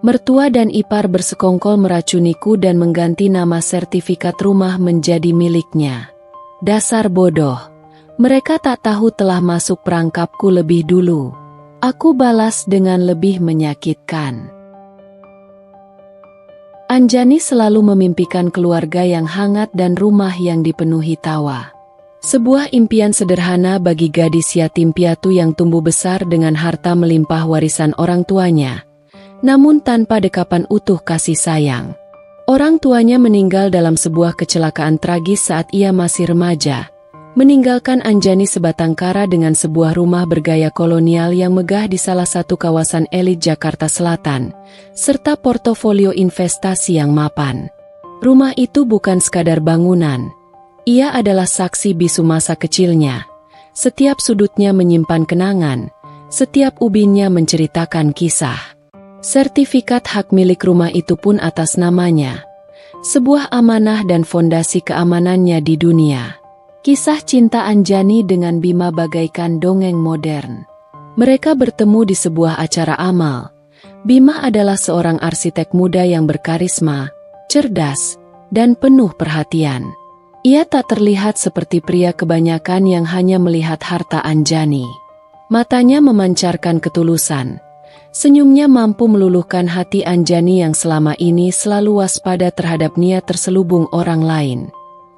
Mertua dan ipar bersekongkol meracuniku dan mengganti nama sertifikat rumah menjadi miliknya. Dasar bodoh. Mereka tak tahu telah masuk perangkapku lebih dulu. Aku balas dengan lebih menyakitkan. Anjani selalu memimpikan keluarga yang hangat dan rumah yang dipenuhi tawa. Sebuah impian sederhana bagi gadis yatim piatu yang tumbuh besar dengan harta melimpah warisan orang tuanya, namun tanpa dekapan utuh kasih sayang. Orang tuanya meninggal dalam sebuah kecelakaan tragis saat ia masih remaja, meninggalkan Anjani sebatang kara dengan sebuah rumah bergaya kolonial yang megah di salah satu kawasan elit Jakarta Selatan, serta portofolio investasi yang mapan. Rumah itu bukan sekadar bangunan. Ia adalah saksi bisu masa kecilnya. Setiap sudutnya menyimpan kenangan, setiap ubinnya menceritakan kisah. Sertifikat hak milik rumah itu pun atas namanya. Sebuah amanah dan fondasi keamanannya di dunia. Kisah cinta Anjani dengan Bima bagaikan dongeng modern. Mereka bertemu di sebuah acara amal. Bima adalah seorang arsitek muda yang berkarisma, cerdas, dan penuh perhatian. Ia tak terlihat seperti pria kebanyakan yang hanya melihat harta Anjani. Matanya memancarkan ketulusan. Senyumnya mampu meluluhkan hati Anjani yang selama ini selalu waspada terhadap niat terselubung orang lain.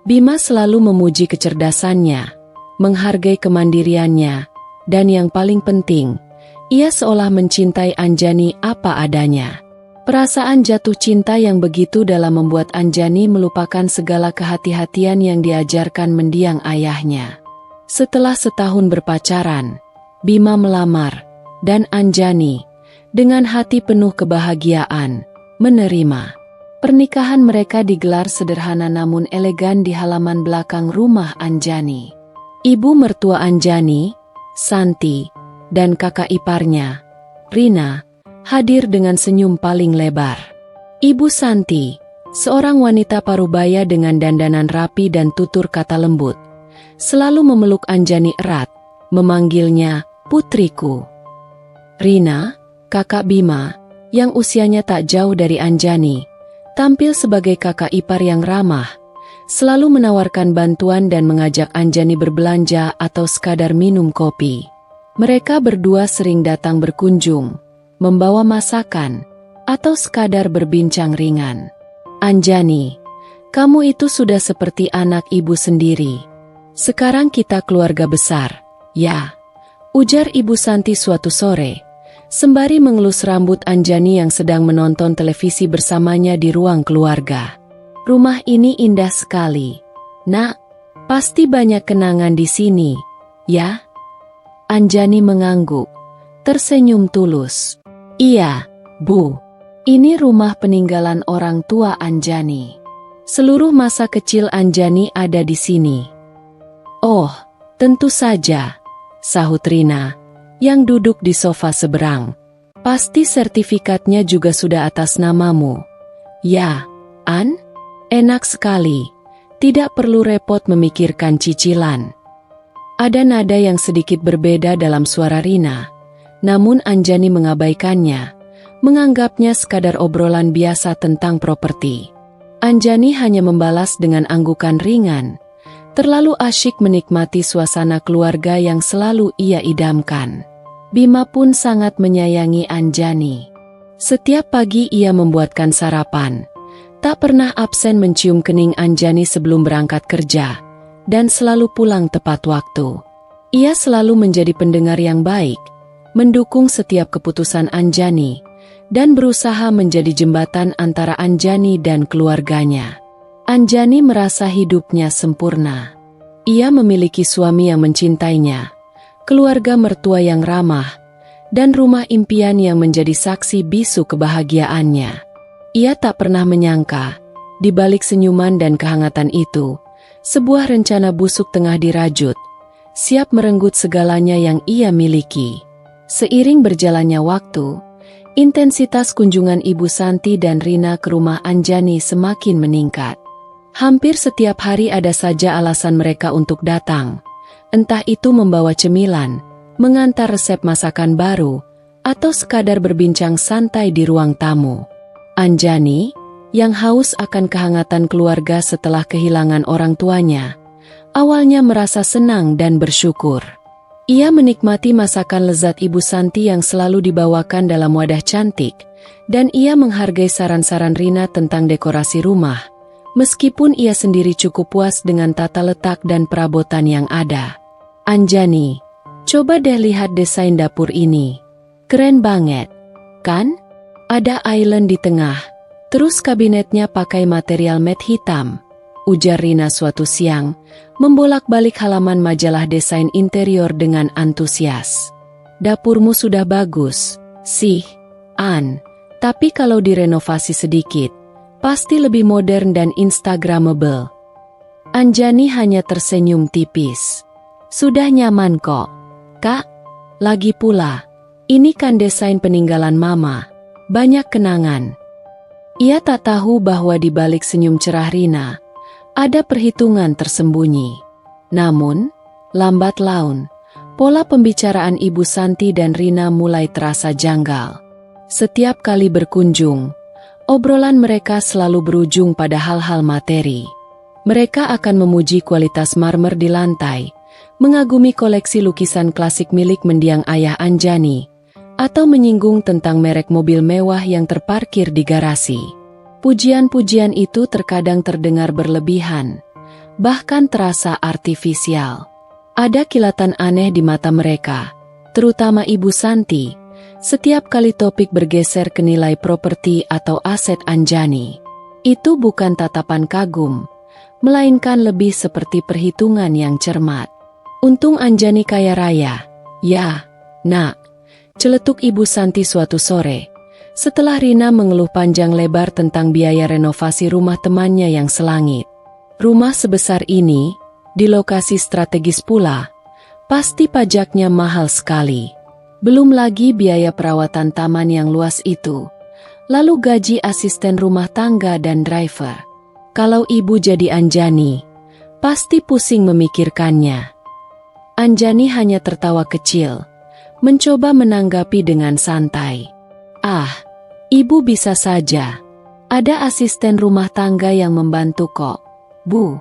Bima selalu memuji kecerdasannya, menghargai kemandiriannya, dan yang paling penting, ia seolah mencintai Anjani apa adanya. Perasaan jatuh cinta yang begitu dalam membuat Anjani melupakan segala kehati-hatian yang diajarkan mendiang ayahnya. Setelah setahun berpacaran, Bima melamar, dan Anjani, dengan hati penuh kebahagiaan, menerima. Pernikahan mereka digelar sederhana namun elegan di halaman belakang rumah Anjani. Ibu mertua Anjani, Santi, dan kakak iparnya, Rina, hadir dengan senyum paling lebar. Ibu Santi, seorang wanita parubaya dengan dandanan rapi dan tutur kata lembut, selalu memeluk Anjani erat, memanggilnya putriku. Rina, kakak Bima, yang usianya tak jauh dari Anjani, tampil sebagai kakak ipar yang ramah, selalu menawarkan bantuan dan mengajak Anjani berbelanja atau sekadar minum kopi. Mereka berdua sering datang berkunjung, membawa masakan, atau sekadar berbincang ringan. Anjani, kamu itu sudah seperti anak ibu sendiri. Sekarang kita keluarga besar, ya, ujar Ibu Santi suatu sore, sembari mengelus rambut Anjani yang sedang menonton televisi bersamanya di ruang keluarga. Rumah ini indah sekali. Nak, pasti banyak kenangan di sini, ya? Anjani mengangguk, tersenyum tulus. Iya, Bu. Ini rumah peninggalan orang tua Anjani. Seluruh masa kecil Anjani ada di sini. Oh, tentu saja, sahut Rina, yang duduk di sofa seberang. Pasti sertifikatnya juga sudah atas namamu. Ya, An? Enak sekali. Tidak perlu repot memikirkan cicilan. Ada nada yang sedikit berbeda dalam suara Rina, namun Anjani mengabaikannya, menganggapnya sekadar obrolan biasa tentang properti. Anjani hanya membalas dengan anggukan ringan, terlalu asyik menikmati suasana keluarga yang selalu ia idamkan. Bima pun sangat menyayangi Anjani. Setiap pagi ia membuatkan sarapan, tak pernah absen mencium kening Anjani sebelum berangkat kerja, dan selalu pulang tepat waktu. Ia selalu menjadi pendengar yang baik, mendukung setiap keputusan Anjani, dan berusaha menjadi jembatan antara Anjani dan keluarganya. Anjani merasa hidupnya sempurna. Ia memiliki suami yang mencintainya, keluarga mertua yang ramah, dan rumah impian yang menjadi saksi bisu kebahagiaannya. Ia tak pernah menyangka, di balik senyuman dan kehangatan itu, sebuah rencana busuk tengah dirajut, siap merenggut segalanya yang ia miliki. Seiring berjalannya waktu, intensitas kunjungan Ibu Santi dan Rina ke rumah Anjani semakin meningkat. Hampir setiap hari ada saja alasan mereka untuk datang, entah itu membawa cemilan, mengantar resep masakan baru, atau sekadar berbincang santai di ruang tamu. Anjani, yang haus akan kehangatan keluarga setelah kehilangan orang tuanya, awalnya merasa senang dan bersyukur. Ia menikmati masakan lezat Ibu Santi yang selalu dibawakan dalam wadah cantik, dan ia menghargai saran-saran Rina tentang dekorasi rumah, meskipun ia sendiri cukup puas dengan tata letak dan perabotan yang ada. Anjani, coba deh lihat desain dapur ini. Keren banget, kan? Ada island di tengah, terus kabinetnya pakai material matte hitam, ujar Rina suatu siang, membolak-balik halaman majalah desain interior dengan antusias. Dapurmu sudah bagus, sih, An, tapi kalau direnovasi sedikit, pasti lebih modern dan instagramable. Anjani hanya tersenyum tipis. Sudah nyaman kok, Kak. Lagi pula, ini kan desain peninggalan Mama. Banyak kenangan. Ia tak tahu bahwa di balik senyum cerah Rina, ada perhitungan tersembunyi. Namun, lambat laun, pola pembicaraan Ibu Santi dan Rina mulai terasa janggal. Setiap kali berkunjung, obrolan mereka selalu berujung pada hal-hal materi. Mereka akan memuji kualitas marmer di lantai, mengagumi koleksi lukisan klasik milik mendiang ayah Anjani, atau menyinggung tentang merek mobil mewah yang terparkir di garasi. Pujian-pujian itu terkadang terdengar berlebihan, bahkan terasa artifisial. Ada kilatan aneh di mata mereka, terutama Ibu Santi, setiap kali topik bergeser ke nilai properti atau aset Anjani. Itu bukan tatapan kagum, melainkan lebih seperti perhitungan yang cermat. Untung Anjani kaya raya. Ya, Nak, celetuk Ibu Santi suatu sore, setelah Rina mengeluh panjang lebar tentang biaya renovasi rumah temannya yang selangit. Rumah sebesar ini, di lokasi strategis pula, pasti pajaknya mahal sekali. Belum lagi biaya perawatan taman yang luas itu, lalu gaji asisten rumah tangga dan driver. Kalau ibu jadi Anjani, pasti pusing memikirkannya. Anjani hanya tertawa kecil, mencoba menanggapi dengan santai. Ah, ibu bisa saja. Ada asisten rumah tangga yang membantu kok, Bu.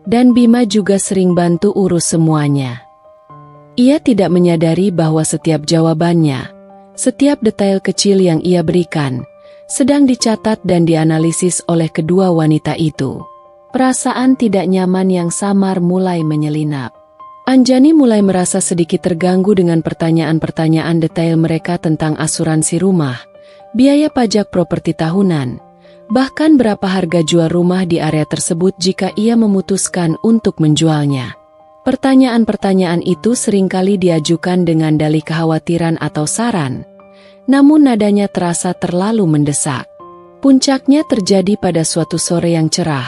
Dan Bima juga sering bantu urus semuanya. Ia tidak menyadari bahwa setiap jawabannya, setiap detail kecil yang ia berikan, sedang dicatat dan dianalisis oleh kedua wanita itu. Perasaan tidak nyaman yang samar mulai menyelinap. Anjani mulai merasa sedikit terganggu dengan pertanyaan-pertanyaan detail mereka tentang asuransi rumah, biaya pajak properti tahunan, bahkan berapa harga jual rumah di area tersebut jika ia memutuskan untuk menjualnya. Pertanyaan-pertanyaan itu seringkali diajukan dengan dalih kekhawatiran atau saran, namun nadanya terasa terlalu mendesak. Puncaknya terjadi pada suatu sore yang cerah,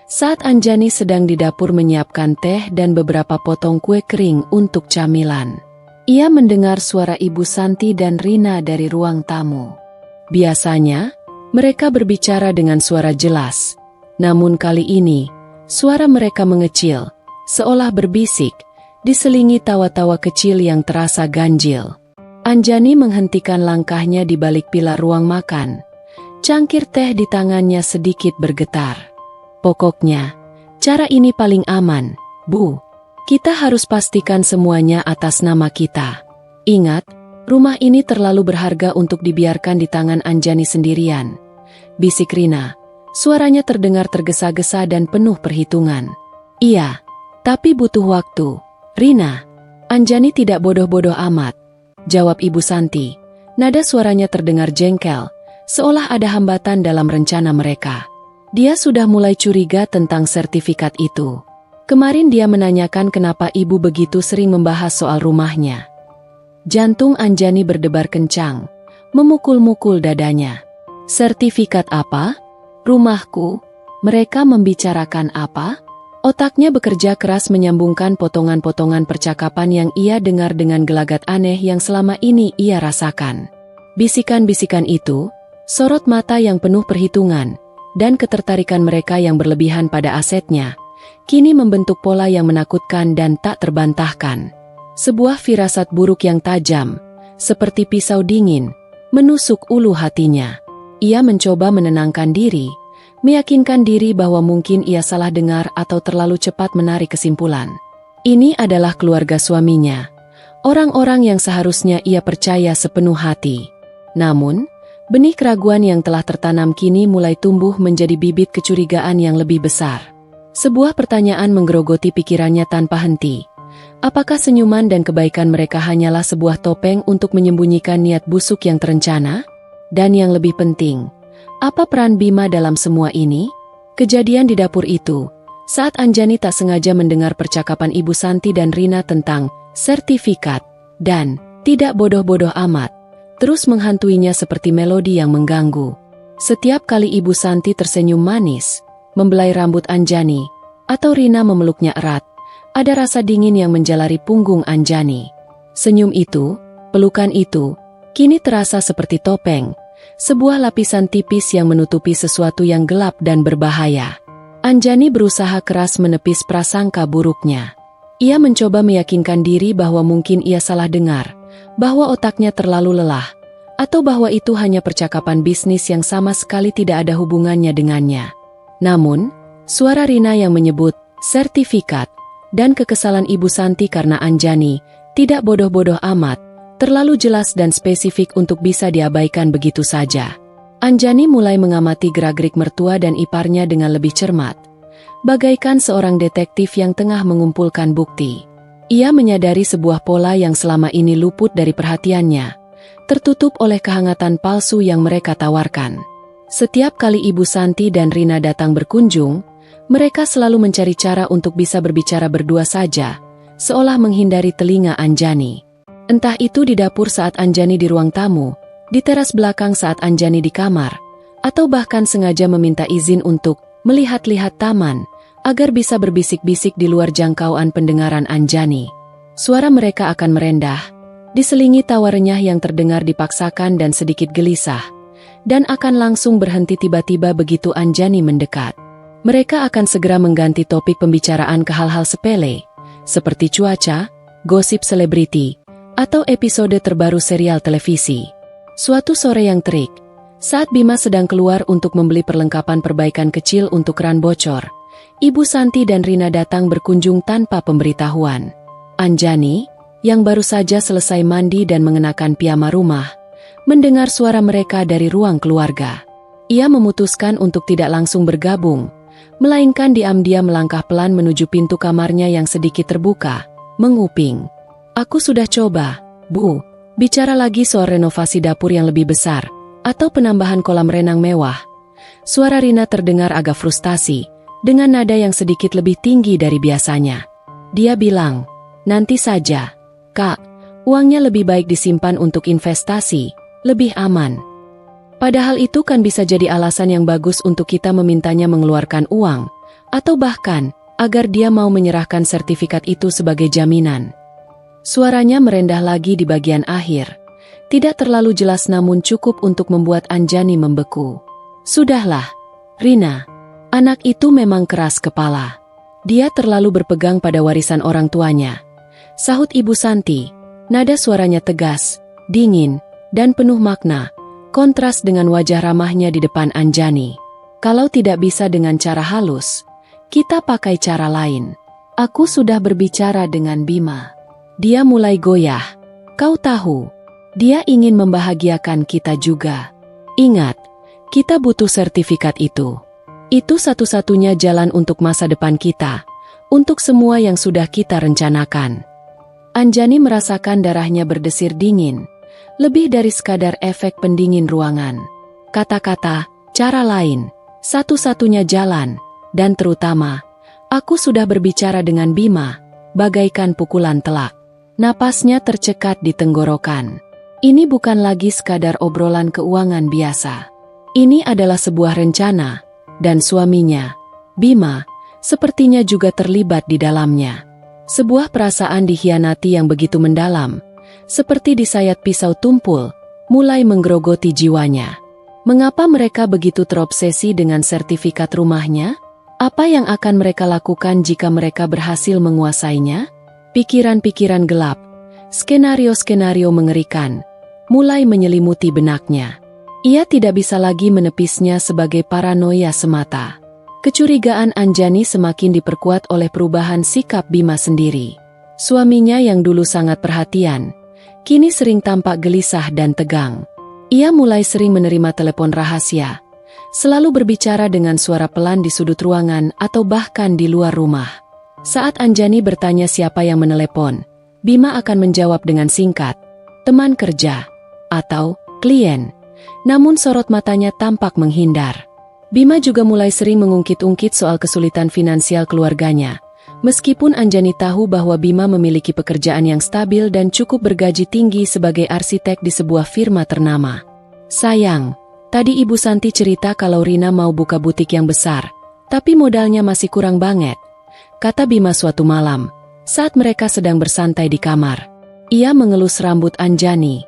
saat Anjani sedang di dapur menyiapkan teh dan beberapa potong kue kering untuk camilan. Ia mendengar suara Ibu Santi dan Rina dari ruang tamu. Biasanya, mereka berbicara dengan suara jelas. Namun kali ini, suara mereka mengecil, seolah berbisik, diselingi tawa-tawa kecil yang terasa ganjil. Anjani menghentikan langkahnya di balik pilar ruang makan. Cangkir teh di tangannya sedikit bergetar. Pokoknya, cara ini paling aman, Bu. Kita harus pastikan semuanya atas nama kita. Ingat, rumah ini terlalu berharga untuk dibiarkan di tangan Anjani sendirian. Bisik Rina, suaranya terdengar tergesa-gesa dan penuh perhitungan. Iya, tapi butuh waktu. Rina, Anjani tidak bodoh-bodoh amat, jawab Ibu Santi. Nada suaranya terdengar jengkel, seolah ada hambatan dalam rencana mereka. Dia sudah mulai curiga tentang sertifikat itu. Kemarin dia menanyakan kenapa ibu begitu sering membahas soal rumahnya. Jantung Anjani berdebar kencang, memukul-mukul dadanya. Sertifikat apa? Rumahku? Mereka membicarakan apa? Otaknya bekerja keras menyambungkan potongan-potongan percakapan yang ia dengar dengan gelagat aneh yang selama ini ia rasakan. Bisikan-bisikan itu, sorot mata yang penuh perhitungan, dan ketertarikan mereka yang berlebihan pada asetnya, kini membentuk pola yang menakutkan dan tak terbantahkan. Sebuah firasat buruk yang tajam, seperti pisau dingin, menusuk ulu hatinya. Ia mencoba menenangkan diri, meyakinkan diri bahwa mungkin ia salah dengar atau terlalu cepat menarik kesimpulan. Ini adalah keluarga suaminya, orang-orang yang seharusnya ia percaya sepenuh hati. Namun, benih keraguan yang telah tertanam kini mulai tumbuh menjadi bibit kecurigaan yang lebih besar. Sebuah pertanyaan menggerogoti pikirannya tanpa henti. Apakah senyuman dan kebaikan mereka hanyalah sebuah topeng untuk menyembunyikan niat busuk yang terencana? Dan yang lebih penting, apa peran Bima dalam semua ini? Kejadian di dapur itu, saat Anjani tak sengaja mendengar percakapan Ibu Santi dan Rina tentang sertifikat, dan tidak bodoh-bodoh amat, terus menghantuinya seperti melodi yang mengganggu. Setiap kali Ibu Santi tersenyum manis, membelai rambut Anjani, atau Rina memeluknya erat, ada rasa dingin yang menjalari punggung Anjani. Senyum itu, pelukan itu, kini terasa seperti topeng, sebuah lapisan tipis yang menutupi sesuatu yang gelap dan berbahaya. Anjani berusaha keras menepis prasangka buruknya. Ia mencoba meyakinkan diri bahwa mungkin ia salah dengar, bahwa otaknya terlalu lelah, atau bahwa itu hanya percakapan bisnis yang sama sekali tidak ada hubungannya dengannya. Namun, suara Rina yang menyebut sertifikat dan kekesalan Ibu Santi karena Anjani tidak bodoh-bodoh amat, terlalu jelas dan spesifik untuk bisa diabaikan begitu saja. Anjani mulai mengamati gerak-gerik mertua dan iparnya dengan lebih cermat, bagaikan seorang detektif yang tengah mengumpulkan bukti. Ia menyadari sebuah pola yang selama ini luput dari perhatiannya, tertutup oleh kehangatan palsu yang mereka tawarkan. Setiap kali Ibu Santi dan Rina datang berkunjung, mereka selalu mencari cara untuk bisa berbicara berdua saja, seolah menghindari telinga Anjani. Entah itu di dapur saat Anjani di ruang tamu, di teras belakang saat Anjani di kamar, atau bahkan sengaja meminta izin untuk melihat-lihat taman, agar bisa berbisik-bisik di luar jangkauan pendengaran Anjani. Suara mereka akan merendah, diselingi tawa renyah yang terdengar dipaksakan dan sedikit gelisah, dan akan langsung berhenti tiba-tiba begitu Anjani mendekat. Mereka akan segera mengganti topik pembicaraan ke hal-hal sepele, seperti cuaca, gosip selebriti, atau episode terbaru serial televisi. Suatu sore yang terik, saat Bima sedang keluar untuk membeli perlengkapan perbaikan kecil untuk keran bocor, Ibu Santi dan Rina datang berkunjung tanpa pemberitahuan. Anjani, yang baru saja selesai mandi dan mengenakan piyama rumah, mendengar suara mereka dari ruang keluarga. Ia memutuskan untuk tidak langsung bergabung, melainkan diam-diam melangkah pelan menuju pintu kamarnya yang sedikit terbuka, menguping. "Aku sudah coba, Bu, bicara lagi soal renovasi dapur yang lebih besar, atau penambahan kolam renang mewah." Suara Rina terdengar agak frustasi, dengan nada yang sedikit lebih tinggi dari biasanya. Dia bilang, "Nanti saja, Kak, uangnya lebih baik disimpan untuk investasi, lebih aman." Padahal itu kan bisa jadi alasan yang bagus untuk kita memintanya mengeluarkan uang, atau bahkan, agar dia mau menyerahkan sertifikat itu sebagai jaminan. Suaranya merendah lagi di bagian akhir, tidak terlalu jelas namun cukup untuk membuat Anjani membeku. "Sudahlah, Rina, anak itu memang keras kepala. Dia terlalu berpegang pada warisan orang tuanya," sahut Ibu Santi. Nada suaranya tegas, dingin, dan penuh makna, kontras dengan wajah ramahnya di depan Anjani. "Kalau tidak bisa dengan cara halus, kita pakai cara lain. Aku sudah berbicara dengan Bima. Dia mulai goyah. Kau tahu, dia ingin membahagiakan kita juga. Ingat, kita butuh sertifikat itu. Itu satu-satunya jalan untuk masa depan kita, untuk semua yang sudah kita rencanakan." Anjani merasakan darahnya berdesir dingin, lebih dari sekadar efek pendingin ruangan. Kata-kata, cara lain, satu-satunya jalan, dan terutama, aku sudah berbicara dengan Bima, bagaikan pukulan telak. Napasnya tercekat di tenggorokan. Ini bukan lagi sekadar obrolan keuangan biasa. Ini adalah sebuah rencana, dan suaminya, Bima, sepertinya juga terlibat di dalamnya. Sebuah perasaan dikhianati yang begitu mendalam, seperti disayat pisau tumpul, mulai menggerogoti jiwanya. Mengapa mereka begitu terobsesi dengan sertifikat rumahnya? Apa yang akan mereka lakukan jika mereka berhasil menguasainya? Pikiran-pikiran gelap, Skenario-skenario mengerikan mulai menyelimuti benaknya. Ia tidak bisa lagi menepisnya sebagai paranoia semata. Kecurigaan Anjani semakin diperkuat oleh perubahan sikap Bima sendiri. Suaminya yang dulu sangat perhatian, kini sering tampak gelisah dan tegang. Ia mulai sering menerima telepon rahasia, selalu berbicara dengan suara pelan di sudut ruangan atau bahkan di luar rumah. Saat Anjani bertanya siapa yang menelepon, Bima akan menjawab dengan singkat, teman kerja, atau klien. Namun sorot matanya tampak menghindar. Bima juga mulai sering mengungkit-ungkit soal kesulitan finansial keluarganya. Meskipun Anjani tahu bahwa Bima memiliki pekerjaan yang stabil dan cukup bergaji tinggi sebagai arsitek di sebuah firma ternama. Sayang, tadi Ibu Santi cerita kalau Rina mau buka butik yang besar, tapi modalnya masih kurang banget, kata Bima suatu malam, saat mereka sedang bersantai di kamar. Ia mengelus rambut Anjani,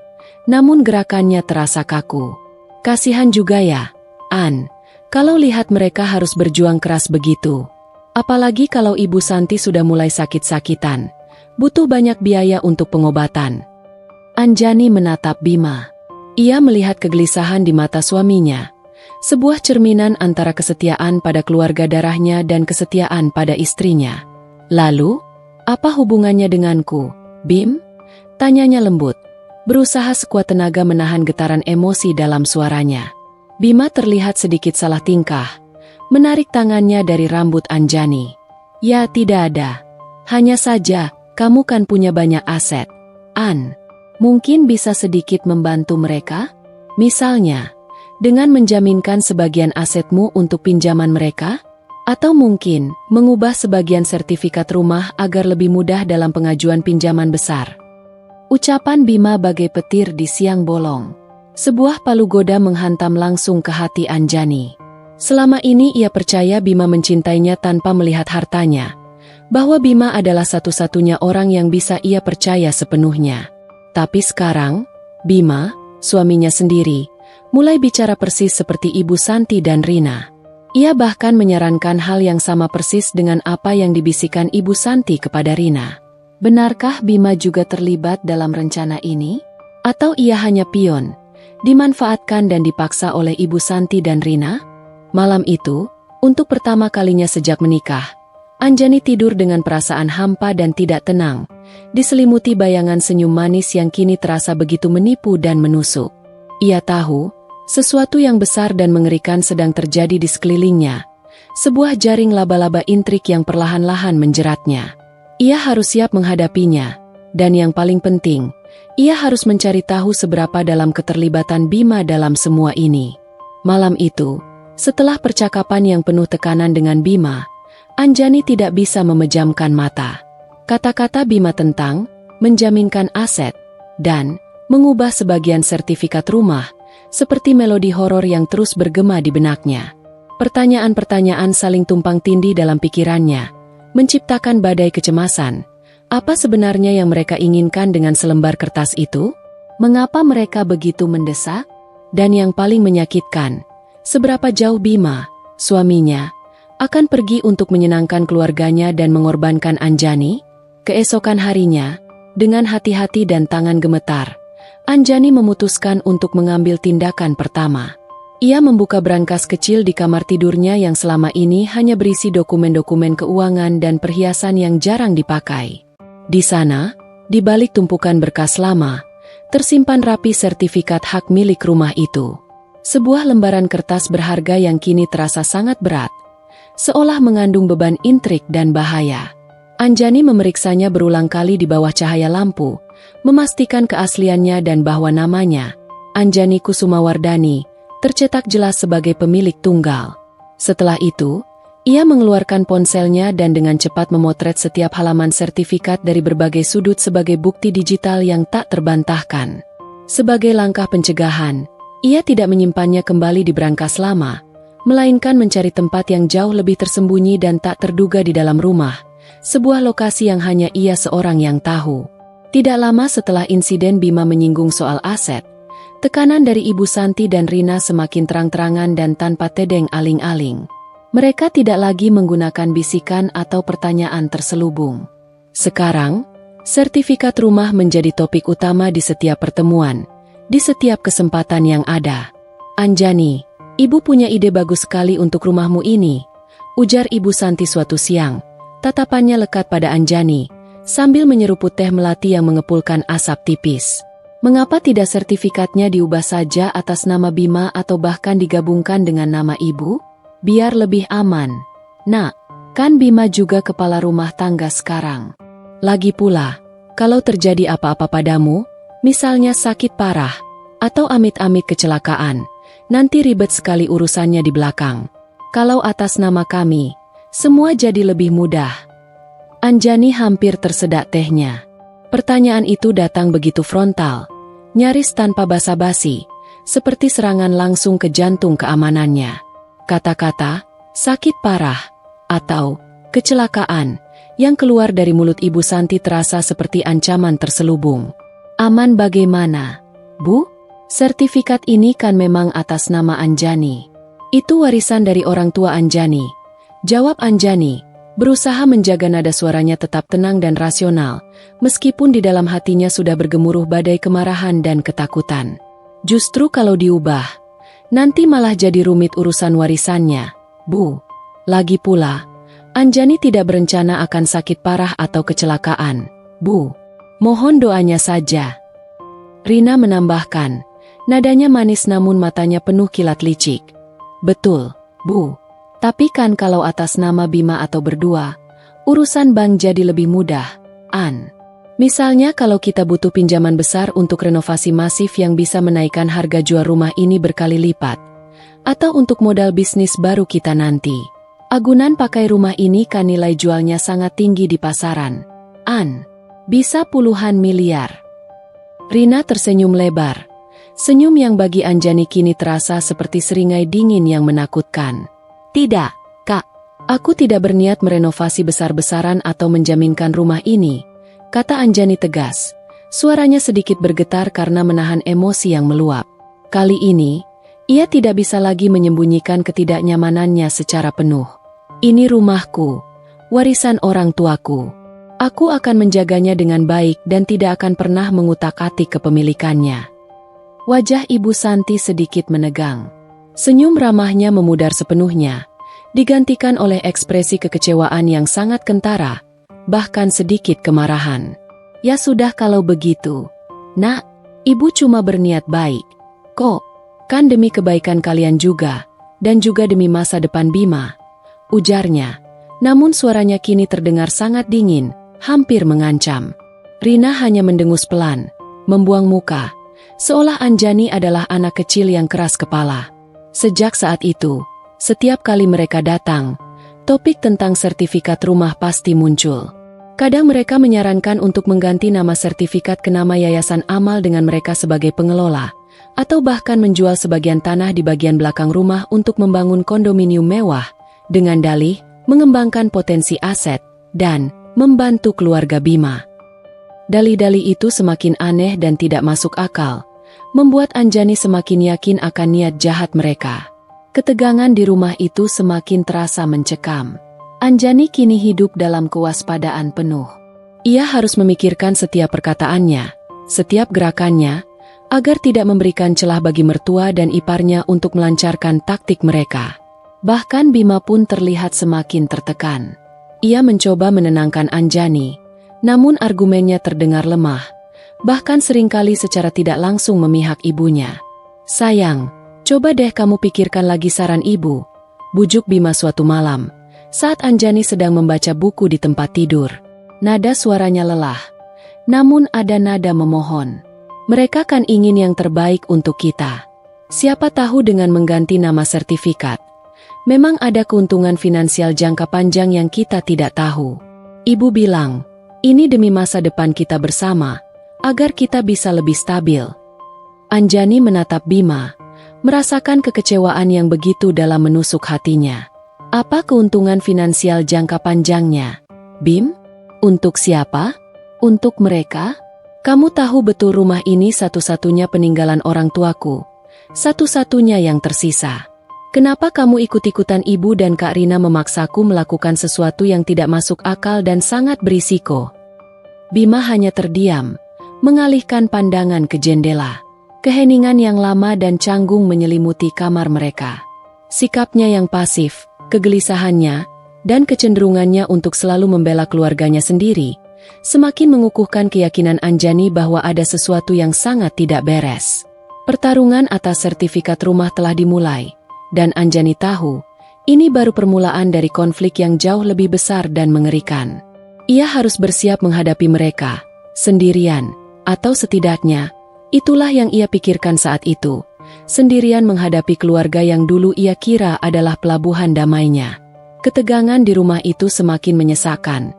namun gerakannya terasa kaku. Kasihan juga ya, An, kalau lihat mereka harus berjuang keras begitu. Apalagi kalau Ibu Santi sudah mulai sakit-sakitan, butuh banyak biaya untuk pengobatan. Anjani menatap Bima. Ia melihat kegelisahan di mata suaminya, sebuah cerminan antara kesetiaan pada keluarga darahnya dan kesetiaan pada istrinya. Lalu, apa hubungannya denganku, Bim? Tanyanya lembut, berusaha sekuat tenaga menahan getaran emosi dalam suaranya. Bima terlihat sedikit salah tingkah, menarik tangannya dari rambut Anjani. Ya tidak ada. Hanya saja, kamu kan punya banyak aset. An, mungkin bisa sedikit membantu mereka? Misalnya, dengan menjaminkan sebagian asetmu untuk pinjaman mereka? Atau mungkin, mengubah sebagian sertifikat rumah agar lebih mudah dalam pengajuan pinjaman besar. Ucapan Bima bagai petir di siang bolong. Sebuah palu goda menghantam langsung ke hati Anjani. Selama ini ia percaya Bima mencintainya tanpa melihat hartanya, bahwa Bima adalah satu-satunya orang yang bisa ia percaya sepenuhnya. Tapi sekarang, Bima, suaminya sendiri, mulai bicara persis seperti Ibu Santi dan Rina. Ia bahkan menyarankan hal yang sama persis dengan apa yang dibisikkan Ibu Santi kepada Rina. Benarkah Bima juga terlibat dalam rencana ini? Atau ia hanya pion, dimanfaatkan dan dipaksa oleh Ibu Santi dan Rina? Malam itu, untuk pertama kalinya sejak menikah, Anjani tidur dengan perasaan hampa dan tidak tenang, diselimuti bayangan senyum manis yang kini terasa begitu menipu dan menusuk. Ia tahu, sesuatu yang besar dan mengerikan sedang terjadi di sekelilingnya, sebuah jaring laba-laba intrik yang perlahan-lahan menjeratnya. Ia harus siap menghadapinya, dan yang paling penting, ia harus mencari tahu seberapa dalam keterlibatan Bima dalam semua ini. Malam itu, setelah percakapan yang penuh tekanan dengan Bima, Anjani tidak bisa memejamkan mata. Kata-kata Bima tentang menjaminkan aset dan mengubah sebagian sertifikat rumah seperti melodi horor yang terus bergema di benaknya. Pertanyaan-pertanyaan saling tumpang tindih dalam pikirannya, menciptakan badai kecemasan. Apa sebenarnya yang mereka inginkan dengan selembar kertas itu? Mengapa mereka begitu mendesak? Dan yang paling menyakitkan, seberapa jauh Bima, suaminya, akan pergi untuk menyenangkan keluarganya dan mengorbankan Anjani? Keesokan harinya, dengan hati-hati dan tangan gemetar, Anjani memutuskan untuk mengambil tindakan pertama. Ia membuka brankas kecil di kamar tidurnya yang selama ini hanya berisi dokumen-dokumen keuangan dan perhiasan yang jarang dipakai. Di sana, di balik tumpukan berkas lama, tersimpan rapi sertifikat hak milik rumah itu. Sebuah lembaran kertas berharga yang kini terasa sangat berat, seolah mengandung beban intrik dan bahaya. Anjani memeriksanya berulang kali di bawah cahaya lampu, memastikan keasliannya dan bahwa namanya, Anjani Kusumawardani, tercetak jelas sebagai pemilik tunggal. Setelah itu, ia mengeluarkan ponselnya dan dengan cepat memotret setiap halaman sertifikat dari berbagai sudut sebagai bukti digital yang tak terbantahkan. Sebagai langkah pencegahan, ia tidak menyimpannya kembali di brankas lama, melainkan mencari tempat yang jauh lebih tersembunyi dan tak terduga di dalam rumah, sebuah lokasi yang hanya ia seorang yang tahu. Tidak lama setelah insiden Bima menyinggung soal aset, tekanan dari Ibu Santi dan Rina semakin terang-terangan dan tanpa tedeng aling-aling. Mereka tidak lagi menggunakan bisikan atau pertanyaan terselubung. Sekarang, Sertifikat rumah menjadi topik utama di setiap pertemuan, di setiap kesempatan yang ada. "Anjani, ibu punya ide bagus sekali untuk rumahmu ini," ujar Ibu Santi suatu siang. Tatapannya lekat pada Anjani, sambil menyeruput teh melati yang mengepulkan asap tipis. "Mengapa tidak sertifikatnya diubah saja atas nama Bima atau bahkan digabungkan dengan nama ibu? Biar lebih aman. Nak, kan Bima juga kepala rumah tangga sekarang. Lagi pula, kalau terjadi apa-apa padamu, misalnya sakit parah, atau amit-amit kecelakaan, nanti ribet sekali urusannya di belakang. Kalau atas nama kami, semua jadi lebih mudah." Anjani hampir tersedak tehnya. Pertanyaan itu datang begitu frontal, nyaris tanpa basa-basi, seperti serangan langsung ke jantung keamanannya. Kata-kata, sakit parah, atau kecelakaan, yang keluar dari mulut Ibu Santi terasa seperti ancaman terselubung. "Aman bagaimana, Bu? Sertifikat ini kan memang atas nama Anjani. Itu warisan dari orang tua Anjani," jawab Anjani, berusaha menjaga nada suaranya tetap tenang dan rasional, meskipun di dalam hatinya sudah bergemuruh badai kemarahan dan ketakutan. "Justru kalau diubah, nanti malah jadi rumit urusan warisannya, Bu. Lagi pula, Anjani tidak berencana akan sakit parah atau kecelakaan, Bu. Mohon doanya saja." Rina menambahkan, nadanya manis namun matanya penuh kilat licik. "Betul, Bu. Tapi kan kalau atas nama Bima atau berdua, urusan bank jadi lebih mudah, An. Misalnya kalau kita butuh pinjaman besar untuk renovasi masif yang bisa menaikkan harga jual rumah ini berkali lipat. Atau untuk modal bisnis baru kita nanti. Agunan pakai rumah ini kan nilai jualnya sangat tinggi di pasaran. An, bisa puluhan miliar." Rina tersenyum lebar. Senyum yang bagi Anjani kini terasa seperti seringai dingin yang menakutkan. "Tidak, Kak. Aku tidak berniat merenovasi besar-besaran atau menjaminkan rumah ini," kata Anjani tegas. Suaranya sedikit bergetar karena menahan emosi yang meluap. Kali ini, ia tidak bisa lagi menyembunyikan ketidaknyamanannya secara penuh. "Ini rumahku, warisan orang tuaku. Aku akan menjaganya dengan baik dan tidak akan pernah mengutak-atik kepemilikannya." Wajah Ibu Santi sedikit menegang. Senyum ramahnya memudar sepenuhnya, digantikan oleh ekspresi kekecewaan yang sangat kentara, bahkan sedikit kemarahan. "Ya sudah kalau begitu. Nak, Ibu cuma berniat baik. Kok, kan demi kebaikan kalian juga, dan juga demi masa depan Bima," ujarnya. Namun suaranya kini terdengar sangat dingin, hampir mengancam. Rina hanya mendengus pelan, membuang muka, seolah Anjani adalah anak kecil yang keras kepala. Sejak saat itu, setiap kali mereka datang, topik tentang sertifikat rumah pasti muncul. Kadang mereka menyarankan untuk mengganti nama sertifikat ke nama Yayasan Amal dengan mereka sebagai pengelola, atau bahkan menjual sebagian tanah di bagian belakang rumah untuk membangun kondominium mewah, dengan dalih mengembangkan potensi aset, dan membantu keluarga Bima. Dalih-dalih itu semakin aneh dan tidak masuk akal, membuat Anjani semakin yakin akan niat jahat mereka. Ketegangan di rumah itu semakin terasa mencekam. Anjani kini hidup dalam kewaspadaan penuh. Ia harus memikirkan setiap perkataannya, setiap gerakannya, agar tidak memberikan celah bagi mertua dan iparnya untuk melancarkan taktik mereka. Bahkan Bima pun terlihat semakin tertekan. Ia mencoba menenangkan Anjani, namun argumennya terdengar lemah, bahkan seringkali secara tidak langsung memihak ibunya. "Sayang, coba deh kamu pikirkan lagi saran ibu," bujuk Bima suatu malam, saat Anjani sedang membaca buku di tempat tidur. Nada suaranya lelah, namun ada nada memohon. "Mereka kan ingin yang terbaik untuk kita. Siapa tahu dengan mengganti nama sertifikat, memang ada keuntungan finansial jangka panjang yang kita tidak tahu. Ibu bilang, ini demi masa depan kita bersama, agar kita bisa lebih stabil." Anjani menatap Bima, merasakan kekecewaan yang begitu dalam menusuk hatinya. Apa keuntungan finansial jangka panjangnya, Bim? Untuk siapa? Untuk mereka? Kamu tahu betul rumah ini satu-satunya peninggalan orang tuaku, satu-satunya yang tersisa. Kenapa kamu ikut-ikutan ibu dan Kak Rina memaksaku melakukan sesuatu yang tidak masuk akal dan sangat berisiko? Bima hanya terdiam, mengalihkan pandangan ke jendela. Keheningan yang lama dan canggung menyelimuti kamar mereka. Sikapnya yang pasif, kegelisahannya, dan kecenderungannya untuk selalu membela keluarganya sendiri, semakin mengukuhkan keyakinan Anjani bahwa ada sesuatu yang sangat tidak beres. Pertarungan atas sertifikat rumah telah dimulai, dan Anjani tahu, ini baru permulaan dari konflik yang jauh lebih besar dan mengerikan. Ia harus bersiap menghadapi mereka, sendirian, atau setidaknya, itulah yang ia pikirkan saat itu, sendirian menghadapi keluarga yang dulu ia kira adalah pelabuhan damainya. Ketegangan di rumah itu semakin menyesakkan,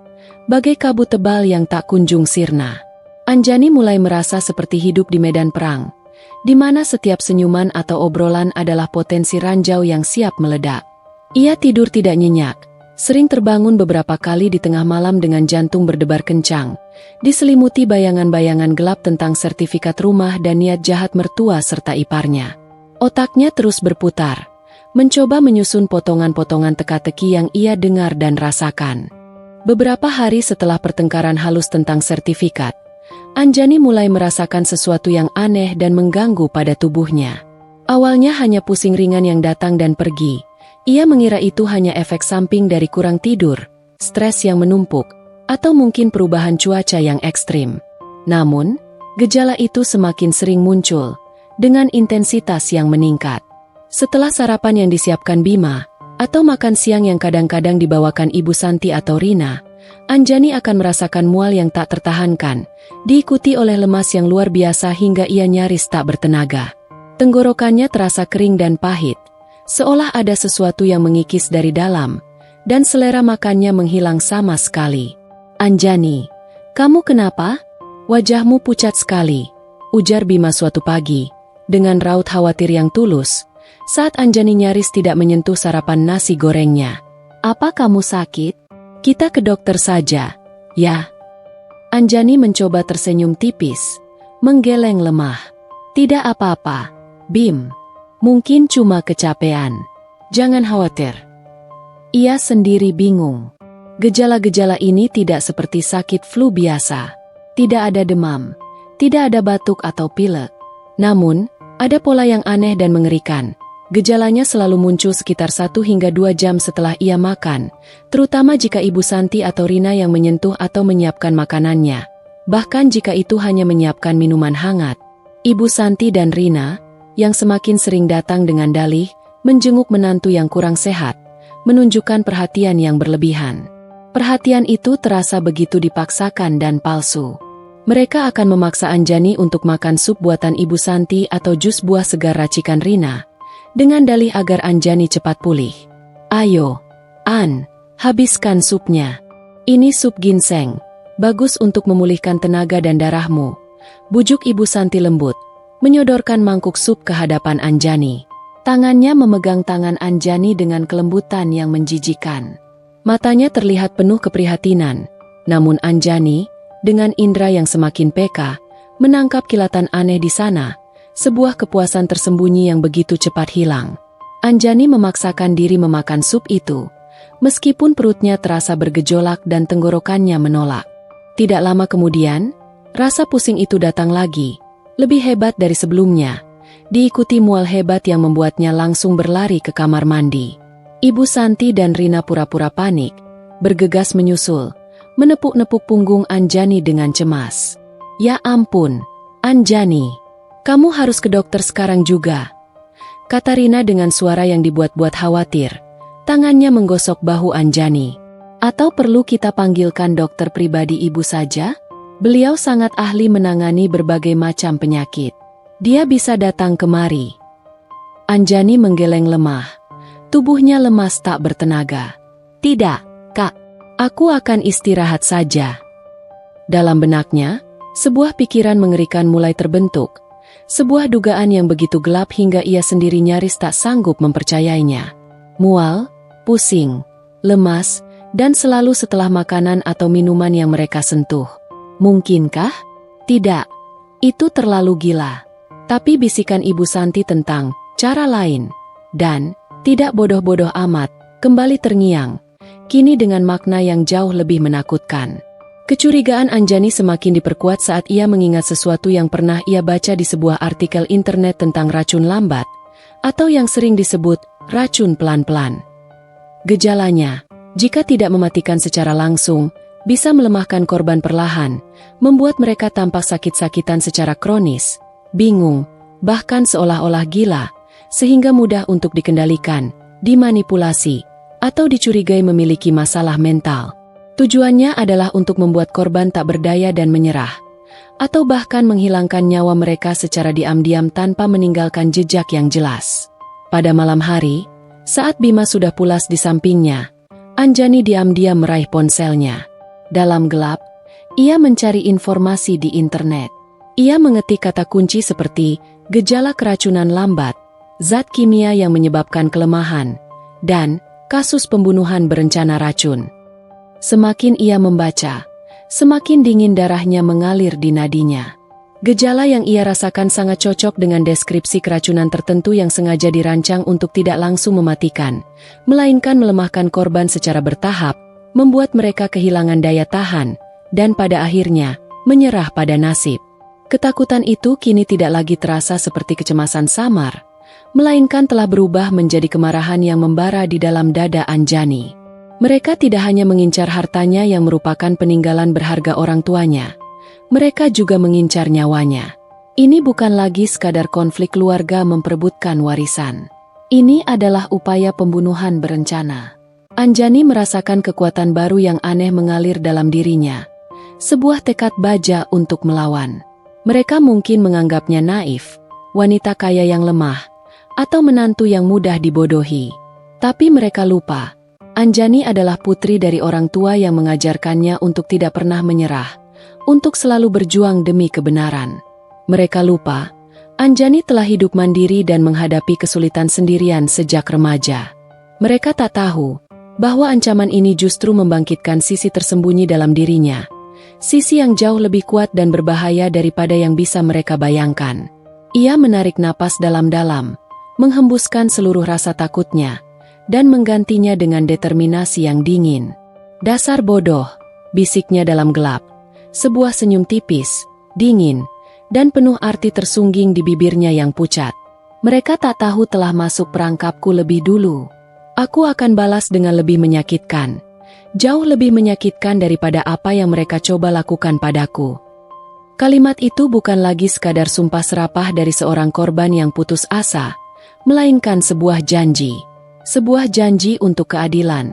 bagai kabut tebal yang tak kunjung sirna. Anjani mulai merasa seperti hidup di medan perang, di mana setiap senyuman atau obrolan adalah potensi ranjau yang siap meledak. Ia tidur tidak nyenyak, sering terbangun beberapa kali di tengah malam dengan jantung berdebar kencang, diselimuti bayangan-bayangan gelap tentang sertifikat rumah dan niat jahat mertua serta iparnya. Otaknya terus berputar, mencoba menyusun potongan-potongan teka-teki yang ia dengar dan rasakan. Beberapa hari setelah pertengkaran halus tentang sertifikat, Anjani mulai merasakan sesuatu yang aneh dan mengganggu pada tubuhnya. Awalnya hanya pusing ringan yang datang dan pergi. Ia mengira itu hanya efek samping dari kurang tidur, stres yang menumpuk, atau mungkin perubahan cuaca yang ekstrim. Namun, gejala itu semakin sering muncul, dengan intensitas yang meningkat. Setelah sarapan yang disiapkan Bima, atau makan siang yang kadang-kadang dibawakan Ibu Santi atau Rina, Anjani akan merasakan mual yang tak tertahankan, diikuti oleh lemas yang luar biasa hingga ia nyaris tak bertenaga. Tenggorokannya terasa kering dan pahit, seolah ada sesuatu yang mengikis dari dalam, dan selera makannya menghilang sama sekali. "Anjani, kamu kenapa? Wajahmu pucat sekali," ujar Bima suatu pagi, dengan raut khawatir yang tulus, saat Anjani nyaris tidak menyentuh sarapan nasi gorengnya. "Apa kamu sakit? Kita ke dokter saja, ya." Anjani mencoba tersenyum tipis, menggeleng lemah. "Tidak apa-apa, Bim. Mungkin cuma kecapean. Jangan khawatir." Ia sendiri bingung. Gejala-gejala ini tidak seperti sakit flu biasa. Tidak ada demam, tidak ada batuk atau pilek. Namun, ada pola yang aneh dan mengerikan. Gejalanya selalu muncul sekitar 1 hingga 2 jam setelah ia makan, terutama jika Ibu Santi atau Rina yang menyentuh atau menyiapkan makanannya. Bahkan jika itu hanya menyiapkan minuman hangat. Ibu Santi dan Rina, yang semakin sering datang dengan dalih, menjenguk menantu yang kurang sehat, menunjukkan perhatian yang berlebihan. Perhatian itu terasa begitu dipaksakan dan palsu. Mereka akan memaksa Anjani untuk makan sup buatan Ibu Santi atau jus buah segar racikan Rina, dengan dalih agar Anjani cepat pulih. "Ayo, An, habiskan supnya. Ini sup ginseng, bagus untuk memulihkan tenaga dan darahmu," bujuk Ibu Santi lembut, menyodorkan mangkuk sup ke hadapan Anjani. Tangannya memegang tangan Anjani dengan kelembutan yang menjijikan. Matanya terlihat penuh keprihatinan, namun Anjani, dengan indera yang semakin peka, menangkap kilatan aneh di sana, sebuah kepuasan tersembunyi yang begitu cepat hilang. Anjani memaksakan diri memakan sup itu, meskipun perutnya terasa bergejolak dan tenggorokannya menolak. Tidak lama kemudian, rasa pusing itu datang lagi, lebih hebat dari sebelumnya, diikuti mual hebat yang membuatnya langsung berlari ke kamar mandi. Ibu Santi dan Rina pura-pura panik, bergegas menyusul, menepuk-nepuk punggung Anjani dengan cemas. "Ya ampun, Anjani, kamu harus ke dokter sekarang juga," kata Rina dengan suara yang dibuat-buat khawatir. Tangannya menggosok bahu Anjani. "Atau perlu kita panggilkan dokter pribadi ibu saja? Beliau sangat ahli menangani berbagai macam penyakit. Dia bisa datang kemari." Anjani menggeleng lemah. Tubuhnya lemas tak bertenaga. "Tidak, Kak. Aku akan istirahat saja." Dalam benaknya, sebuah pikiran mengerikan mulai terbentuk. Sebuah dugaan yang begitu gelap hingga ia sendiri nyaris tak sanggup mempercayainya. Mual, pusing, lemas, dan selalu setelah makanan atau minuman yang mereka sentuh. Mungkinkah? Tidak. Itu terlalu gila. Tapi bisikan Ibu Santi tentang cara lain dan tidak bodoh-bodoh amat kembali terngiang, kini dengan makna yang jauh lebih menakutkan. Kecurigaan Anjani semakin diperkuat saat ia mengingat sesuatu yang pernah ia baca di sebuah artikel internet tentang racun lambat, atau yang sering disebut racun pelan-pelan. Gejalanya, jika tidak mematikan secara langsung, bisa melemahkan korban perlahan, membuat mereka tampak sakit-sakitan secara kronis, bingung, bahkan seolah-olah gila, sehingga mudah untuk dikendalikan, dimanipulasi, atau dicurigai memiliki masalah mental. Tujuannya adalah untuk membuat korban tak berdaya dan menyerah, atau bahkan menghilangkan nyawa mereka secara diam-diam tanpa meninggalkan jejak yang jelas. Pada malam hari, saat Bima sudah pulas di sampingnya, Anjani diam-diam meraih ponselnya. Dalam gelap, ia mencari informasi di internet. Ia mengetik kata kunci seperti gejala keracunan lambat, zat kimia yang menyebabkan kelemahan, dan kasus pembunuhan berencana racun. Semakin ia membaca, semakin dingin darahnya mengalir di nadinya. Gejala yang ia rasakan sangat cocok dengan deskripsi keracunan tertentu yang sengaja dirancang untuk tidak langsung mematikan, melainkan melemahkan korban secara bertahap, membuat mereka kehilangan daya tahan, dan pada akhirnya, menyerah pada nasib. Ketakutan itu kini tidak lagi terasa seperti kecemasan samar, melainkan telah berubah menjadi kemarahan yang membara di dalam dada Anjani. Mereka tidak hanya mengincar hartanya yang merupakan peninggalan berharga orang tuanya. Mereka juga mengincar nyawanya. Ini bukan lagi sekadar konflik keluarga memperebutkan warisan. Ini adalah upaya pembunuhan berencana. Anjani merasakan kekuatan baru yang aneh mengalir dalam dirinya. Sebuah tekad baja untuk melawan. Mereka mungkin menganggapnya naif, wanita kaya yang lemah, atau menantu yang mudah dibodohi. Tapi mereka lupa. Anjani adalah putri dari orang tua yang mengajarkannya untuk tidak pernah menyerah, untuk selalu berjuang demi kebenaran. Mereka lupa, Anjani telah hidup mandiri dan menghadapi kesulitan sendirian sejak remaja. Mereka tak tahu bahwa ancaman ini justru membangkitkan sisi tersembunyi dalam dirinya, sisi yang jauh lebih kuat dan berbahaya daripada yang bisa mereka bayangkan. Ia menarik napas dalam-dalam, menghembuskan seluruh rasa takutnya, dan menggantinya dengan determinasi yang dingin. "Dasar bodoh," bisiknya dalam gelap. Sebuah senyum tipis, dingin, dan penuh arti tersungging di bibirnya yang pucat. "Mereka tak tahu telah masuk perangkapku lebih dulu. Aku akan balas dengan lebih menyakitkan. Jauh lebih menyakitkan daripada apa yang mereka coba lakukan padaku." Kalimat itu bukan lagi sekadar sumpah serapah dari seorang korban yang putus asa, melainkan sebuah janji. Sebuah janji untuk keadilan,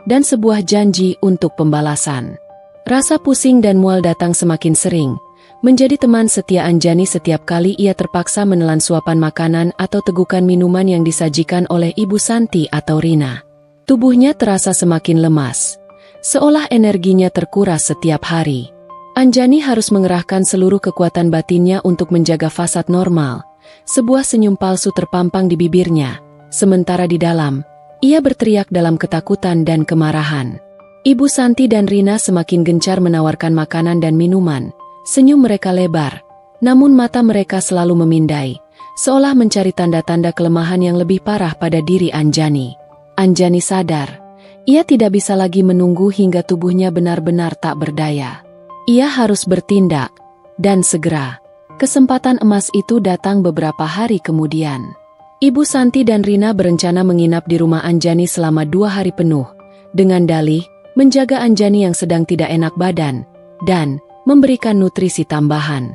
dan sebuah janji untuk pembalasan. Rasa pusing dan mual datang semakin sering, menjadi teman setia Anjani setiap kali ia terpaksa menelan suapan makanan atau tegukan minuman yang disajikan oleh Ibu Santi atau Rina. Tubuhnya terasa semakin lemas, seolah energinya terkuras setiap hari. Anjani harus mengerahkan seluruh kekuatan batinnya untuk menjaga fasad normal. Sebuah senyum palsu terpampang di bibirnya. Sementara di dalam, ia berteriak dalam ketakutan dan kemarahan. Ibu Santi dan Rina semakin gencar menawarkan makanan dan minuman. Senyum mereka lebar, namun mata mereka selalu memindai, seolah mencari tanda-tanda kelemahan yang lebih parah pada diri Anjani. Anjani sadar, ia tidak bisa lagi menunggu hingga tubuhnya benar-benar tak berdaya. Ia harus bertindak, dan segera. Kesempatan emas itu datang beberapa hari kemudian. Ibu Santi dan Rina berencana menginap di rumah Anjani selama 2 hari penuh, dengan dalih menjaga Anjani yang sedang tidak enak badan, dan memberikan nutrisi tambahan.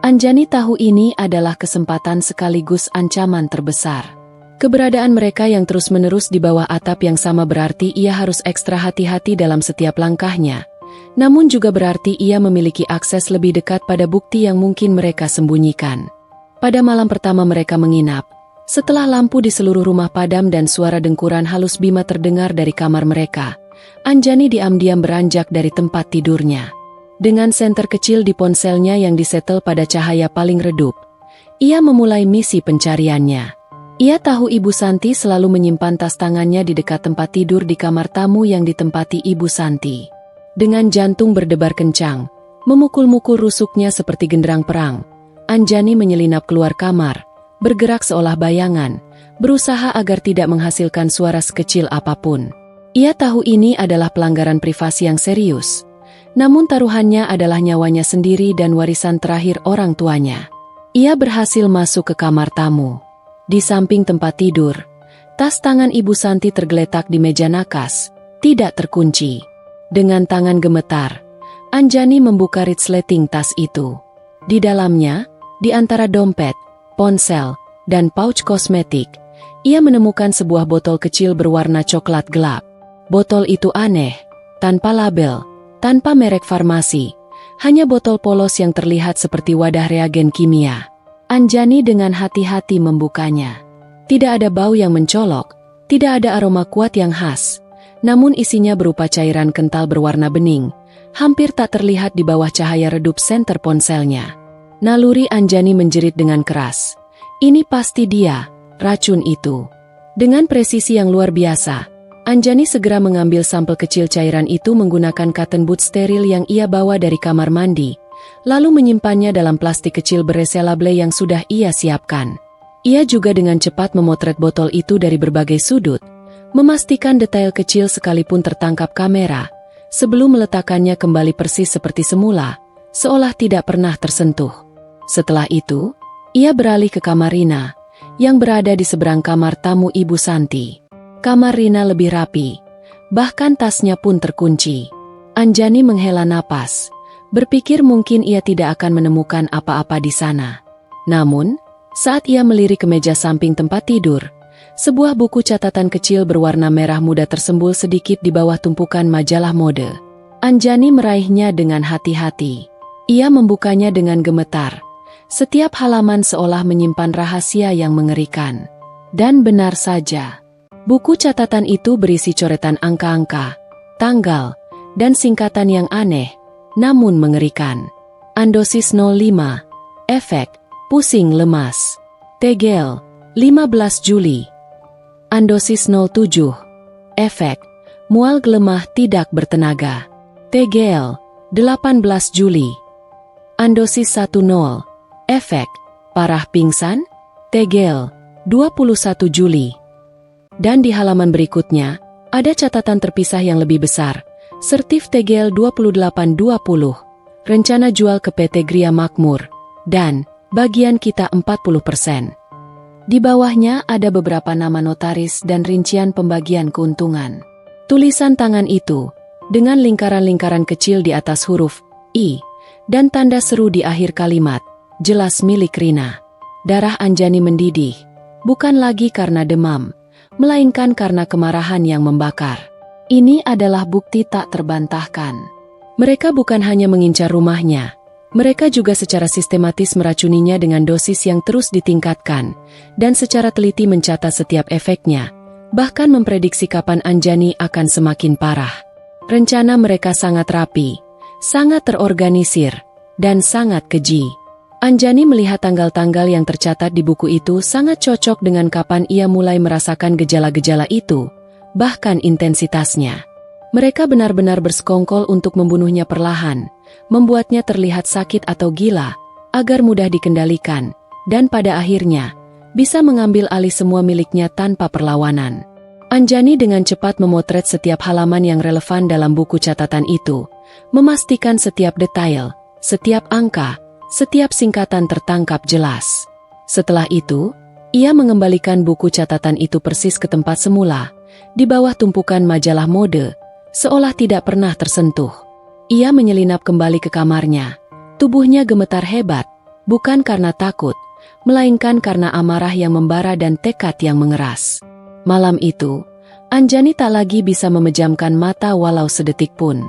Anjani tahu ini adalah kesempatan sekaligus ancaman terbesar. Keberadaan mereka yang terus-menerus di bawah atap yang sama berarti ia harus ekstra hati-hati dalam setiap langkahnya, namun juga berarti ia memiliki akses lebih dekat pada bukti yang mungkin mereka sembunyikan. Pada malam pertama mereka menginap, setelah lampu di seluruh rumah padam dan suara dengkuran halus Bima terdengar dari kamar mereka, Anjani diam-diam beranjak dari tempat tidurnya. Dengan senter kecil di ponselnya yang disetel pada cahaya paling redup, ia memulai misi pencariannya. Ia tahu Ibu Santi selalu menyimpan tas tangannya di dekat tempat tidur di kamar tamu yang ditempati Ibu Santi. Dengan jantung berdebar kencang, memukul-mukul rusuknya seperti genderang perang, Anjani menyelinap keluar kamar, bergerak seolah bayangan, berusaha agar tidak menghasilkan suara sekecil apapun. Ia tahu ini adalah pelanggaran privasi yang serius, Namun taruhannya adalah nyawanya sendiri dan warisan terakhir orang tuanya. Ia berhasil masuk ke kamar tamu. Di samping tempat tidur, tas tangan Ibu Santi tergeletak di meja nakas, tidak terkunci. Dengan tangan gemetar, Anjani membuka resleting tas itu. Di dalamnya, di antara dompet, ponsel, dan pouch kosmetik, ia menemukan sebuah botol kecil berwarna coklat gelap. Botol itu aneh, tanpa label, tanpa merek farmasi, hanya botol polos yang terlihat seperti wadah reagen kimia. Anjani dengan hati-hati membukanya. Tidak ada bau yang mencolok, tidak ada aroma kuat yang khas, namun isinya berupa cairan kental berwarna bening, hampir tak terlihat di bawah cahaya redup senter ponselnya. Naluri Anjani menjerit dengan keras. Ini pasti dia, racun itu. Dengan presisi yang luar biasa, Anjani segera mengambil sampel kecil cairan itu menggunakan cotton bud steril yang ia bawa dari kamar mandi, lalu menyimpannya dalam plastik kecil berreselable yang sudah ia siapkan. Ia juga dengan cepat memotret botol itu dari berbagai sudut, memastikan detail kecil sekalipun tertangkap kamera, sebelum meletakkannya kembali persis seperti semula, seolah tidak pernah tersentuh. Setelah itu, ia beralih ke kamar Rina, yang berada di seberang kamar tamu Ibu Santi. Kamar Rina lebih rapi, bahkan tasnya pun terkunci. Anjani menghela napas, berpikir mungkin ia tidak akan menemukan apa-apa di sana. Namun, saat ia melirik ke meja samping tempat tidur, sebuah buku catatan kecil berwarna merah muda tersembul sedikit di bawah tumpukan majalah mode. Anjani meraihnya dengan hati-hati. Ia membukanya dengan gemetar. Setiap halaman seolah menyimpan rahasia yang mengerikan. Dan benar saja, buku catatan itu berisi coretan angka-angka, tanggal, dan singkatan yang aneh, namun mengerikan. Andosis 05, efek, pusing lemas. Tegel, 15 Juli. Andosis 07, efek, mual gelemah tidak bertenaga. Tegel, 18 Juli. Andosis 10, efek, parah pingsan. Tegel, 21 Juli. Dan di halaman berikutnya, ada catatan terpisah yang lebih besar. Sertif Tegel 2820, rencana jual ke PT Gria Makmur, dan bagian kita 40%. Di bawahnya ada beberapa nama notaris dan rincian pembagian keuntungan. Tulisan tangan itu, dengan lingkaran-lingkaran kecil di atas huruf I, dan tanda seru di akhir kalimat, jelas milik Rina. Darah Anjani mendidih, bukan lagi karena demam, melainkan karena kemarahan yang membakar. Ini adalah bukti tak terbantahkan. Mereka bukan hanya mengincar rumahnya, mereka juga secara sistematis meracuninya dengan dosis yang terus ditingkatkan, dan secara teliti mencatat setiap efeknya, bahkan memprediksi kapan Anjani akan semakin parah. Rencana mereka sangat rapi, sangat terorganisir, dan sangat keji. Anjani melihat tanggal-tanggal yang tercatat di buku itu sangat cocok dengan kapan ia mulai merasakan gejala-gejala itu, bahkan intensitasnya. Mereka benar-benar bersekongkol untuk membunuhnya perlahan, membuatnya terlihat sakit atau gila, agar mudah dikendalikan, dan pada akhirnya, bisa mengambil alih semua miliknya tanpa perlawanan. Anjani dengan cepat memotret setiap halaman yang relevan dalam buku catatan itu, memastikan setiap detail, setiap angka, setiap singkatan tertangkap jelas. Setelah itu, ia mengembalikan buku catatan itu persis ke tempat semula, di bawah tumpukan majalah mode, seolah tidak pernah tersentuh. Ia menyelinap kembali ke kamarnya. Tubuhnya gemetar hebat, bukan karena takut, melainkan karena amarah yang membara dan tekad yang mengeras. Malam itu, Anjani tak lagi bisa memejamkan mata walau sedetik pun.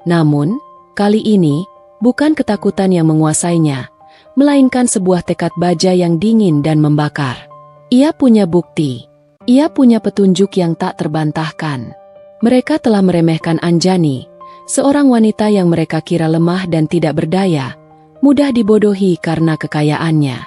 Namun, kali ini, bukan ketakutan yang menguasainya, melainkan sebuah tekad baja yang dingin dan membakar. Ia punya bukti. Ia punya petunjuk yang tak terbantahkan. Mereka telah meremehkan Anjani, seorang wanita yang mereka kira lemah dan tidak berdaya, mudah dibodohi karena kekayaannya.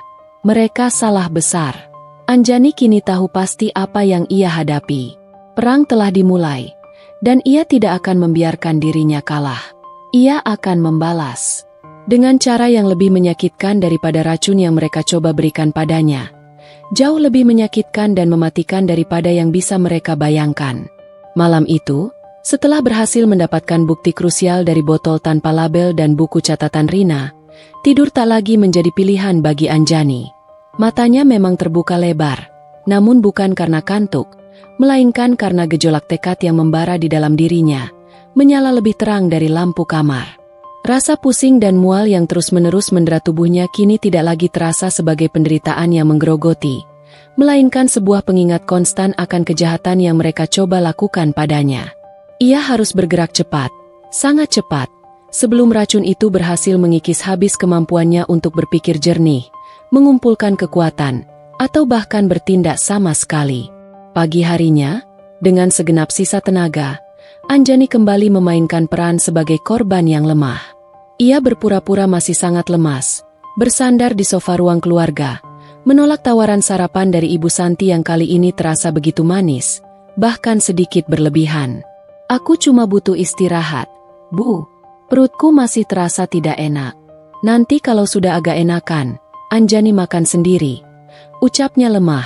Mereka salah besar. Anjani kini tahu pasti apa yang ia hadapi. Perang telah dimulai, dan ia tidak akan membiarkan dirinya kalah. Ia akan membalas dengan cara yang lebih menyakitkan daripada racun yang mereka coba berikan padanya. Jauh lebih menyakitkan dan mematikan daripada yang bisa mereka bayangkan. Malam itu, Setelah berhasil mendapatkan bukti krusial dari botol tanpa label dan buku catatan Rina, tidur tak lagi menjadi pilihan bagi Anjani. Matanya memang terbuka lebar, namun bukan karena kantuk, melainkan karena gejolak tekad yang membara di dalam dirinya, menyala lebih terang dari lampu kamar. Rasa pusing dan mual yang terus-menerus mendera tubuhnya kini tidak lagi terasa sebagai penderitaan yang menggerogoti, melainkan sebuah pengingat konstan akan kejahatan yang mereka coba lakukan padanya. Ia harus bergerak cepat, sangat cepat, sebelum racun itu berhasil mengikis habis kemampuannya untuk berpikir jernih, mengumpulkan kekuatan, atau bahkan bertindak sama sekali. Pagi harinya, dengan segenap sisa tenaga, Anjani kembali memainkan peran sebagai korban yang lemah. Ia berpura-pura masih sangat lemas, bersandar di sofa ruang keluarga, menolak tawaran sarapan dari Ibu Santi yang kali ini terasa begitu manis, bahkan sedikit berlebihan. Aku cuma butuh istirahat, Bu. Perutku masih terasa tidak enak. Nanti kalau sudah agak enakan, Anjani makan sendiri. Ucapnya lemah,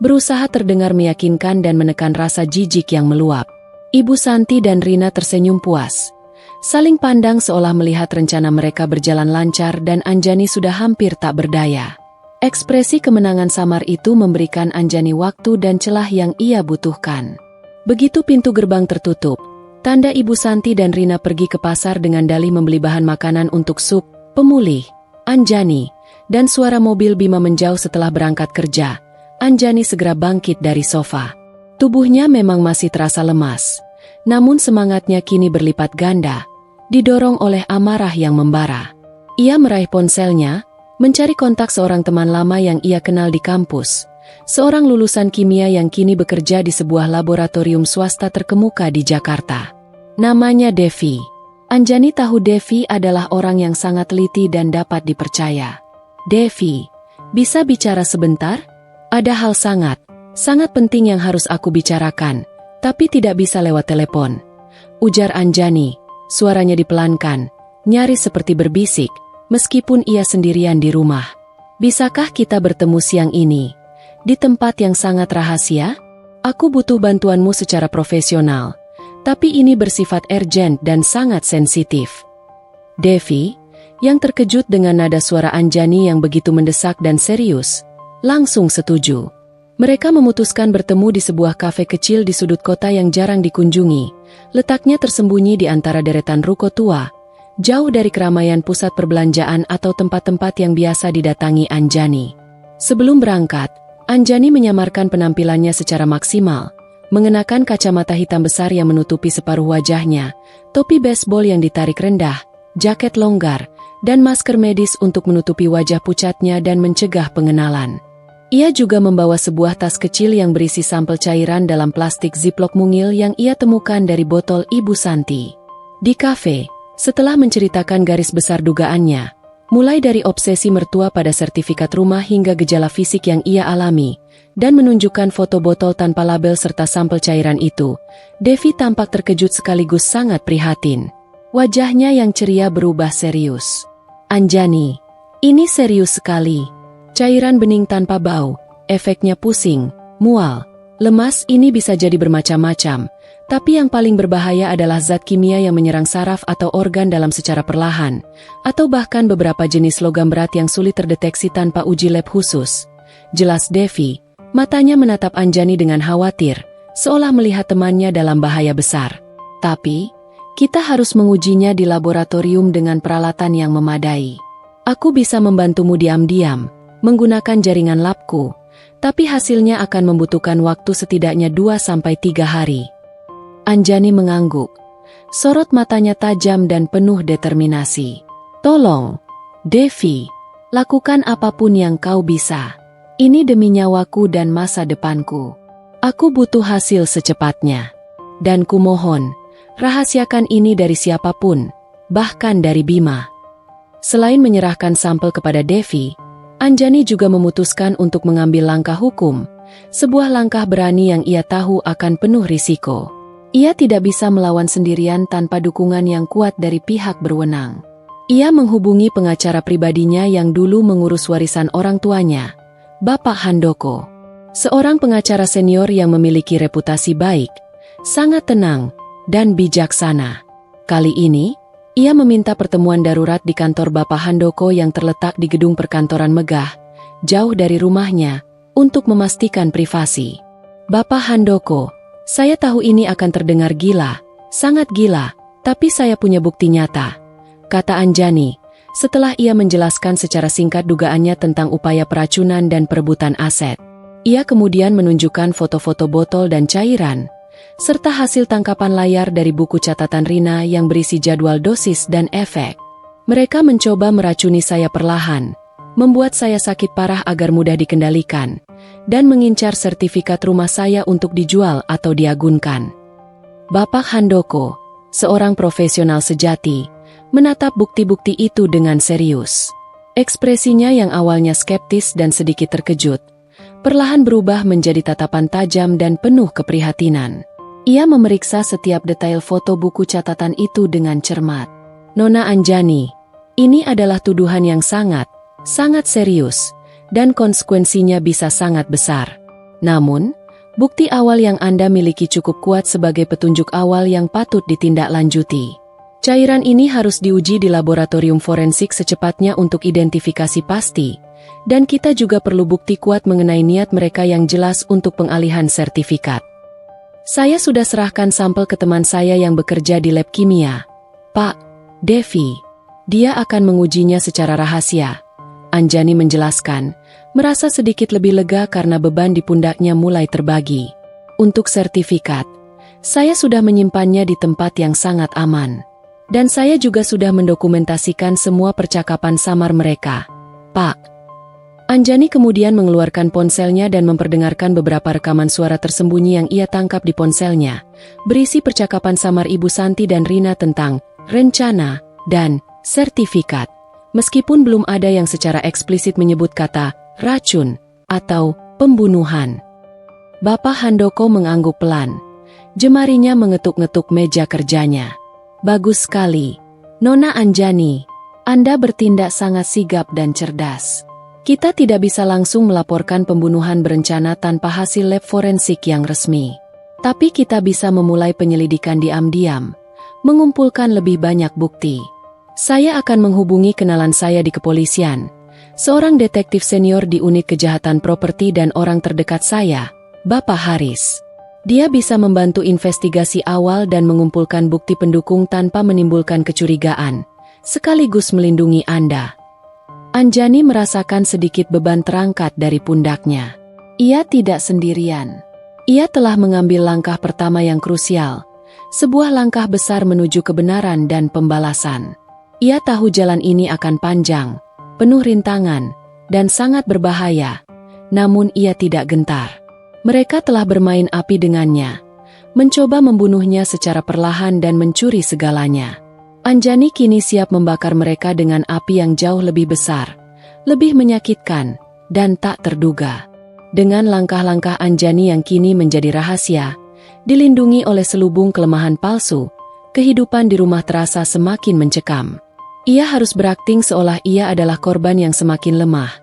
berusaha terdengar meyakinkan dan menekan rasa jijik yang meluap. Ibu Santi dan Rina tersenyum puas. Saling pandang seolah melihat rencana mereka berjalan lancar dan Anjani sudah hampir tak berdaya. Ekspresi kemenangan samar itu memberikan Anjani waktu dan celah yang ia butuhkan. Begitu pintu gerbang tertutup, tanda Ibu Santi dan Rina pergi ke pasar dengan dalih membeli bahan makanan untuk sup, pemulih, Anjani, dan suara mobil Bima menjauh setelah berangkat kerja. Anjani segera bangkit dari sofa. Tubuhnya memang masih terasa lemas, namun semangatnya kini berlipat ganda, didorong oleh amarah yang membara. Ia meraih ponselnya, mencari kontak seorang teman lama yang ia kenal di kampus. Seorang lulusan kimia yang kini bekerja di sebuah laboratorium swasta terkemuka di Jakarta. Namanya Devi. Anjani tahu Devi adalah orang yang sangat teliti dan dapat dipercaya. Devi, bisa bicara sebentar? Ada hal sangat penting yang harus aku bicarakan, tapi tidak bisa lewat telepon. Ujar Anjani, suaranya dipelankan, nyaris seperti berbisik, meskipun ia sendirian di rumah. Bisakah kita bertemu siang ini? Di tempat yang sangat rahasia? Aku butuh bantuanmu secara profesional, tapi ini bersifat urgent dan sangat sensitif. Devi, yang terkejut dengan nada suara Anjani yang begitu mendesak dan serius, langsung setuju. Mereka memutuskan bertemu di sebuah kafe kecil di sudut kota yang jarang dikunjungi, letaknya tersembunyi di antara deretan ruko tua, jauh dari keramaian pusat perbelanjaan atau tempat-tempat yang biasa didatangi Anjani. Sebelum berangkat, Anjani menyamarkan penampilannya secara maksimal, mengenakan kacamata hitam besar yang menutupi separuh wajahnya, topi baseball yang ditarik rendah, jaket longgar, dan masker medis untuk menutupi wajah pucatnya dan mencegah pengenalan. Ia juga membawa sebuah tas kecil yang berisi sampel cairan dalam plastik ziplock mungil yang ia temukan dari botol Ibu Santi. Di kafe, setelah menceritakan garis besar dugaannya, mulai dari obsesi mertua pada sertifikat rumah hingga gejala fisik yang ia alami, dan menunjukkan foto botol tanpa label serta sampel cairan itu, Devi tampak terkejut sekaligus sangat prihatin. Wajahnya yang ceria berubah serius. Anjani, ini serius sekali. Cairan bening tanpa bau, efeknya pusing, mual, lemas ini bisa jadi bermacam-macam, tapi yang paling berbahaya adalah zat kimia yang menyerang saraf atau organ dalam secara perlahan, atau bahkan beberapa jenis logam berat yang sulit terdeteksi tanpa uji lab khusus. Jelas Devi, matanya menatap Anjani dengan khawatir, seolah melihat temannya dalam bahaya besar. Tapi, kita harus mengujinya di laboratorium dengan peralatan yang memadai. Aku bisa membantumu diam-diam, menggunakan jaringan labku, tapi hasilnya akan membutuhkan waktu setidaknya 2-3 hari. Anjani mengangguk. Sorot matanya tajam dan penuh determinasi. Tolong, Devi, lakukan apapun yang kau bisa. Ini demi nyawaku dan masa depanku. Aku butuh hasil secepatnya. Dan kumohon, rahasiakan ini dari siapapun, bahkan dari Bima. Selain menyerahkan sampel kepada Devi, Anjani juga memutuskan untuk mengambil langkah hukum, sebuah langkah berani yang ia tahu akan penuh risiko. Ia tidak bisa melawan sendirian tanpa dukungan yang kuat dari pihak berwenang. Ia menghubungi pengacara pribadinya yang dulu mengurus warisan orang tuanya, Bapak Handoko. Seorang pengacara senior yang memiliki reputasi baik, sangat tenang, dan bijaksana. Kali ini, ia meminta pertemuan darurat di kantor Bapak Handoko yang terletak di gedung perkantoran megah, jauh dari rumahnya, untuk memastikan privasi. Bapak Handoko, saya tahu ini akan terdengar gila, sangat gila, tapi saya punya bukti nyata, kata Anjani, setelah ia menjelaskan secara singkat dugaannya tentang upaya peracunan dan perebutan aset. Ia kemudian menunjukkan foto-foto botol dan cairan, serta hasil tangkapan layar dari buku catatan Rina yang berisi jadwal dosis dan efek. Mereka mencoba meracuni saya perlahan, membuat saya sakit parah agar mudah dikendalikan, dan mengincar sertifikat rumah saya untuk dijual atau diagunkan. Bapak Handoko, seorang profesional sejati, menatap bukti-bukti itu dengan serius. Ekspresinya yang awalnya skeptis dan sedikit terkejut, perlahan berubah menjadi tatapan tajam dan penuh keprihatinan. Ia memeriksa setiap detail foto buku catatan itu dengan cermat. Nona Anjani, ini adalah tuduhan yang sangat serius, dan konsekuensinya bisa sangat besar. Namun, bukti awal yang Anda miliki cukup kuat sebagai petunjuk awal yang patut ditindaklanjuti. Cairan ini harus diuji di laboratorium forensik secepatnya untuk identifikasi pasti, dan kita juga perlu bukti kuat mengenai niat mereka yang jelas untuk pengalihan sertifikat. Saya sudah serahkan sampel ke teman saya yang bekerja di lab kimia, Pak Devi. Dia akan mengujinya secara rahasia. Anjani menjelaskan, merasa sedikit lebih lega karena beban di pundaknya mulai terbagi. Untuk sertifikat, saya sudah menyimpannya di tempat yang sangat aman. Dan saya juga sudah mendokumentasikan semua percakapan samar mereka, Pak. Anjani kemudian mengeluarkan ponselnya dan memperdengarkan beberapa rekaman suara tersembunyi yang ia tangkap di ponselnya, berisi percakapan samar Ibu Santi dan Rina tentang rencana dan sertifikat, meskipun belum ada yang secara eksplisit menyebut kata racun atau pembunuhan. Bapak Handoko mengangguk pelan. Jemarinya mengetuk-ngetuk meja kerjanya. Bagus sekali, Nona Anjani. Anda bertindak sangat sigap dan cerdas. Kita tidak bisa langsung melaporkan pembunuhan berencana tanpa hasil lab forensik yang resmi. Tapi kita bisa memulai penyelidikan diam-diam, mengumpulkan lebih banyak bukti. Saya akan menghubungi kenalan saya di kepolisian, seorang detektif senior di unit kejahatan properti dan orang terdekat saya, Bapak Haris. Dia bisa membantu investigasi awal dan mengumpulkan bukti pendukung tanpa menimbulkan kecurigaan, sekaligus melindungi Anda. Anjani merasakan sedikit beban terangkat dari pundaknya. Ia tidak sendirian. Ia telah mengambil langkah pertama yang krusial, sebuah langkah besar menuju kebenaran dan pembalasan. Ia tahu jalan ini akan panjang, penuh rintangan, dan sangat berbahaya, namun ia tidak gentar. Mereka telah bermain api dengannya, mencoba membunuhnya secara perlahan dan mencuri segalanya. Anjani kini siap membakar mereka dengan api yang jauh lebih besar, lebih menyakitkan, dan tak terduga. Dengan langkah-langkah Anjani yang kini menjadi rahasia, dilindungi oleh selubung kelemahan palsu, kehidupan di rumah terasa semakin mencekam. Ia harus berakting seolah ia adalah korban yang semakin lemah,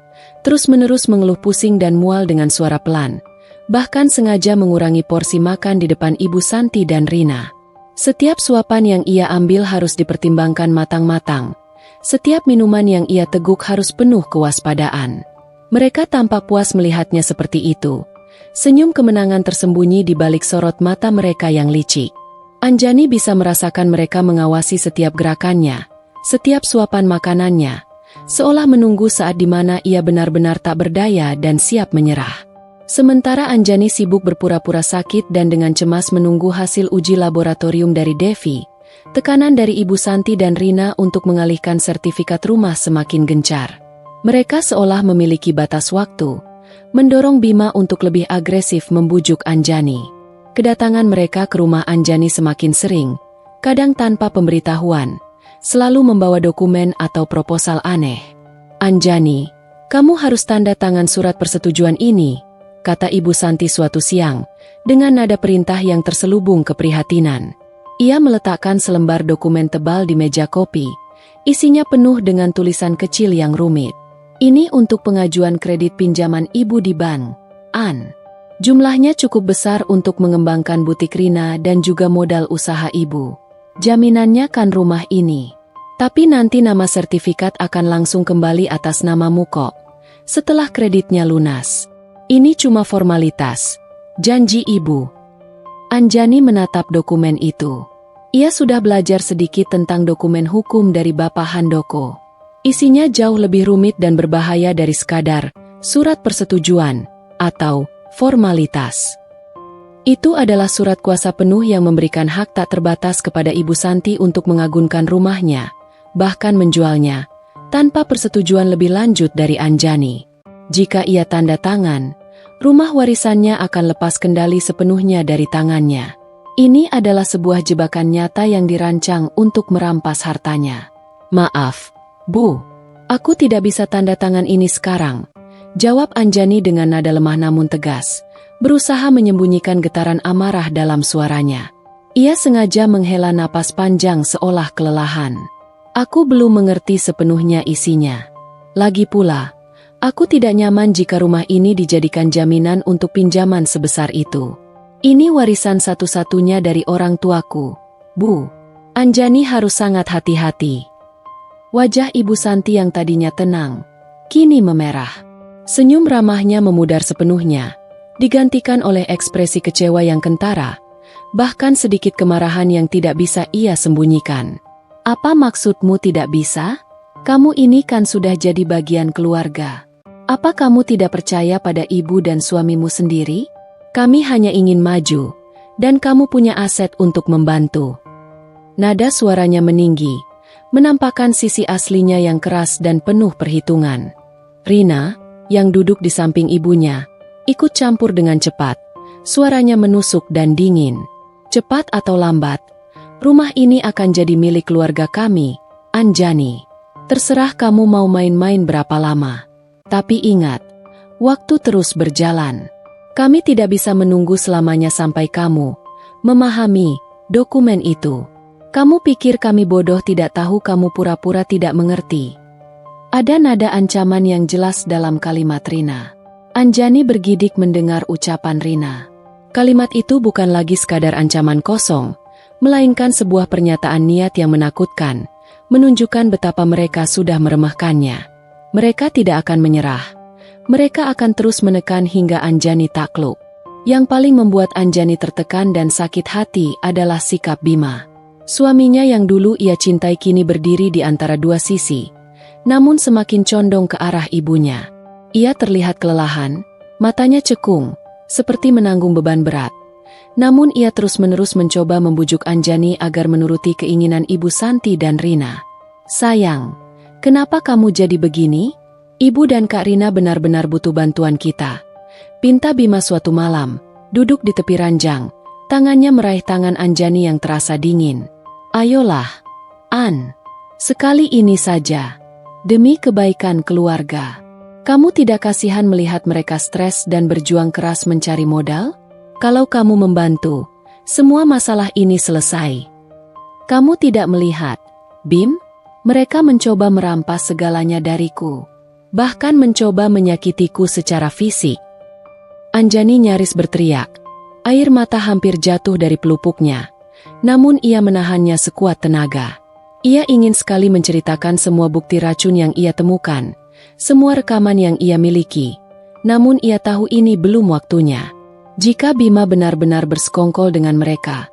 terus-menerus mengeluh pusing dan mual dengan suara pelan, bahkan sengaja mengurangi porsi makan di depan Ibu Santi dan Rina. Setiap suapan yang ia ambil harus dipertimbangkan matang-matang. Setiap minuman yang ia teguk harus penuh kewaspadaan. Mereka tampak puas melihatnya seperti itu. Senyum kemenangan tersembunyi di balik sorot mata mereka yang licik. Anjani bisa merasakan mereka mengawasi setiap gerakannya, setiap suapan makanannya, seolah menunggu saat di mana ia benar-benar tak berdaya dan siap menyerah. Sementara Anjani sibuk berpura-pura sakit dan dengan cemas menunggu hasil uji laboratorium dari Devi, tekanan dari Ibu Santi dan Rina untuk mengalihkan sertifikat rumah semakin gencar. Mereka seolah memiliki batas waktu, mendorong Bima untuk lebih agresif membujuk Anjani. Kedatangan mereka ke rumah Anjani semakin sering, kadang tanpa pemberitahuan, selalu membawa dokumen atau proposal aneh. Anjani, kamu harus tanda tangan surat persetujuan ini, kata Ibu Santi suatu siang, dengan nada perintah yang terselubung keprihatinan. Ia meletakkan selembar dokumen tebal di meja kopi, isinya penuh dengan tulisan kecil yang rumit. Ini untuk pengajuan kredit pinjaman Ibu di bank, An. Jumlahnya cukup besar untuk mengembangkan butik Rina dan juga modal usaha ibu. Jaminannya kan rumah ini. Tapi nanti nama sertifikat akan langsung kembali atas namamu kok. Setelah kreditnya lunas. Ini cuma formalitas. Janji ibu. Anjani menatap dokumen itu. Ia sudah belajar sedikit tentang dokumen hukum dari Bapak Handoko. Isinya jauh lebih rumit dan berbahaya dari sekadar surat persetujuan atau formalitas. Itu adalah surat kuasa penuh yang memberikan hak tak terbatas kepada Ibu Santi untuk mengagunkan rumahnya, bahkan menjualnya, tanpa persetujuan lebih lanjut dari Anjani. Jika ia tanda tangan, rumah warisannya akan lepas kendali sepenuhnya dari tangannya. Ini adalah sebuah jebakan nyata yang dirancang untuk merampas hartanya. Maaf, Bu, aku tidak bisa tanda tangan ini sekarang, jawab Anjani dengan nada lemah namun tegas, berusaha menyembunyikan getaran amarah dalam suaranya. Ia sengaja menghela napas panjang seolah kelelahan. Aku belum mengerti sepenuhnya isinya. Lagi pula, aku tidak nyaman jika rumah ini dijadikan jaminan untuk pinjaman sebesar itu. Ini warisan satu-satunya dari orang tuaku, Bu. Anjani harus sangat hati-hati. Wajah Ibu Santi yang tadinya tenang, kini memerah. Senyum ramahnya memudar sepenuhnya, digantikan oleh ekspresi kecewa yang kentara, bahkan sedikit kemarahan yang tidak bisa ia sembunyikan. Apa maksudmu tidak bisa? Kamu ini kan sudah jadi bagian keluarga. Apa kamu tidak percaya pada ibu dan suamimu sendiri? Kami hanya ingin maju, dan kamu punya aset untuk membantu. Nada suaranya meninggi, menampakkan sisi aslinya yang keras dan penuh perhitungan. Rina, yang duduk di samping ibunya, ikut campur dengan cepat. Suaranya menusuk dan dingin. Cepat atau lambat, rumah ini akan jadi milik keluarga kami, Anjani. Terserah kamu mau main-main berapa lama. Tapi ingat, waktu terus berjalan. Kami tidak bisa menunggu selamanya sampai kamu memahami dokumen itu. Kamu pikir kami bodoh tidak tahu kamu pura-pura tidak mengerti? Ada nada ancaman yang jelas dalam kalimat Rina. Anjani bergidik mendengar ucapan Rina. Kalimat itu bukan lagi sekadar ancaman kosong, melainkan sebuah pernyataan niat yang menakutkan, menunjukkan betapa mereka sudah meremehkannya. Mereka tidak akan menyerah. Mereka akan terus menekan hingga Anjani takluk. Yang paling membuat Anjani tertekan dan sakit hati adalah sikap Bima. Suaminya yang dulu ia cintai kini berdiri di antara dua sisi, namun semakin condong ke arah ibunya. Ia terlihat kelelahan, matanya cekung, seperti menanggung beban berat. Namun ia terus-menerus mencoba membujuk Anjani agar menuruti keinginan Ibu Santi dan Rina. Sayang, kenapa kamu jadi begini? Ibu dan Kak Rina benar-benar butuh bantuan kita, pinta Bima suatu malam, duduk di tepi ranjang, tangannya meraih tangan Anjani yang terasa dingin. Ayolah, An, sekali ini saja. Demi kebaikan keluarga. Kamu tidak kasihan melihat mereka stres dan berjuang keras mencari modal? Kalau kamu membantu, semua masalah ini selesai. Kamu tidak melihat, Bim? Mereka mencoba merampas segalanya dariku. Bahkan mencoba menyakitiku secara fisik. Anjani nyaris berteriak. Air mata hampir jatuh dari pelupuknya. Namun ia menahannya sekuat tenaga. Ia ingin sekali menceritakan semua bukti racun yang ia temukan, semua rekaman yang ia miliki. Namun ia tahu ini belum waktunya. Jika Bima benar-benar bersekongkol dengan mereka,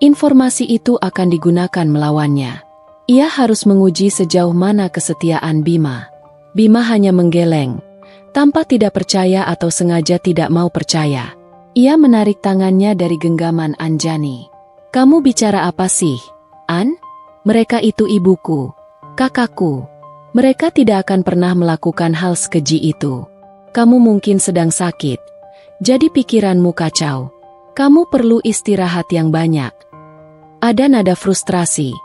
informasi itu akan digunakan melawannya. Ia harus menguji sejauh mana kesetiaan Bima. Bima hanya menggeleng, tanpa tidak percaya atau sengaja tidak mau percaya. Ia menarik tangannya dari genggaman Anjani. Kamu bicara apa sih, An? Mereka itu ibuku, kakakku. Mereka tidak akan pernah melakukan hal sekeji itu. Kamu mungkin sedang sakit, jadi pikiranmu kacau. Kamu perlu istirahat yang banyak. Ada nada frustrasi,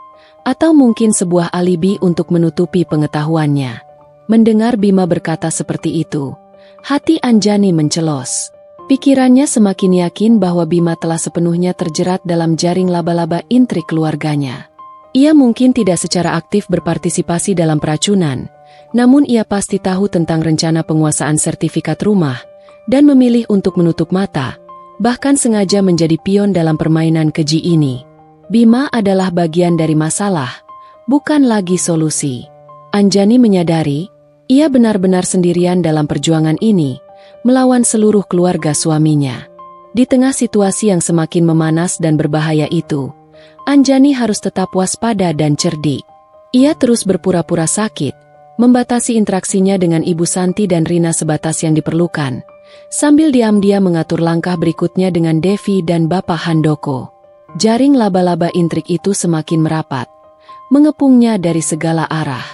atau mungkin sebuah alibi untuk menutupi pengetahuannya. Mendengar Bima berkata seperti itu, hati Anjani mencelos. Pikirannya semakin yakin bahwa Bima telah sepenuhnya terjerat dalam jaring laba-laba intrik keluarganya. Ia mungkin tidak secara aktif berpartisipasi dalam peracunan, namun ia pasti tahu tentang rencana penguasaan sertifikat rumah, dan memilih untuk menutup mata, bahkan sengaja menjadi pion dalam permainan keji ini. Bima adalah bagian dari masalah, bukan lagi solusi. Anjani menyadari, ia benar-benar sendirian dalam perjuangan ini, melawan seluruh keluarga suaminya. Di tengah situasi yang semakin memanas dan berbahaya itu, Anjani harus tetap waspada dan cerdik. Ia terus berpura-pura sakit, membatasi interaksinya dengan Ibu Santi dan Rina sebatas yang diperlukan, sambil diam-diam mengatur langkah berikutnya dengan Devi dan Bapak Handoko. Jaring laba-laba intrik itu semakin merapat, mengepungnya dari segala arah.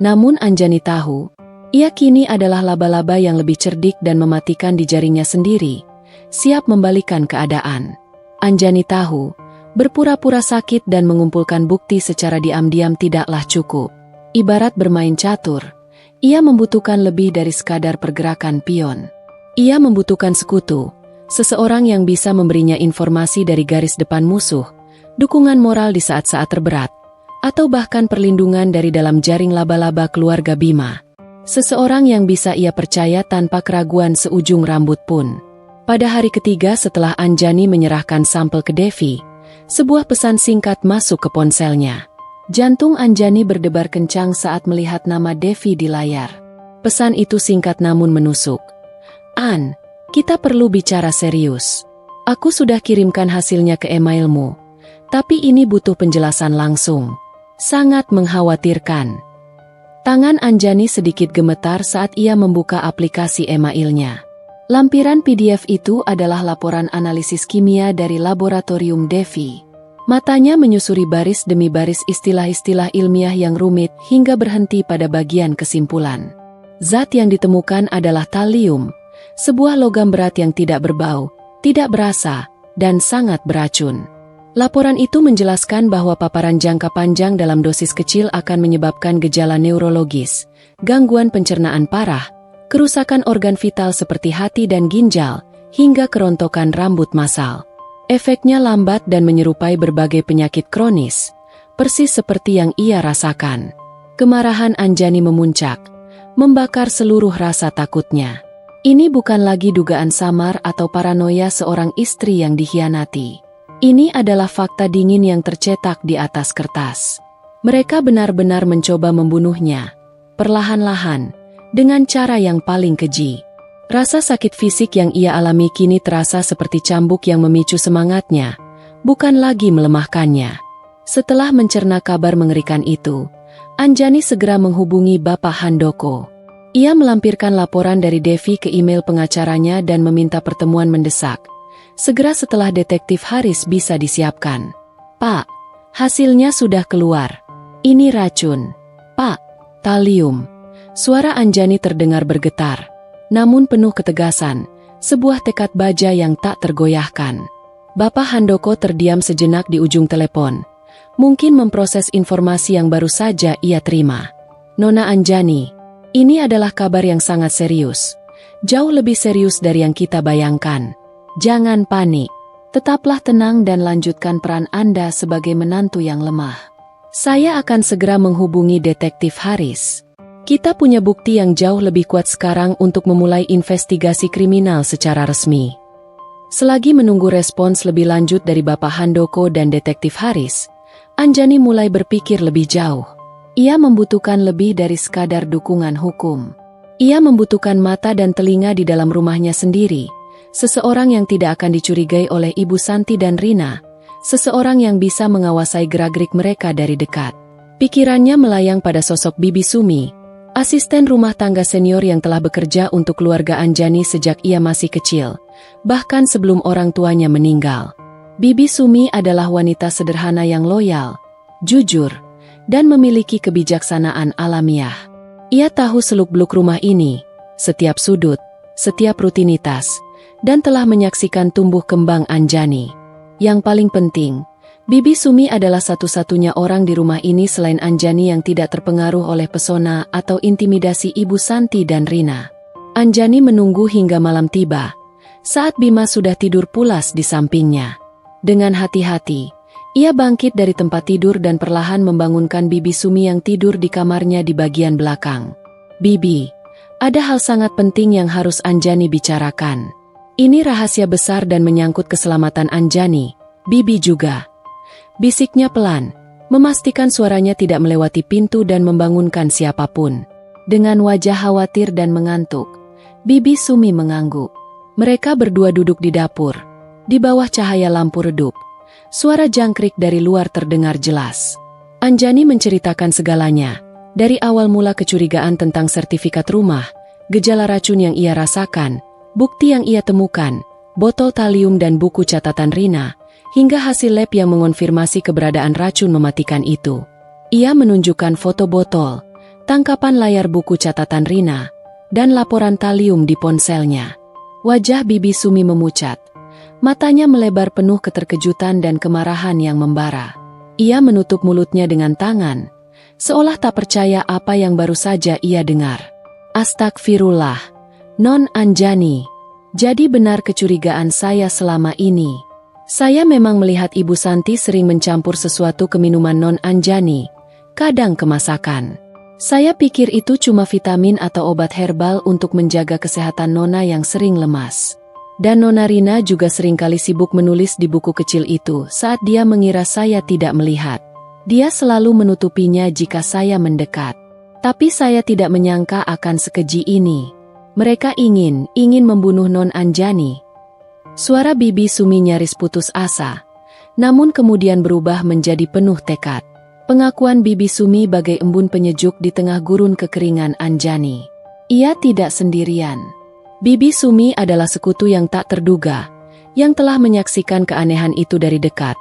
Namun Anjani tahu, ia kini adalah laba-laba yang lebih cerdik dan mematikan di jaringnya sendiri, siap membalikan keadaan. Anjani tahu, berpura-pura sakit dan mengumpulkan bukti secara diam-diam tidaklah cukup. Ibarat bermain catur, ia membutuhkan lebih dari sekadar pergerakan pion. Ia membutuhkan sekutu, seseorang yang bisa memberinya informasi dari garis depan musuh, dukungan moral di saat-saat terberat, atau bahkan perlindungan dari dalam jaring laba-laba keluarga Bima. Seseorang yang bisa ia percaya tanpa keraguan seujung rambut pun. Pada hari ketiga setelah Anjani menyerahkan sampel ke Devi, sebuah pesan singkat masuk ke ponselnya. Jantung Anjani berdebar kencang saat melihat nama Devi di layar. Pesan itu singkat namun menusuk. "An, kita perlu bicara serius. Aku sudah kirimkan hasilnya ke emailmu, tapi ini butuh penjelasan langsung. Sangat mengkhawatirkan." Tangan Anjani sedikit gemetar saat ia membuka aplikasi emailnya. Lampiran PDF itu adalah laporan analisis kimia dari laboratorium Devi. Matanya menyusuri baris demi baris istilah-istilah ilmiah yang rumit hingga berhenti pada bagian kesimpulan. Zat yang ditemukan adalah talium, sebuah logam berat yang tidak berbau, tidak berasa, dan sangat beracun. Laporan itu menjelaskan bahwa paparan jangka panjang dalam dosis kecil akan menyebabkan gejala neurologis, gangguan pencernaan parah, kerusakan organ vital seperti hati dan ginjal, hingga kerontokan rambut massal. Efeknya lambat dan menyerupai berbagai penyakit kronis, persis seperti yang ia rasakan. Kemarahan Anjani memuncak, membakar seluruh rasa takutnya. Ini bukan lagi dugaan samar atau paranoia seorang istri yang dikhianati. Ini adalah fakta dingin yang tercetak di atas kertas. Mereka benar-benar mencoba membunuhnya, perlahan-lahan, dengan cara yang paling keji. Rasa sakit fisik yang ia alami kini terasa seperti cambuk yang memicu semangatnya, bukan lagi melemahkannya. Setelah mencerna kabar mengerikan itu, Anjani segera menghubungi Bapak Handoko. Ia melampirkan laporan dari Devi ke email pengacaranya dan meminta pertemuan mendesak, segera setelah detektif Haris bisa disiapkan. "Pak, hasilnya sudah keluar. Ini racun. Pak, talium." Suara Anjani terdengar bergetar, namun penuh ketegasan, sebuah tekad baja yang tak tergoyahkan. Bapak Handoko terdiam sejenak di ujung telepon, mungkin memproses informasi yang baru saja ia terima. "Nona Anjani, ini adalah kabar yang sangat serius. Jauh lebih serius dari yang kita bayangkan. Jangan panik. Tetaplah tenang dan lanjutkan peran Anda sebagai menantu yang lemah. Saya akan segera menghubungi detektif Haris. Kita punya bukti yang jauh lebih kuat sekarang untuk memulai investigasi kriminal secara resmi." Selagi menunggu respons lebih lanjut dari Bapak Handoko dan detektif Haris, Anjani mulai berpikir lebih jauh. Ia membutuhkan lebih dari sekadar dukungan hukum. Ia membutuhkan mata dan telinga di dalam rumahnya sendiri, seseorang yang tidak akan dicurigai oleh Ibu Santi dan Rina, seseorang yang bisa mengawasi gerak-gerik mereka dari dekat. Pikirannya melayang pada sosok Bibi Sumi, asisten rumah tangga senior yang telah bekerja untuk keluarga Anjani sejak ia masih kecil, bahkan sebelum orang tuanya meninggal. Bibi Sumi adalah wanita sederhana yang loyal, jujur, dan memiliki kebijaksanaan alamiah. Ia tahu seluk-beluk rumah ini, setiap sudut, setiap rutinitas, dan telah menyaksikan tumbuh kembang Anjani. Yang paling penting, Bibi Sumi adalah satu-satunya orang di rumah ini selain Anjani yang tidak terpengaruh oleh pesona atau intimidasi Ibu Santi dan Rina. Anjani menunggu hingga malam tiba, saat Bima sudah tidur pulas di sampingnya. Dengan hati-hati, ia bangkit dari tempat tidur dan perlahan membangunkan Bibi Sumi yang tidur di kamarnya di bagian belakang. "Bibi, Ada hal sangat penting yang harus Anjani bicarakan. Ini rahasia besar dan menyangkut keselamatan Anjani, Bibi juga. Bisiknya pelan, memastikan suaranya tidak melewati pintu dan membangunkan siapapun. Dengan wajah khawatir dan mengantuk, Bibi Sumi mengangguk. Mereka berdua duduk di dapur. Di bawah cahaya lampu redup, suara jangkrik dari luar terdengar jelas. Anjani menceritakan segalanya. Dari awal mula kecurigaan tentang sertifikat rumah, gejala racun yang ia rasakan, bukti yang ia temukan, botol talium dan buku catatan Rina, hingga hasil lab yang mengonfirmasi keberadaan racun mematikan itu. Ia menunjukkan foto botol, tangkapan layar buku catatan Rina, dan laporan talium di ponselnya. Wajah Bibi Sumi memucat. Matanya melebar penuh keterkejutan dan kemarahan yang membara. Ia menutup mulutnya dengan tangan, seolah tak percaya apa yang baru saja ia dengar. Astagfirullah, Non Anjani. Jadi benar kecurigaan saya selama ini. Saya memang melihat Ibu Santi sering mencampur sesuatu ke minuman Non Anjani, kadang ke masakan. Saya pikir itu cuma vitamin atau obat herbal untuk menjaga kesehatan Nona yang sering lemas. Dan Nona Rina juga seringkali sibuk menulis di buku kecil itu saat dia mengira saya tidak melihat. Dia selalu menutupinya jika saya mendekat. Tapi saya tidak menyangka akan sekeji ini. Mereka ingin membunuh Non Anjani. Suara Bibi Sumi nyaris putus asa, namun kemudian berubah menjadi penuh tekad. Pengakuan Bibi Sumi bagai embun penyejuk di tengah gurun kekeringan Anjani. Ia tidak sendirian. Bibi Sumi adalah sekutu yang tak terduga, yang telah menyaksikan keanehan itu dari dekat,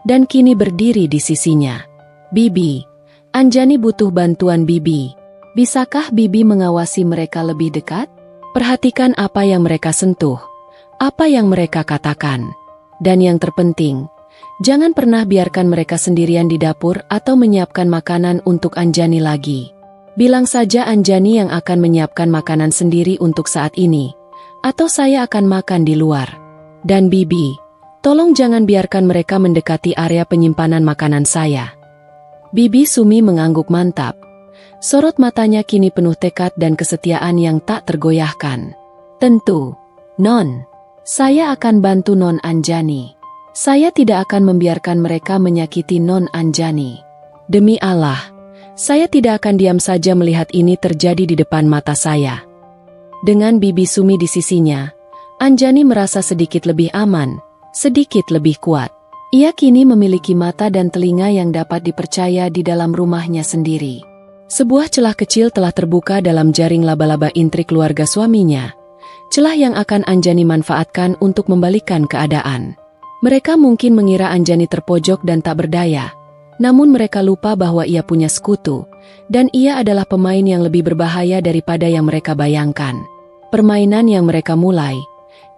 dan kini berdiri di sisinya. Bibi, Anjani butuh bantuan Bibi. Bisakah Bibi mengawasi mereka lebih dekat? Perhatikan apa yang mereka sentuh, apa yang mereka katakan. Dan yang terpenting, jangan pernah biarkan mereka sendirian di dapur atau menyiapkan makanan untuk Anjani lagi. Bilang saja Anjani yang akan menyiapkan makanan sendiri untuk saat ini, atau saya akan makan di luar. Dan Bibi, tolong jangan biarkan mereka mendekati area penyimpanan makanan saya. Bibi Sumi mengangguk mantap. Sorot matanya kini penuh tekad dan kesetiaan yang tak tergoyahkan. Tentu, Non. Saya akan bantu Non Anjani. Saya tidak akan membiarkan mereka menyakiti Non Anjani. Demi Allah, saya tidak akan diam saja melihat ini terjadi di depan mata saya. Dengan Bibi Sumi di sisinya, Anjani merasa sedikit lebih aman, sedikit lebih kuat. Ia kini memiliki mata dan telinga yang dapat dipercaya di dalam rumahnya sendiri. Sebuah celah kecil telah terbuka dalam jaring laba-laba intrik keluarga suaminya. Celah yang akan Anjani manfaatkan untuk membalikkan keadaan. Mereka mungkin mengira Anjani terpojok dan tak berdaya. Namun mereka lupa bahwa ia punya sekutu, dan ia adalah pemain yang lebih berbahaya daripada yang mereka bayangkan. Permainan yang mereka mulai,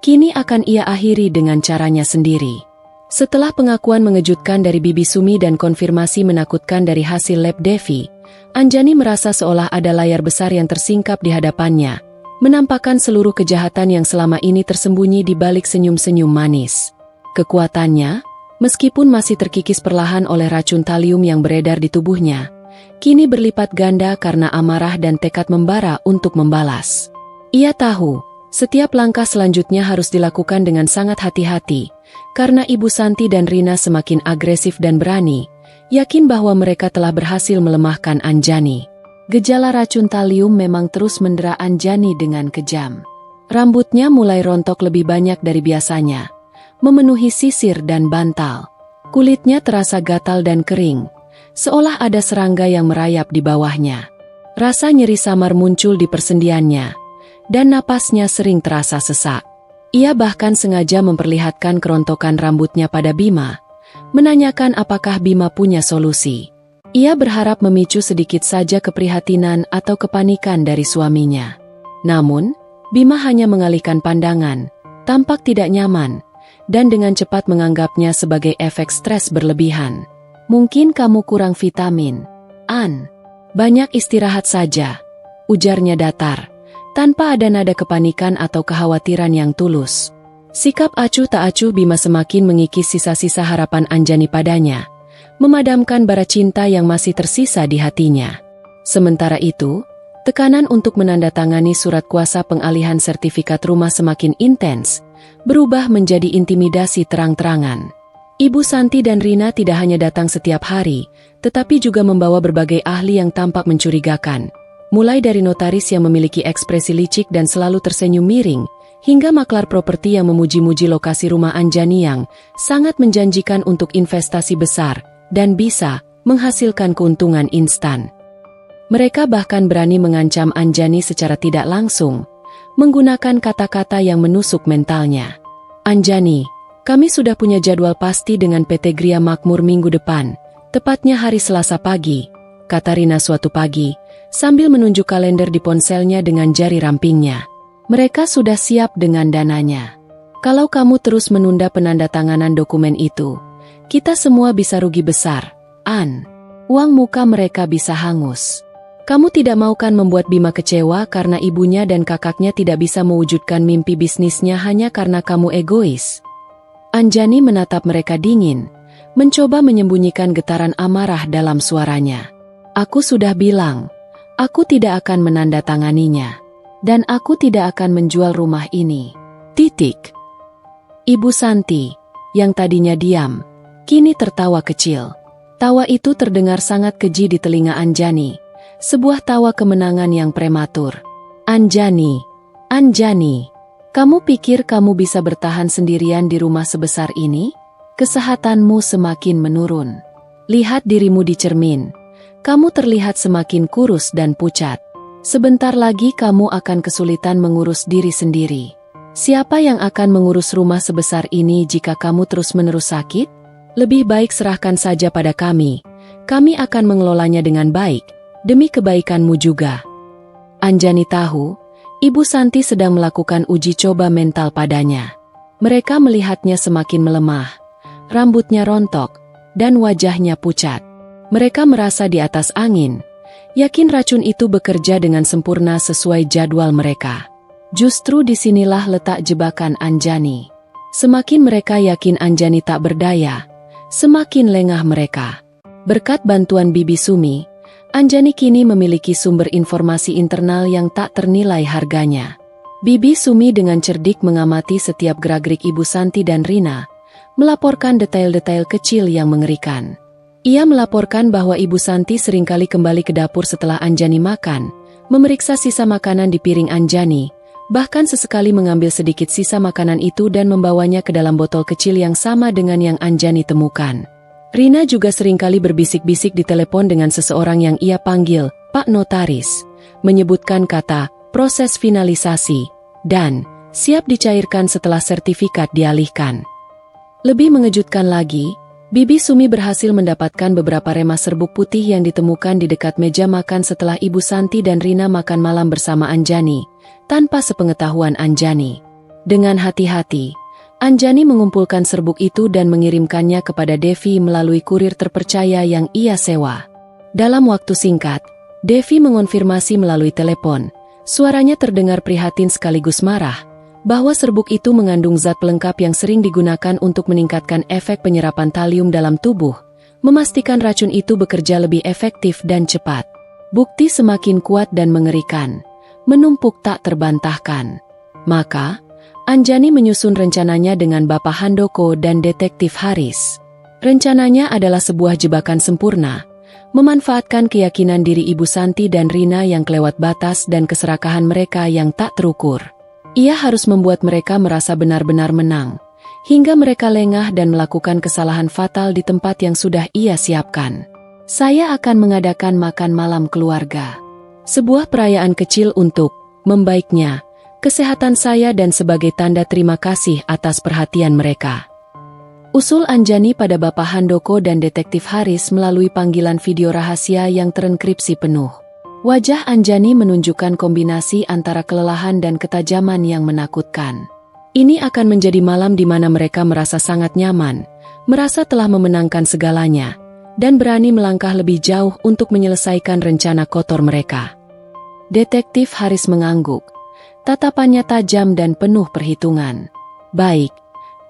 kini akan ia akhiri dengan caranya sendiri. Setelah pengakuan mengejutkan dari Bibi Sumi dan konfirmasi menakutkan dari hasil lab Devi, Anjani merasa seolah ada layar besar yang tersingkap di hadapannya, menampakkan seluruh kejahatan yang selama ini tersembunyi di balik senyum-senyum manis. Kekuatannya, meskipun masih terkikis perlahan oleh racun talium yang beredar di tubuhnya, kini berlipat ganda karena amarah dan tekad membara untuk membalas. Ia tahu, setiap langkah selanjutnya harus dilakukan dengan sangat hati-hati, karena Ibu Santi dan Rina semakin agresif dan berani, yakin bahwa mereka telah berhasil melemahkan Anjani. Gejala racun talium memang terus mendera Anjani dengan kejam. Rambutnya mulai rontok lebih banyak dari biasanya, memenuhi sisir dan bantal. Kulitnya terasa gatal dan kering, seolah ada serangga yang merayap di bawahnya. Rasa nyeri samar muncul di persendiannya, dan napasnya sering terasa sesak. Ia bahkan sengaja memperlihatkan kerontokan rambutnya pada Bima, menanyakan apakah Bima punya solusi. Ia berharap memicu sedikit saja keprihatinan atau kepanikan dari suaminya. Namun, Bima hanya mengalihkan pandangan, tampak tidak nyaman, dan dengan cepat menganggapnya sebagai efek stres berlebihan. Mungkin kamu kurang vitamin, An. Banyak istirahat saja, ujarnya datar, tanpa ada nada kepanikan atau kekhawatiran yang tulus. Sikap acuh tak acuh Bima semakin mengikis sisa-sisa harapan Anjani padanya, memadamkan bara cinta yang masih tersisa di hatinya. Sementara itu, Tekanan untuk menandatangani surat kuasa pengalihan sertifikat rumah semakin intens, berubah menjadi intimidasi terang-terangan. Ibu Santi dan Rina tidak hanya datang setiap hari, tetapi juga membawa berbagai ahli yang tampak mencurigakan. Mulai dari notaris yang memiliki ekspresi licik dan selalu tersenyum miring, hingga maklar properti yang memuji-muji lokasi rumah Anjani yang sangat menjanjikan untuk investasi besar dan bisa menghasilkan keuntungan instan. Mereka bahkan berani mengancam Anjani secara tidak langsung, menggunakan kata-kata yang menusuk mentalnya. "Anjani, kami sudah punya jadwal pasti dengan PT Gria Makmur minggu depan, tepatnya hari Selasa pagi," kata Rina suatu pagi, sambil menunjuk kalender di ponselnya dengan jari rampingnya. "Mereka sudah siap dengan dananya. Kalau kamu terus menunda penandatanganan dokumen itu, kita semua bisa rugi besar, An. Uang muka mereka bisa hangus. Kamu tidak mau kan membuat Bima kecewa karena ibunya dan kakaknya tidak bisa mewujudkan mimpi bisnisnya hanya karena kamu egois?" Anjani menatap mereka dingin, mencoba menyembunyikan getaran amarah dalam suaranya. "Aku sudah bilang, aku tidak akan menandatanganinya. Dan aku tidak akan menjual rumah ini. Titik." Ibu Santi, yang tadinya diam, kini tertawa kecil. Tawa itu terdengar sangat keji di telinga Anjani, sebuah tawa kemenangan yang prematur. "Anjani, Anjani, kamu pikir kamu bisa bertahan sendirian di rumah sebesar ini? Kesehatanmu semakin menurun. Lihat dirimu di cermin. Kamu terlihat semakin kurus dan pucat. Sebentar lagi kamu akan kesulitan mengurus diri sendiri. Siapa yang akan mengurus rumah sebesar ini jika kamu terus-menerus sakit? Lebih baik serahkan saja pada kami. Kami akan mengelolanya dengan baik, demi kebaikanmu juga." Anjani tahu, Ibu Santi sedang melakukan uji coba mental padanya. Mereka melihatnya semakin melemah, rambutnya rontok, dan wajahnya pucat. Mereka merasa di atas angin, yakin racun itu bekerja dengan sempurna sesuai jadwal mereka. Justru disinilah letak jebakan Anjani. Semakin mereka yakin Anjani tak berdaya, semakin lengah mereka. Berkat bantuan Bibi Sumi, Anjani kini memiliki sumber informasi internal yang tak ternilai harganya. Bibi Sumi dengan cerdik mengamati setiap gerak-gerik Ibu Santi dan Rina, melaporkan detail-detail kecil yang mengerikan. Ia melaporkan bahwa Ibu Santi seringkali kembali ke dapur setelah Anjani makan, memeriksa sisa makanan di piring Anjani, bahkan sesekali mengambil sedikit sisa makanan itu dan membawanya ke dalam botol kecil yang sama dengan yang Anjani temukan. Rina juga seringkali berbisik-bisik di telepon dengan seseorang yang ia panggil Pak Notaris, menyebutkan kata proses finalisasi dan siap dicairkan setelah sertifikat dialihkan. Lebih mengejutkan lagi, Bibi Sumi berhasil mendapatkan beberapa remas serbuk putih yang ditemukan di dekat meja makan setelah Ibu Santi dan Rina makan malam bersama Anjani, tanpa sepengetahuan Anjani. Dengan hati-hati, Anjani mengumpulkan serbuk itu dan mengirimkannya kepada Devi melalui kurir terpercaya yang ia sewa. Dalam waktu singkat, Devi mengonfirmasi melalui telepon, suaranya terdengar prihatin sekaligus marah, bahwa serbuk itu mengandung zat pelengkap yang sering digunakan untuk meningkatkan efek penyerapan talium dalam tubuh, memastikan racun itu bekerja lebih efektif dan cepat. Bukti semakin kuat dan mengerikan, menumpuk tak terbantahkan. Maka, Anjani menyusun rencananya dengan Bapak Handoko dan Detektif Haris. Rencananya adalah sebuah jebakan sempurna, memanfaatkan keyakinan diri Ibu Santi dan Rina yang kelewat batas dan keserakahan mereka yang tak terukur. Ia harus membuat mereka merasa benar-benar menang, hingga mereka lengah dan melakukan kesalahan fatal di tempat yang sudah ia siapkan. "Saya akan mengadakan makan malam keluarga. Sebuah perayaan kecil untuk membaiknya kesehatan saya dan sebagai tanda terima kasih atas perhatian mereka." Usul Anjani pada Bapak Handoko dan Detektif Haris melalui panggilan video rahasia yang terenkripsi penuh. Wajah Anjani menunjukkan kombinasi antara kelelahan dan ketajaman yang menakutkan. Ini akan menjadi malam di mana mereka merasa sangat nyaman, merasa telah memenangkan segalanya, dan berani melangkah lebih jauh untuk menyelesaikan rencana kotor mereka. Detektif Haris mengangguk, tatapannya tajam dan penuh perhitungan. "Baik,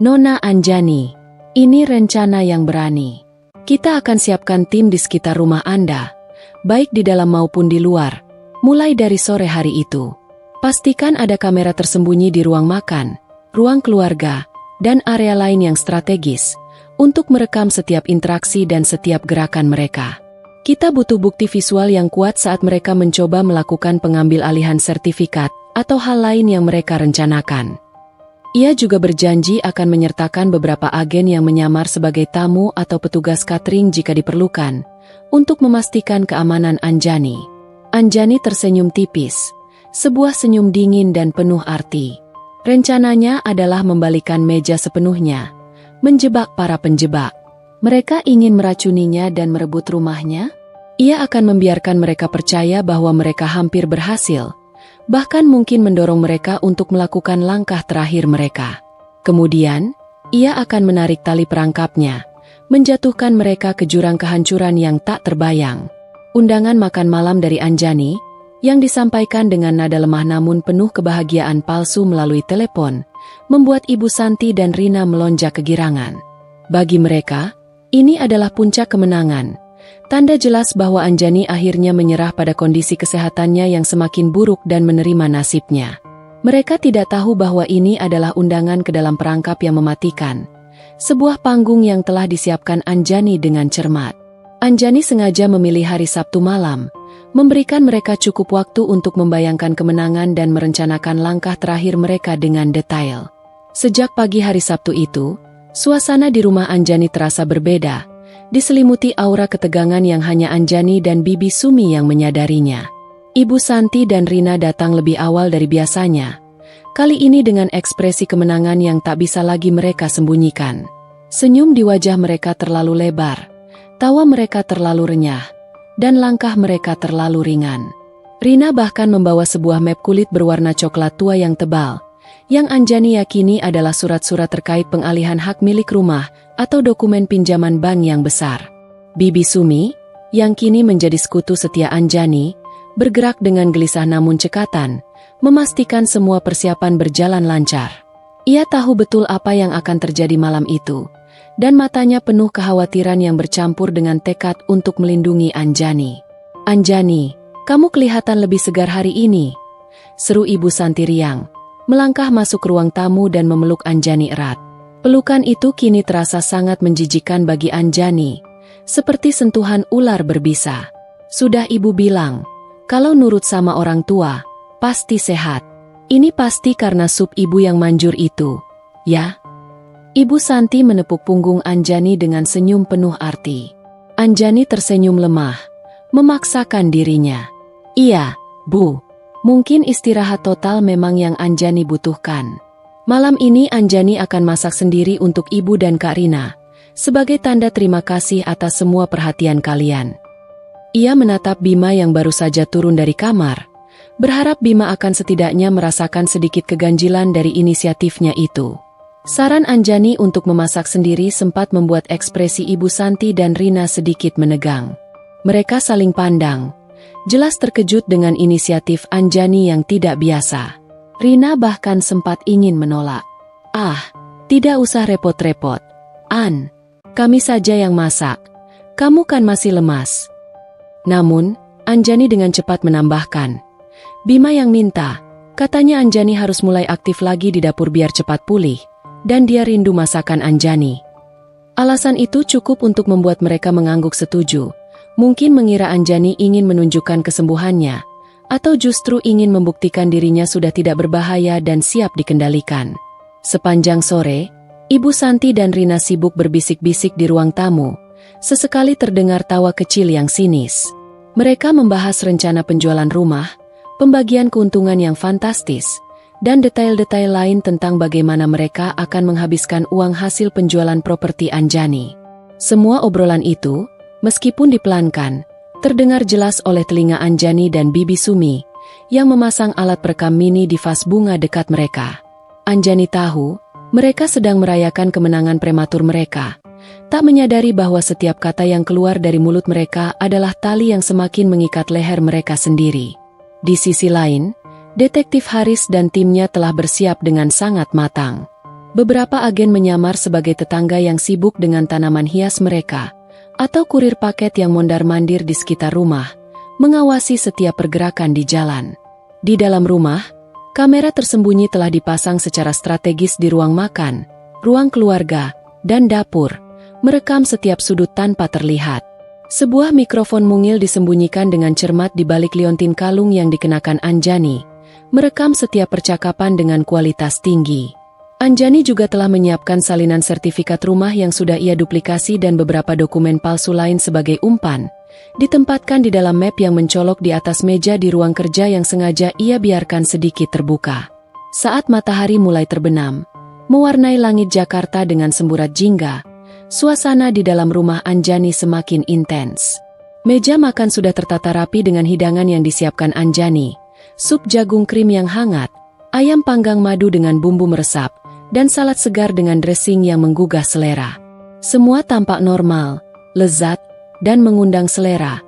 Nona Anjani, ini rencana yang berani. Kita akan siapkan tim di sekitar rumah Anda, baik di dalam maupun di luar. Mulai dari sore hari itu, pastikan ada kamera tersembunyi di ruang makan, ruang keluarga, dan area lain yang strategis untuk merekam setiap interaksi dan setiap gerakan mereka. Kita butuh bukti visual yang kuat saat mereka mencoba melakukan pengambil alihan sertifikat atau hal lain yang mereka rencanakan. Ia juga berjanji akan menyertakan beberapa agen yang menyamar sebagai tamu atau petugas catering jika diperlukan, untuk memastikan keamanan Anjani. Anjani tersenyum tipis, sebuah senyum dingin dan penuh arti. Rencananya adalah membalikan meja sepenuhnya, menjebak para penjebak. Mereka ingin meracuninya dan merebut rumahnya. Ia akan membiarkan mereka percaya bahwa mereka hampir berhasil, bahkan mungkin mendorong mereka untuk melakukan langkah terakhir mereka. Kemudian, ia akan menarik tali perangkapnya, menjatuhkan mereka ke jurang kehancuran yang tak terbayang. Undangan makan malam dari Anjani, yang disampaikan dengan nada lemah namun penuh kebahagiaan palsu melalui telepon, membuat Ibu Santi dan Rina melonjak kegirangan. Bagi mereka, ini adalah puncak kemenangan. Tanda jelas bahwa Anjani akhirnya menyerah pada kondisi kesehatannya yang semakin buruk dan menerima nasibnya. Mereka tidak tahu bahwa ini adalah undangan ke dalam perangkap yang mematikan. Sebuah panggung yang telah disiapkan Anjani dengan cermat. Anjani sengaja memilih hari Sabtu malam, memberikan mereka cukup waktu untuk membayangkan kemenangan dan merencanakan langkah terakhir mereka dengan detail. Sejak pagi hari Sabtu itu, suasana di rumah Anjani terasa berbeda, diselimuti aura ketegangan yang hanya Anjani dan Bibi Sumi yang menyadarinya. Ibu Santi dan Rina datang lebih awal dari biasanya, kali ini dengan ekspresi kemenangan yang tak bisa lagi mereka sembunyikan. Senyum di wajah mereka terlalu lebar, tawa mereka terlalu renyah, dan langkah mereka terlalu ringan. Rina bahkan membawa sebuah map kulit berwarna coklat tua yang tebal, yang Anjani yakini adalah surat-surat terkait pengalihan hak milik rumah atau dokumen pinjaman bank yang besar. Bibi Sumi, yang kini menjadi sekutu setia Anjani, bergerak dengan gelisah namun cekatan, memastikan semua persiapan berjalan lancar. Ia tahu betul apa yang akan terjadi malam itu, dan matanya penuh kekhawatiran yang bercampur dengan tekad untuk melindungi Anjani. "Anjani, kamu kelihatan lebih segar hari ini," seru Ibu Santi riang, melangkah masuk ruang tamu dan memeluk Anjani erat. Pelukan itu kini terasa sangat menjijikan bagi Anjani, seperti sentuhan ular berbisa. "Sudah Ibu bilang, kalau nurut sama orang tua, pasti sehat. Ini pasti karena sup Ibu yang manjur itu, ya?" Ibu Santi menepuk punggung Anjani dengan senyum penuh arti. Anjani tersenyum lemah, memaksakan dirinya. "Iya, Bu. Mungkin istirahat total memang yang Anjani butuhkan. Malam ini Anjani akan masak sendiri untuk Ibu dan Kak Rina, sebagai tanda terima kasih atas semua perhatian kalian." Ia menatap Bima yang baru saja turun dari kamar, berharap Bima akan setidaknya merasakan sedikit keganjilan dari inisiatifnya itu. Saran Anjani untuk memasak sendiri sempat membuat ekspresi Ibu Santi dan Rina sedikit menegang. Mereka saling pandang, jelas terkejut dengan inisiatif Anjani yang tidak biasa. Rina bahkan sempat ingin menolak. "Ah, tidak usah repot-repot. An, kami saja yang masak. Kamu kan masih lemas." Namun, Anjani dengan cepat menambahkan, "Bima yang minta, katanya Anjani harus mulai aktif lagi di dapur biar cepat pulih, dan dia rindu masakan Anjani." Alasan itu cukup untuk membuat mereka mengangguk setuju. Mungkin mengira Anjani ingin menunjukkan kesembuhannya, atau justru ingin membuktikan dirinya sudah tidak berbahaya dan siap dikendalikan. Sepanjang sore, Ibu Santi dan Rina sibuk berbisik-bisik di ruang tamu. Sesekali terdengar tawa kecil yang sinis. Mereka membahas rencana penjualan rumah, pembagian keuntungan yang fantastis, dan detail-detail lain tentang bagaimana mereka akan menghabiskan uang hasil penjualan properti Anjani. Semua obrolan itu, meskipun dipelankan, terdengar jelas oleh telinga Anjani dan Bibi Sumi, yang memasang alat perekam mini di vas bunga dekat mereka. Anjani tahu, mereka sedang merayakan kemenangan prematur mereka, tak menyadari bahwa setiap kata yang keluar dari mulut mereka adalah tali yang semakin mengikat leher mereka sendiri. Di sisi lain, Detektif Haris dan timnya telah bersiap dengan sangat matang. Beberapa agen menyamar sebagai tetangga yang sibuk dengan tanaman hias mereka, atau kurir paket yang mondar-mandir di sekitar rumah, mengawasi setiap pergerakan di jalan. Di dalam rumah, kamera tersembunyi telah dipasang secara strategis di ruang makan, ruang keluarga, dan dapur, merekam setiap sudut tanpa terlihat. Sebuah mikrofon mungil disembunyikan dengan cermat di balik liontin kalung yang dikenakan Anjani, merekam setiap percakapan dengan kualitas tinggi. Anjani juga telah menyiapkan salinan sertifikat rumah yang sudah ia duplikasi dan beberapa dokumen palsu lain sebagai umpan, ditempatkan di dalam map yang mencolok di atas meja di ruang kerja yang sengaja ia biarkan sedikit terbuka. Saat matahari mulai terbenam, mewarnai langit Jakarta dengan semburat jingga, suasana di dalam rumah Anjani semakin intens. Meja makan sudah tertata rapi dengan hidangan yang disiapkan Anjani, sup jagung krim yang hangat, ayam panggang madu dengan bumbu meresap, dan salad segar dengan dressing yang menggugah selera. Semua tampak normal, lezat, dan mengundang selera,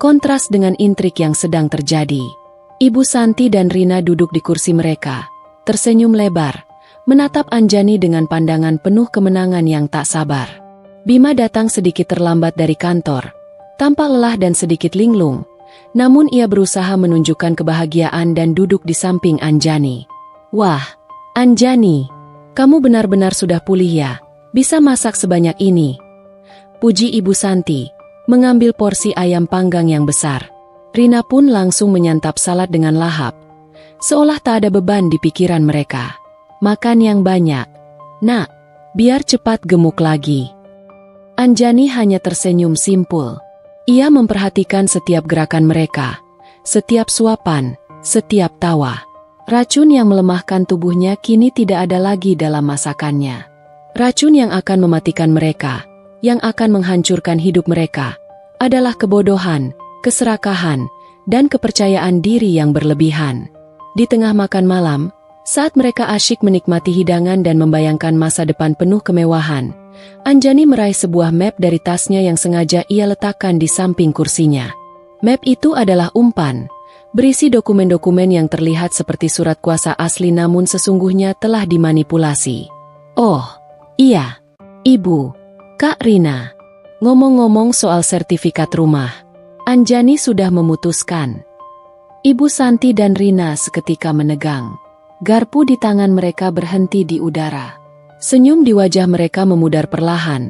kontras dengan intrik yang sedang terjadi. Ibu Santi dan Rina duduk di kursi mereka, tersenyum lebar, menatap Anjani dengan pandangan penuh kemenangan yang tak sabar. Bima datang sedikit terlambat dari kantor, tampak lelah dan sedikit linglung, namun ia berusaha menunjukkan kebahagiaan dan duduk di samping Anjani. "Wah, Anjani, kamu benar-benar sudah pulih ya, bisa masak sebanyak ini," puji Ibu Santi, mengambil porsi ayam panggang yang besar. Rina pun langsung menyantap salad dengan lahap, seolah tak ada beban di pikiran mereka. "Makan yang banyak, Nak, biar cepat gemuk lagi." Anjani hanya tersenyum simpul. Ia memperhatikan setiap gerakan mereka, setiap suapan, setiap tawa. Racun yang melemahkan tubuhnya kini tidak ada lagi dalam masakannya. Racun yang akan mematikan mereka, yang akan menghancurkan hidup mereka, adalah kebodohan, keserakahan, dan kepercayaan diri yang berlebihan. Di tengah makan malam, saat mereka asyik menikmati hidangan dan membayangkan masa depan penuh kemewahan, Anjani meraih sebuah map dari tasnya yang sengaja ia letakkan di samping kursinya. Map itu adalah umpan, berisi dokumen-dokumen yang terlihat seperti surat kuasa asli namun sesungguhnya telah dimanipulasi. "Oh, iya, Ibu, Kak Rina. Ngomong-ngomong soal sertifikat rumah, Anjani sudah memutuskan." Ibu Santi dan Rina seketika menegang. Garpu di tangan mereka berhenti di udara. Senyum di wajah mereka memudar perlahan,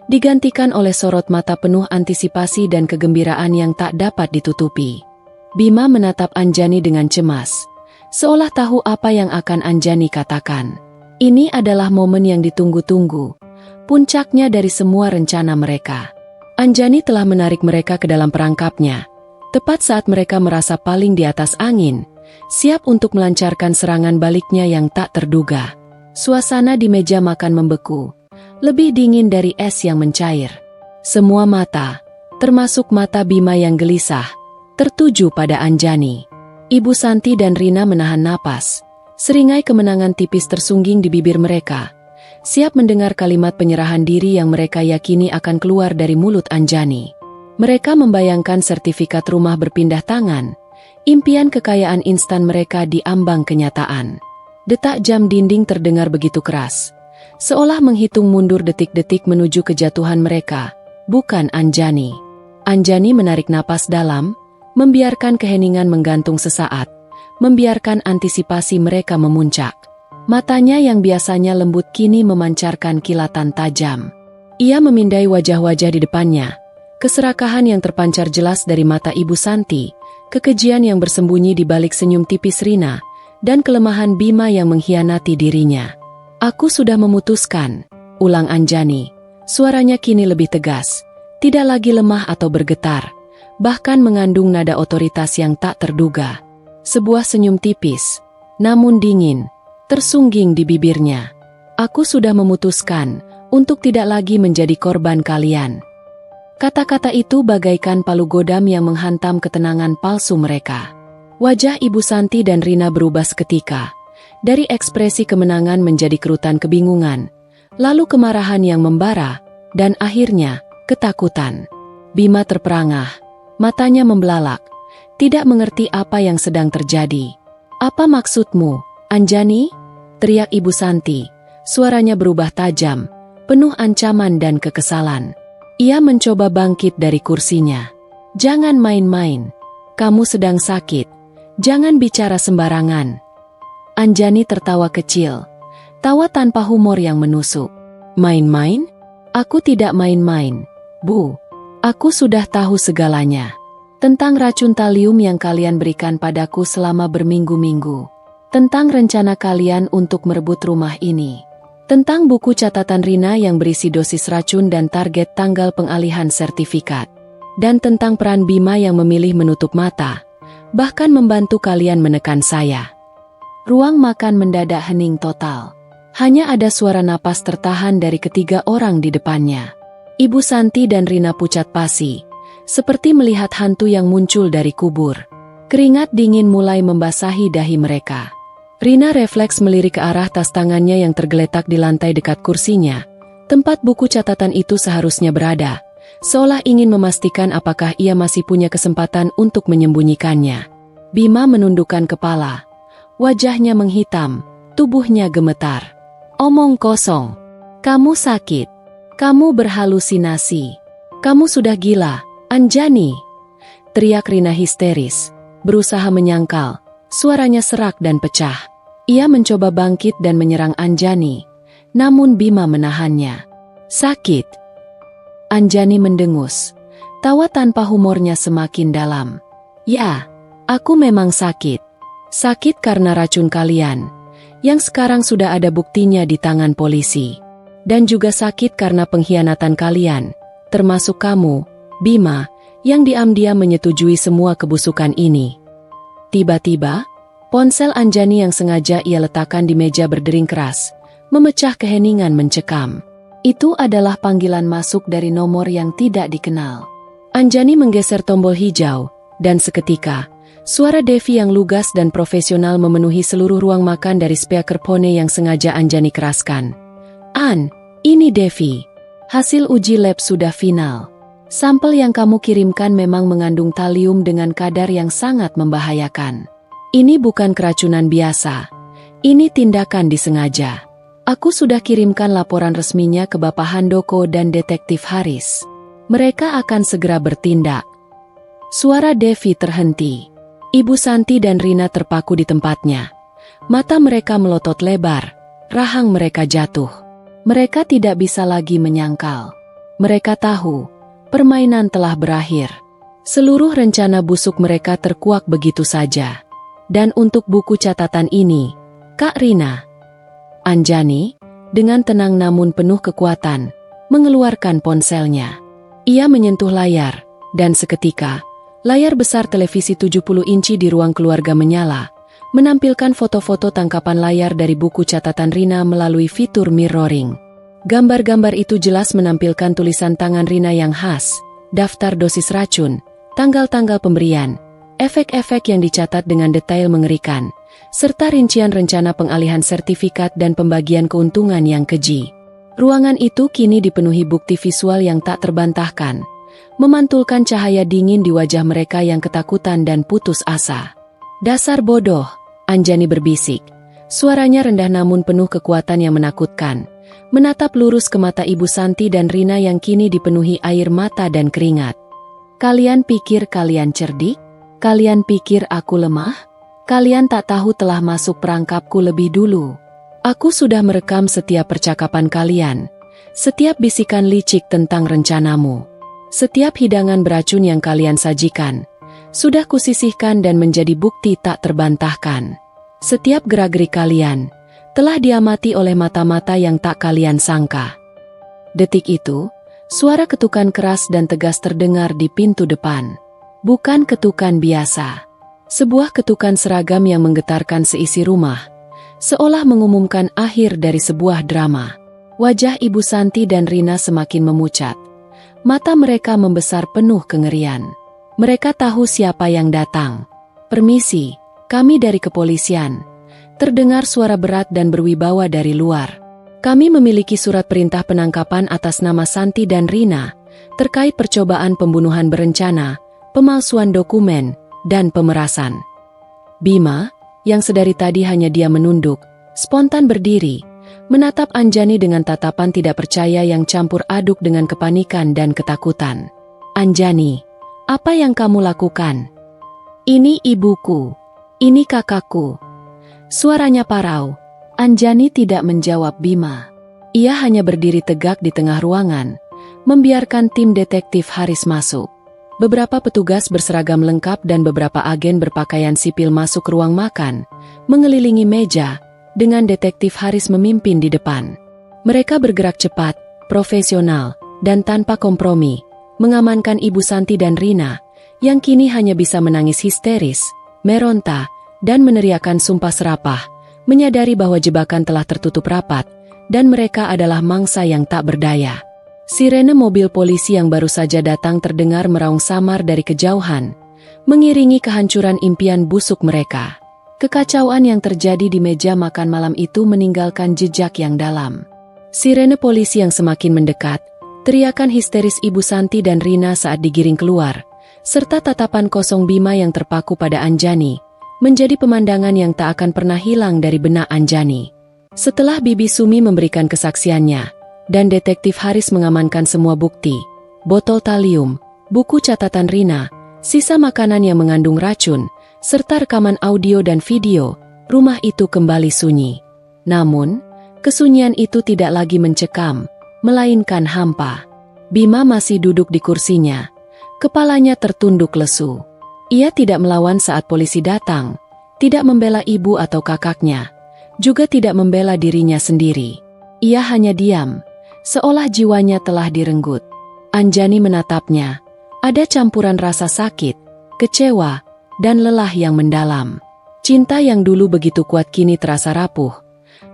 digantikan oleh sorot mata penuh antisipasi dan kegembiraan yang tak dapat ditutupi. Bima menatap Anjani dengan cemas, seolah tahu apa yang akan Anjani katakan. Ini adalah momen yang ditunggu-tunggu, puncaknya dari semua rencana mereka. Anjani telah menarik mereka ke dalam perangkapnya, tepat saat mereka merasa paling di atas angin, siap untuk melancarkan serangan baliknya yang tak terduga. Suasana di meja makan membeku, lebih dingin dari es yang mencair. Semua mata, termasuk mata Bima yang gelisah, tertuju pada Anjani. Ibu Santi dan Rina menahan napas, seringai kemenangan tipis tersungging di bibir mereka, siap mendengar kalimat penyerahan diri yang mereka yakini akan keluar dari mulut Anjani. Mereka membayangkan sertifikat rumah berpindah tangan, impian kekayaan instan mereka di ambang kenyataan. Detak jam dinding terdengar begitu keras, seolah menghitung mundur detik-detik menuju kejatuhan mereka, bukan Anjani. Anjani menarik napas dalam, membiarkan keheningan menggantung sesaat, membiarkan antisipasi mereka memuncak. Matanya yang biasanya lembut kini memancarkan kilatan tajam. Ia memindai wajah-wajah di depannya, keserakahan yang terpancar jelas dari mata Ibu Santi, kekejian yang bersembunyi di balik senyum tipis Rina, dan kelemahan Bima yang mengkhianati dirinya. "Aku sudah memutuskan," ulang Anjani. Suaranya kini lebih tegas, tidak lagi lemah atau bergetar, bahkan mengandung nada otoritas yang tak terduga. Sebuah senyum tipis, namun dingin, tersungging di bibirnya. "Aku sudah memutuskan untuk tidak lagi menjadi korban kalian." Kata-kata itu bagaikan palu godam yang menghantam ketenangan palsu mereka. Wajah Ibu Santi dan Rina berubah seketika, dari ekspresi kemenangan menjadi kerutan kebingungan, lalu kemarahan yang membara, dan akhirnya ketakutan. Bima terperangah, matanya membelalak, tidak mengerti apa yang sedang terjadi. "Apa maksudmu, Anjani?" teriak Ibu Santi, suaranya berubah tajam, penuh ancaman dan kekesalan. Ia mencoba bangkit dari kursinya. "Jangan main-main. kamu sedang sakit. Jangan bicara sembarangan. Anjani tertawa kecil. Tawa tanpa humor yang menusuk. Main-main? Aku tidak main-main, Bu. Aku sudah tahu segalanya. Tentang racun talium yang kalian berikan padaku selama berminggu-minggu. Tentang rencana kalian untuk merebut rumah ini. Tentang buku catatan Rina yang berisi dosis racun dan target tanggal pengalihan sertifikat. Dan tentang peran Bima yang memilih menutup mata. Bahkan membantu kalian menekan saya. Ruang makan mendadak hening total. Hanya ada suara napas tertahan dari ketiga orang di depannya. Ibu Santi dan Rina pucat pasi, seperti melihat hantu yang muncul dari kubur. Keringat dingin mulai membasahi dahi mereka. Rina refleks melirik ke arah tas tangannya yang tergeletak di lantai dekat kursinya, tempat buku catatan itu seharusnya berada. Seolah ingin memastikan apakah ia masih punya kesempatan untuk menyembunyikannya. Bima menundukkan kepala. Wajahnya menghitam, tubuhnya gemetar. Omong kosong. Kamu sakit. Kamu berhalusinasi. Kamu sudah gila, Anjani. Teriak Rina histeris, berusaha menyangkal. Suaranya serak dan pecah. Ia mencoba bangkit dan menyerang Anjani. Namun Bima menahannya. Sakit. Anjani mendengus. Tawa tanpa humornya semakin dalam. Ya, aku memang sakit. Sakit karena racun kalian, yang sekarang sudah ada buktinya di tangan polisi. Dan juga sakit karena pengkhianatan kalian, termasuk kamu, Bima, yang diam-diam menyetujui semua kebusukan ini. Tiba-tiba, ponsel Anjani yang sengaja ia letakkan di meja berdering keras, memecah keheningan mencekam. Itu adalah panggilan masuk dari nomor yang tidak dikenal. Anjani menggeser tombol hijau, dan seketika, suara Devi yang lugas dan profesional memenuhi seluruh ruang makan dari speakerphone yang sengaja Anjani keraskan. Ini Devi. Hasil uji lab sudah final. Sampel yang kamu kirimkan memang mengandung talium dengan kadar yang sangat membahayakan. Ini bukan keracunan biasa. Ini tindakan disengaja. Aku sudah kirimkan laporan resminya ke Bapak Handoko dan Detektif Haris. Mereka akan segera bertindak. Suara Devi terhenti. Ibu Santi dan Rina terpaku di tempatnya. Mata mereka melotot lebar. Rahang mereka jatuh. Mereka tidak bisa lagi menyangkal. Mereka tahu, permainan telah berakhir. Seluruh rencana busuk mereka terkuak begitu saja. Dan untuk buku catatan ini, Kak Rina. Anjani, dengan tenang namun penuh kekuatan, mengeluarkan ponselnya. Ia menyentuh layar, dan seketika, layar besar televisi 70 inci di ruang keluarga menyala, menampilkan foto-foto tangkapan layar dari buku catatan Rina melalui fitur mirroring. Gambar-gambar itu jelas menampilkan tulisan tangan Rina yang khas, daftar dosis racun, tanggal-tanggal pemberian, efek-efek yang dicatat dengan detail mengerikan, serta rincian rencana pengalihan sertifikat dan pembagian keuntungan yang keji. Ruangan itu kini dipenuhi bukti visual yang tak terbantahkan, memantulkan cahaya dingin di wajah mereka yang ketakutan dan putus asa. Dasar bodoh, Anjani berbisik. Suaranya rendah namun penuh kekuatan yang menakutkan, menatap lurus ke mata Ibu Santi dan Rina yang kini dipenuhi air mata dan keringat. Kalian pikir kalian cerdik? Kalian pikir aku lemah? Kalian tak tahu telah masuk perangkapku lebih dulu. Aku sudah merekam setiap percakapan kalian, setiap bisikan licik tentang rencanamu, setiap hidangan beracun yang kalian sajikan, sudah kusisihkan dan menjadi bukti tak terbantahkan. Setiap gerak-gerik kalian telah diamati oleh mata-mata yang tak kalian sangka. Detik itu, suara ketukan keras dan tegas terdengar di pintu depan. Bukan ketukan biasa. Sebuah ketukan seragam yang menggetarkan seisi rumah, seolah mengumumkan akhir dari sebuah drama. Wajah Ibu Santi dan Rina semakin memucat. Mata mereka membesar penuh kengerian. Mereka tahu siapa yang datang. Permisi, kami dari kepolisian. Terdengar suara berat dan berwibawa dari luar. Kami memiliki surat perintah penangkapan atas nama Santi dan Rina, terkait percobaan pembunuhan berencana, pemalsuan dokumen, dan pemerasan. Bima, yang sedari tadi hanya dia menunduk, spontan berdiri, menatap Anjani dengan tatapan tidak percaya yang campur aduk dengan kepanikan dan ketakutan. Anjani, apa yang kamu lakukan? Ini ibuku. Ini kakakku. Suaranya parau. Anjani tidak menjawab Bima. Ia hanya berdiri tegak di tengah ruangan, membiarkan tim detektif Haris masuk. Beberapa petugas berseragam lengkap dan beberapa agen berpakaian sipil masuk ke ruang makan, mengelilingi meja, dengan detektif Haris memimpin di depan. Mereka bergerak cepat, profesional, dan tanpa kompromi, mengamankan Ibu Santi dan Rina, yang kini hanya bisa menangis histeris, meronta, dan meneriakkan sumpah serapah, menyadari bahwa jebakan telah tertutup rapat, dan mereka adalah mangsa yang tak berdaya. Sirene mobil polisi yang baru saja datang terdengar meraung samar dari kejauhan, mengiringi kehancuran impian busuk mereka. Kekacauan yang terjadi di meja makan malam itu meninggalkan jejak yang dalam. Sirene polisi yang semakin mendekat, teriakan histeris Ibu Santi dan Rina saat digiring keluar, serta tatapan kosong Bima yang terpaku pada Anjani, menjadi pemandangan yang tak akan pernah hilang dari benak Anjani. Setelah Bibi Sumi memberikan kesaksiannya, dan detektif Haris mengamankan semua bukti, botol talium, buku catatan Rina, sisa makanan yang mengandung racun, serta rekaman audio dan video, rumah itu kembali sunyi. Namun, kesunyian itu tidak lagi mencekam, melainkan hampa. Bima masih duduk di kursinya, kepalanya tertunduk lesu. Ia tidak melawan saat polisi datang, tidak membela ibu atau kakaknya, juga tidak membela dirinya sendiri. Ia hanya diam, seolah jiwanya telah direnggut. Anjani menatapnya, ada campuran rasa sakit, kecewa, dan lelah yang mendalam. Cinta yang dulu begitu kuat kini terasa rapuh,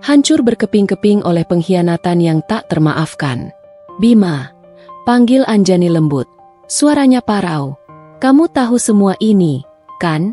hancur berkeping-keping oleh pengkhianatan yang tak termaafkan. Bima, panggil Anjani lembut, suaranya parau. Kamu tahu semua ini, kan?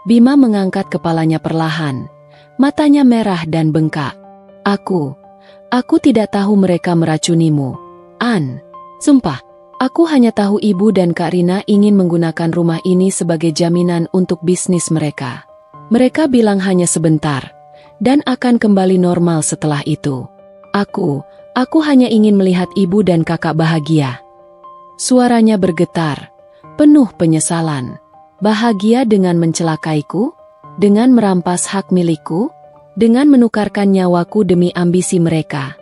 Bima mengangkat kepalanya perlahan, matanya merah dan bengkak. Aku tidak tahu mereka meracunimu, An. Sumpah, aku hanya tahu ibu dan Kak Rina ingin menggunakan rumah ini sebagai jaminan untuk bisnis mereka. Mereka bilang hanya sebentar, dan akan kembali normal setelah itu. Aku hanya ingin melihat ibu dan kakak bahagia. Suaranya bergetar, penuh penyesalan. Bahagia dengan mencelakaiku? Dengan merampas hak milikku? Dengan menukarkan nyawaku demi ambisi mereka?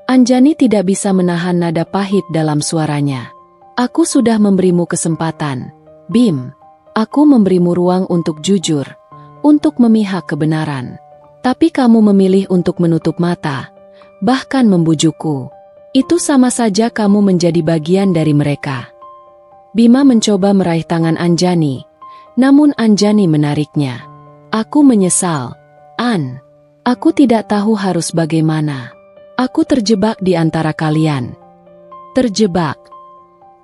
Anjani tidak bisa menahan nada pahit dalam suaranya. Aku sudah memberimu kesempatan, Bim. Aku memberimu ruang untuk jujur, untuk memihak kebenaran. Tapi kamu memilih untuk menutup mata, bahkan membujukku. Itu sama saja kamu menjadi bagian dari mereka. Bima mencoba meraih tangan Anjani, namun Anjani menariknya. Aku menyesal, An. Aku tidak tahu harus bagaimana. Aku terjebak di antara kalian. Terjebak.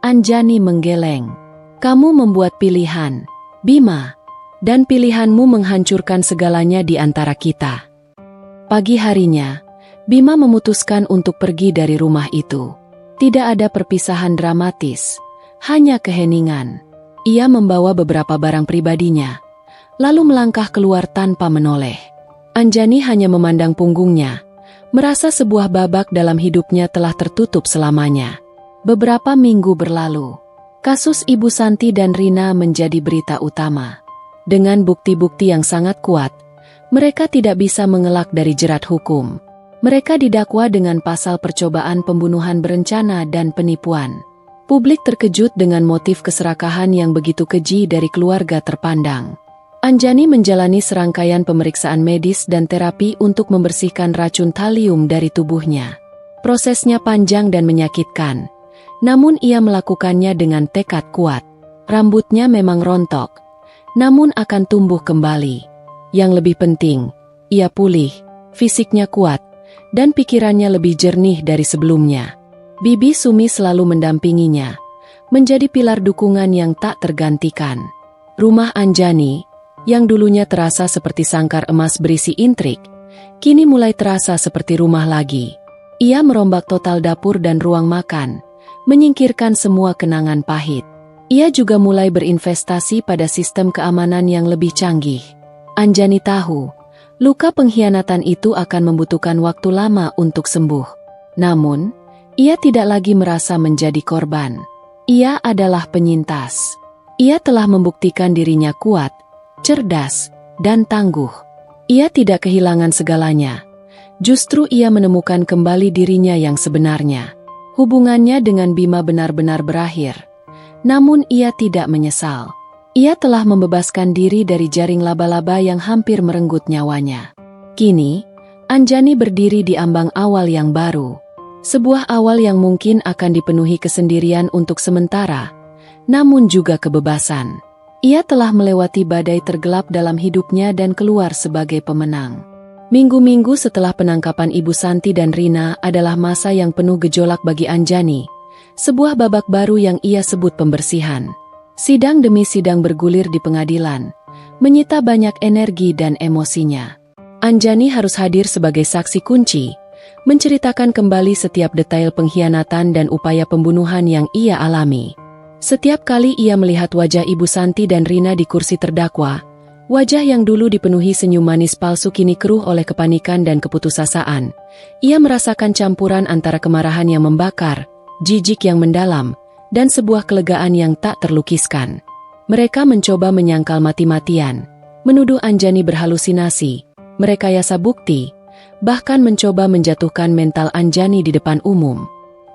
Anjani menggeleng. Kamu membuat pilihan, Bima, dan pilihanmu menghancurkan segalanya di antara kita. Pagi harinya, Bima memutuskan untuk pergi dari rumah itu. Tidak ada perpisahan dramatis, hanya keheningan. Ia membawa beberapa barang pribadinya, lalu melangkah keluar tanpa menoleh. Anjani hanya memandang punggungnya, merasa sebuah babak dalam hidupnya telah tertutup selamanya. Beberapa minggu berlalu, kasus Ibu Santi dan Rina menjadi berita utama. Dengan bukti-bukti yang sangat kuat, mereka tidak bisa mengelak dari jerat hukum. Mereka didakwa dengan pasal percobaan pembunuhan berencana dan penipuan. Publik terkejut dengan motif keserakahan yang begitu keji dari keluarga terpandang. Anjani menjalani serangkaian pemeriksaan medis dan terapi untuk membersihkan racun talium dari tubuhnya. Prosesnya panjang dan menyakitkan, namun ia melakukannya dengan tekad kuat. Rambutnya memang rontok, namun akan tumbuh kembali. Yang lebih penting, ia pulih, fisiknya kuat, dan pikirannya lebih jernih dari sebelumnya. Bibi Sumi selalu mendampinginya, menjadi pilar dukungan yang tak tergantikan. Rumah Anjani, yang dulunya terasa seperti sangkar emas berisi intrik, kini mulai terasa seperti rumah lagi. Ia merombak total dapur dan ruang makan, menyingkirkan semua kenangan pahit. Ia juga mulai berinvestasi pada sistem keamanan yang lebih canggih. Anjani tahu, luka pengkhianatan itu akan membutuhkan waktu lama untuk sembuh. Namun, ia tidak lagi merasa menjadi korban. Ia adalah penyintas. Ia telah membuktikan dirinya kuat, cerdas, dan tangguh. Ia tidak kehilangan segalanya. Justru ia menemukan kembali dirinya yang sebenarnya. Hubungannya dengan Bima benar-benar berakhir. Namun ia tidak menyesal. Ia telah membebaskan diri dari jaring laba-laba yang hampir merenggut nyawanya. Kini, Anjani berdiri di ambang awal yang baru. Sebuah awal yang mungkin akan dipenuhi kesendirian untuk sementara, namun juga kebebasan. Ia telah melewati badai tergelap dalam hidupnya dan keluar sebagai pemenang. Minggu-minggu setelah penangkapan Ibu Santi dan Rina adalah masa yang penuh gejolak bagi Anjani. Sebuah babak baru yang ia sebut pembersihan. Sidang demi sidang bergulir di pengadilan, menyita banyak energi dan emosinya. Anjani harus hadir sebagai saksi kunci, menceritakan kembali setiap detail pengkhianatan dan upaya pembunuhan yang ia alami. Setiap kali ia melihat wajah Ibu Santi dan Rina di kursi terdakwa, wajah yang dulu dipenuhi senyum manis palsu kini keruh oleh kepanikan dan keputusasaan. Ia merasakan campuran antara kemarahan yang membakar, jijik yang mendalam, dan sebuah kelegaan yang tak terlukiskan. Mereka mencoba menyangkal mati-matian, menuduh Anjani berhalusinasi, merekayasa bukti, bahkan mencoba menjatuhkan mental Anjani di depan umum.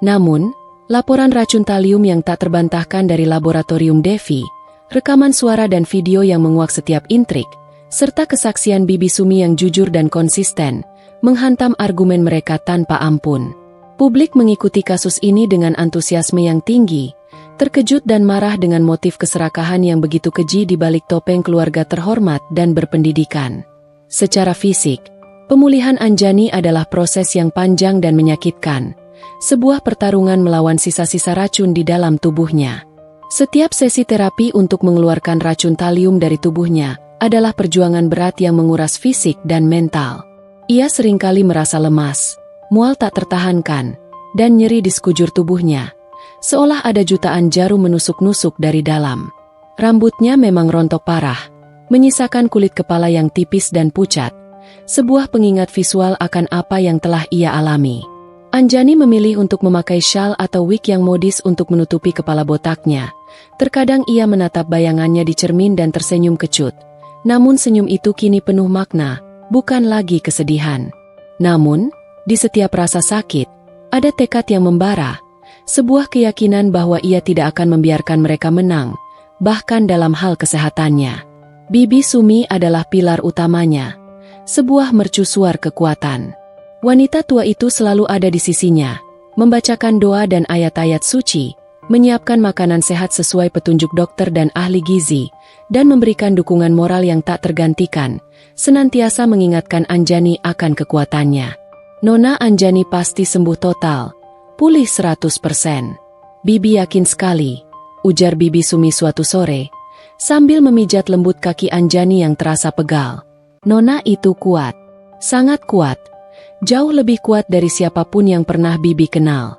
Namun, laporan racun talium yang tak terbantahkan dari laboratorium Devi, rekaman suara dan video yang menguak setiap intrik, serta kesaksian Bibi Sumi yang jujur dan konsisten, menghantam argumen mereka tanpa ampun. Publik mengikuti kasus ini dengan antusiasme yang tinggi, terkejut dan marah dengan motif keserakahan yang begitu keji di balik topeng keluarga terhormat dan berpendidikan. Secara fisik, pemulihan Anjani adalah proses yang panjang dan menyakitkan. Sebuah pertarungan melawan sisa-sisa racun di dalam tubuhnya. Setiap sesi terapi untuk mengeluarkan racun talium dari tubuhnya adalah perjuangan berat yang menguras fisik dan mental. Ia seringkali merasa lemas, mual tak tertahankan, dan nyeri di sekujur tubuhnya, seolah ada jutaan jarum menusuk-nusuk dari dalam. Rambutnya memang rontok parah, menyisakan kulit kepala yang tipis dan pucat, sebuah pengingat visual akan apa yang telah ia alami. Anjani memilih untuk memakai syal atau wig yang modis untuk menutupi kepala botaknya. Terkadang ia menatap bayangannya di cermin dan tersenyum kecut. Namun senyum itu kini penuh makna, bukan lagi kesedihan. Namun, di setiap rasa sakit, ada tekad yang membara. Sebuah keyakinan bahwa ia tidak akan membiarkan mereka menang, bahkan dalam hal kesehatannya. Bibi Sumi adalah pilar utamanya. Sebuah mercusuar kekuatan. Wanita tua itu selalu ada di sisinya, membacakan doa dan ayat-ayat suci, menyiapkan makanan sehat sesuai petunjuk dokter dan ahli gizi, dan memberikan dukungan moral yang tak tergantikan, senantiasa mengingatkan Anjani akan kekuatannya. Nona Anjani pasti sembuh total, pulih 100%. Bibi yakin sekali, ujar Bibi Sumi suatu sore, sambil memijat lembut kaki Anjani yang terasa pegal. Nona itu kuat, sangat kuat. Jauh lebih kuat dari siapapun yang pernah Bibi kenal.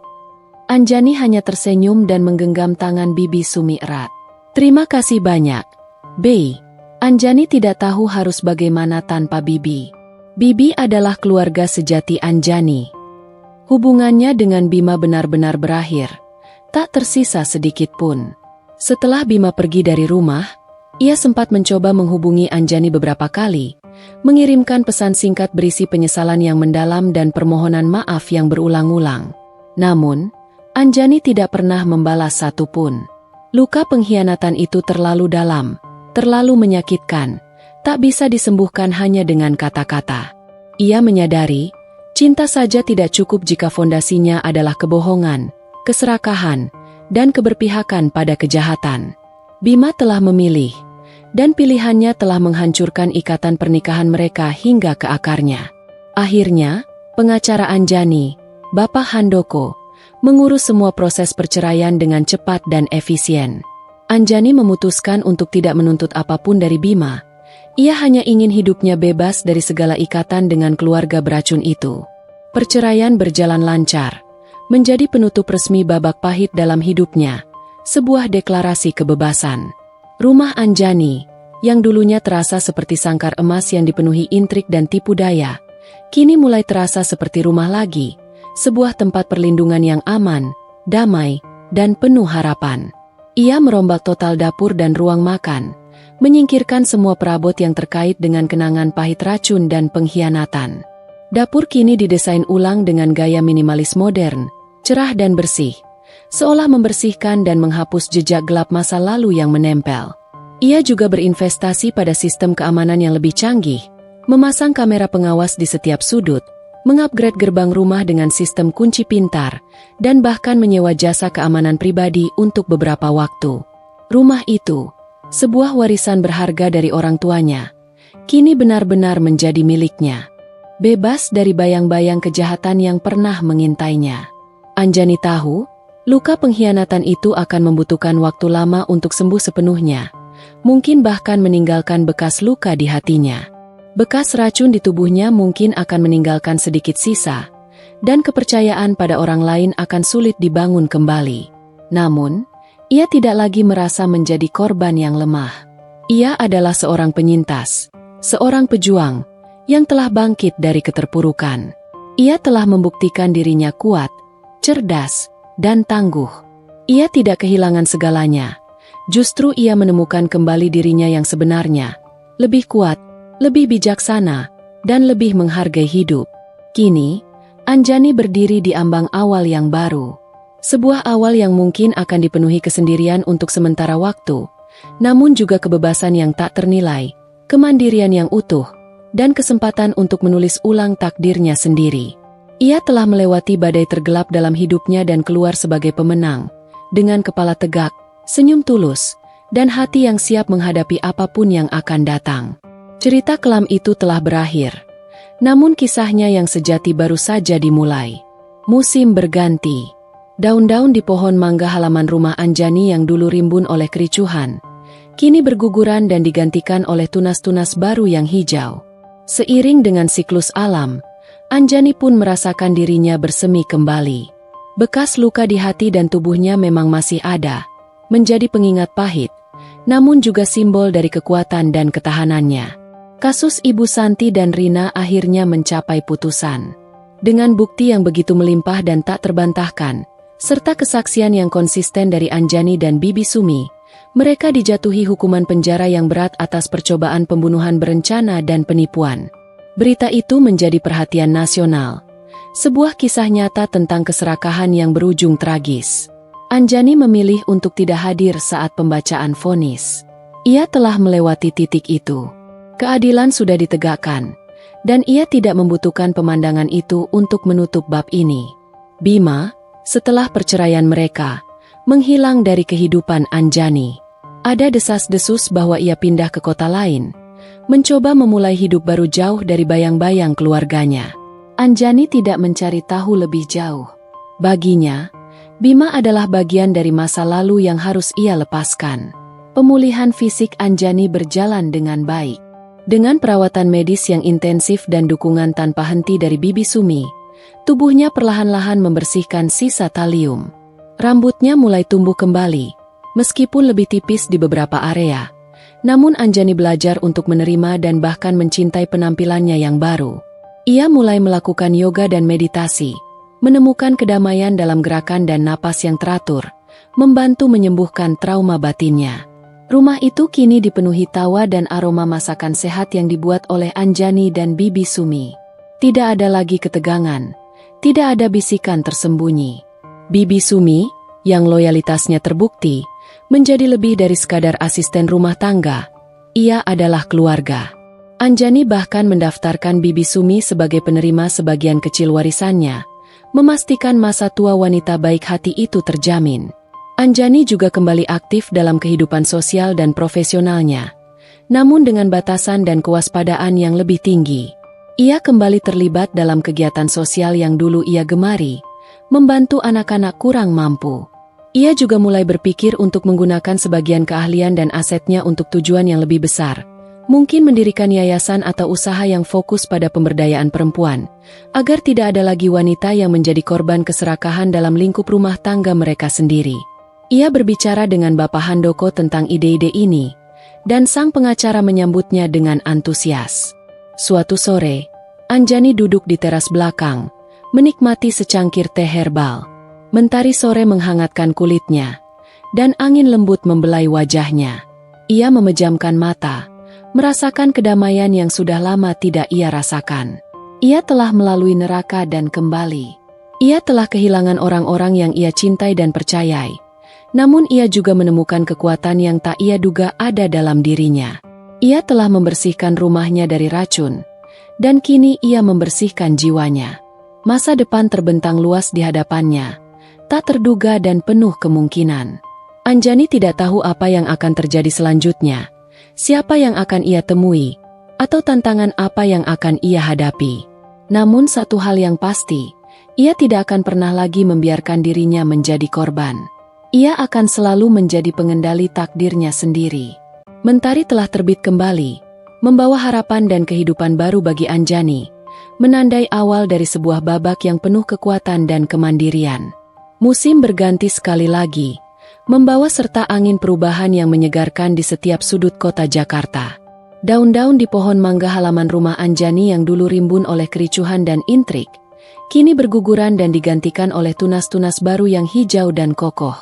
Anjani hanya tersenyum dan menggenggam tangan Bibi Sumi erat. Terima kasih banyak, Bey. Anjani tidak tahu harus bagaimana tanpa Bibi. Bibi adalah keluarga sejati Anjani. Hubungannya dengan Bima benar-benar berakhir. Tak tersisa sedikit pun. Setelah Bima pergi dari rumah, ia sempat mencoba menghubungi Anjani beberapa kali, mengirimkan pesan singkat berisi penyesalan yang mendalam dan permohonan maaf yang berulang-ulang. Namun, Anjani tidak pernah membalas satupun. Luka pengkhianatan itu terlalu dalam, terlalu menyakitkan, tak bisa disembuhkan hanya dengan kata-kata. Ia menyadari, cinta saja tidak cukup jika fondasinya adalah kebohongan, keserakahan, dan keberpihakan pada kejahatan. Bima telah memilih, dan pilihannya telah menghancurkan ikatan pernikahan mereka hingga ke akarnya. Akhirnya, pengacara Anjani, Bapak Handoko, mengurus semua proses perceraian dengan cepat dan efisien. Anjani memutuskan untuk tidak menuntut apapun dari Bima. Ia hanya ingin hidupnya bebas dari segala ikatan dengan keluarga beracun itu. Perceraian berjalan lancar, menjadi penutup resmi babak pahit dalam hidupnya, sebuah deklarasi kebebasan. Rumah Anjani, yang dulunya terasa seperti sangkar emas yang dipenuhi intrik dan tipu daya, kini mulai terasa seperti rumah lagi, sebuah tempat perlindungan yang aman, damai, dan penuh harapan. Ia merombak total dapur dan ruang makan, menyingkirkan semua perabot yang terkait dengan kenangan pahit racun dan pengkhianatan. Dapur kini didesain ulang dengan gaya minimalis modern, cerah dan bersih, seolah membersihkan dan menghapus jejak gelap masa lalu yang menempel. Ia juga berinvestasi pada sistem keamanan yang lebih canggih, memasang kamera pengawas di setiap sudut, mengupgrade gerbang rumah dengan sistem kunci pintar, dan bahkan menyewa jasa keamanan pribadi untuk beberapa waktu. Rumah itu, sebuah warisan berharga dari orang tuanya, kini benar-benar menjadi miliknya. Bebas dari bayang-bayang kejahatan yang pernah mengintainya. Anjani tahu, luka pengkhianatan itu akan membutuhkan waktu lama untuk sembuh sepenuhnya, mungkin bahkan meninggalkan bekas luka di hatinya. Bekas racun di tubuhnya mungkin akan meninggalkan sedikit sisa, dan kepercayaan pada orang lain akan sulit dibangun kembali. Namun, ia tidak lagi merasa menjadi korban yang lemah. Ia adalah seorang penyintas, seorang pejuang, yang telah bangkit dari keterpurukan. Ia telah membuktikan dirinya kuat, cerdas, dan tangguh. Ia tidak kehilangan segalanya. Justru ia menemukan kembali dirinya yang sebenarnya, lebih kuat, lebih bijaksana, dan lebih menghargai hidup. Kini, Anjani berdiri di ambang awal yang baru. Sebuah awal yang mungkin akan dipenuhi kesendirian untuk sementara waktu, namun juga kebebasan yang tak ternilai, kemandirian yang utuh, dan kesempatan untuk menulis ulang takdirnya sendiri. Ia telah melewati badai tergelap dalam hidupnya dan keluar sebagai pemenang, dengan kepala tegak, senyum tulus, dan hati yang siap menghadapi apapun yang akan datang. Cerita kelam itu telah berakhir, namun kisahnya yang sejati baru saja dimulai. Musim berganti. Daun-daun di pohon mangga halaman rumah Anjani yang dulu rimbun oleh kericuhan, kini berguguran dan digantikan oleh tunas-tunas baru yang hijau. Seiring dengan siklus alam, Anjani pun merasakan dirinya bersemi kembali. Bekas luka di hati dan tubuhnya memang masih ada, menjadi pengingat pahit, namun juga simbol dari kekuatan dan ketahanannya. Kasus Ibu Santi dan Rina akhirnya mencapai putusan. Dengan bukti yang begitu melimpah dan tak terbantahkan, serta kesaksian yang konsisten dari Anjani dan Bibi Sumi, mereka dijatuhi hukuman penjara yang berat atas percobaan pembunuhan berencana dan penipuan. Berita itu menjadi perhatian nasional. Sebuah kisah nyata tentang keserakahan yang berujung tragis. Anjani memilih untuk tidak hadir saat pembacaan vonis. Ia telah melewati titik itu. Keadilan sudah ditegakkan, dan ia tidak membutuhkan pemandangan itu untuk menutup bab ini. Bima, setelah perceraian mereka, menghilang dari kehidupan Anjani. Ada desas-desus bahwa ia pindah ke kota lain, mencoba memulai hidup baru jauh dari bayang-bayang keluarganya. Anjani tidak mencari tahu lebih jauh. Baginya, Bima adalah bagian dari masa lalu yang harus ia lepaskan. Pemulihan fisik Anjani berjalan dengan baik. Dengan perawatan medis yang intensif dan dukungan tanpa henti dari Bibi Sumi, tubuhnya perlahan-lahan membersihkan sisa talium. Rambutnya mulai tumbuh kembali, meskipun lebih tipis di beberapa area. Namun Anjani belajar untuk menerima dan bahkan mencintai penampilannya yang baru. Ia mulai melakukan yoga dan meditasi, menemukan kedamaian dalam gerakan dan napas yang teratur, membantu menyembuhkan trauma batinnya. Rumah itu kini dipenuhi tawa dan aroma masakan sehat yang dibuat oleh Anjani dan Bibi Sumi. Tidak ada lagi ketegangan, tidak ada bisikan tersembunyi. Bibi Sumi, yang loyalitasnya terbukti, menjadi lebih dari sekadar asisten rumah tangga. Ia adalah keluarga. Anjani bahkan mendaftarkan Bibi Sumi sebagai penerima sebagian kecil warisannya, memastikan masa tua wanita baik hati itu terjamin. Anjani juga kembali aktif dalam kehidupan sosial dan profesionalnya, namun dengan batasan dan kewaspadaan yang lebih tinggi. Ia kembali terlibat dalam kegiatan sosial yang dulu ia gemari, membantu anak-anak kurang mampu. Ia juga mulai berpikir untuk menggunakan sebagian keahlian dan asetnya untuk tujuan yang lebih besar, mungkin mendirikan yayasan atau usaha yang fokus pada pemberdayaan perempuan, agar tidak ada lagi wanita yang menjadi korban keserakahan dalam lingkup rumah tangga mereka sendiri. Ia berbicara dengan Bapak Handoko tentang ide-ide ini, dan sang pengacara menyambutnya dengan antusias. Suatu sore, Anjani duduk di teras belakang, menikmati secangkir teh herbal. Mentari sore menghangatkan kulitnya, dan angin lembut membelai wajahnya. Ia memejamkan mata, merasakan kedamaian yang sudah lama tidak ia rasakan. Ia telah melalui neraka dan kembali. Ia telah kehilangan orang-orang yang ia cintai dan percayai. Namun ia juga menemukan kekuatan yang tak ia duga ada dalam dirinya. Ia telah membersihkan rumahnya dari racun, dan kini ia membersihkan jiwanya. Masa depan terbentang luas di hadapannya, tak terduga dan penuh kemungkinan. Anjani tidak tahu apa yang akan terjadi selanjutnya, siapa yang akan ia temui, atau tantangan apa yang akan ia hadapi. Namun satu hal yang pasti, ia tidak akan pernah lagi membiarkan dirinya menjadi korban. Ia akan selalu menjadi pengendali takdirnya sendiri. Mentari telah terbit kembali, membawa harapan dan kehidupan baru bagi Anjani, menandai awal dari sebuah babak yang penuh kekuatan dan kemandirian. Musim berganti sekali lagi, membawa serta angin perubahan yang menyegarkan di setiap sudut kota Jakarta. Daun-daun di pohon mangga halaman rumah Anjani yang dulu rimbun oleh kericuhan dan intrik, kini berguguran dan digantikan oleh tunas-tunas baru yang hijau dan kokoh.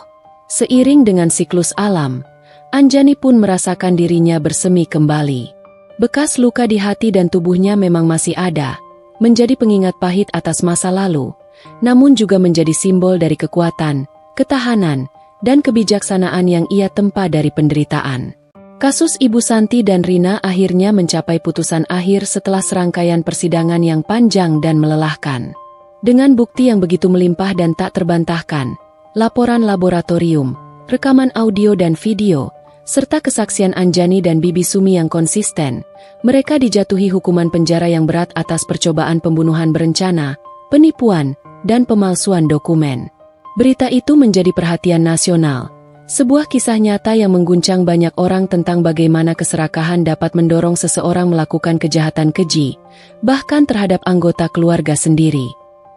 Seiring dengan siklus alam, Anjani pun merasakan dirinya bersemi kembali. Bekas luka di hati dan tubuhnya memang masih ada, menjadi pengingat pahit atas masa lalu, namun juga menjadi simbol dari kekuatan, ketahanan, dan kebijaksanaan yang ia tempa dari penderitaan. Kasus Ibu Santi dan Rina akhirnya mencapai putusan akhir setelah serangkaian persidangan yang panjang dan melelahkan. Dengan bukti yang begitu melimpah dan tak terbantahkan, laporan laboratorium, rekaman audio dan video, serta kesaksian Anjani dan Bibi Sumi yang konsisten, mereka dijatuhi hukuman penjara yang berat atas percobaan pembunuhan berencana, penipuan, dan pemalsuan dokumen. Berita itu menjadi perhatian nasional, sebuah kisah nyata yang mengguncang banyak orang tentang bagaimana keserakahan dapat mendorong seseorang melakukan kejahatan keji, bahkan terhadap anggota keluarga sendiri.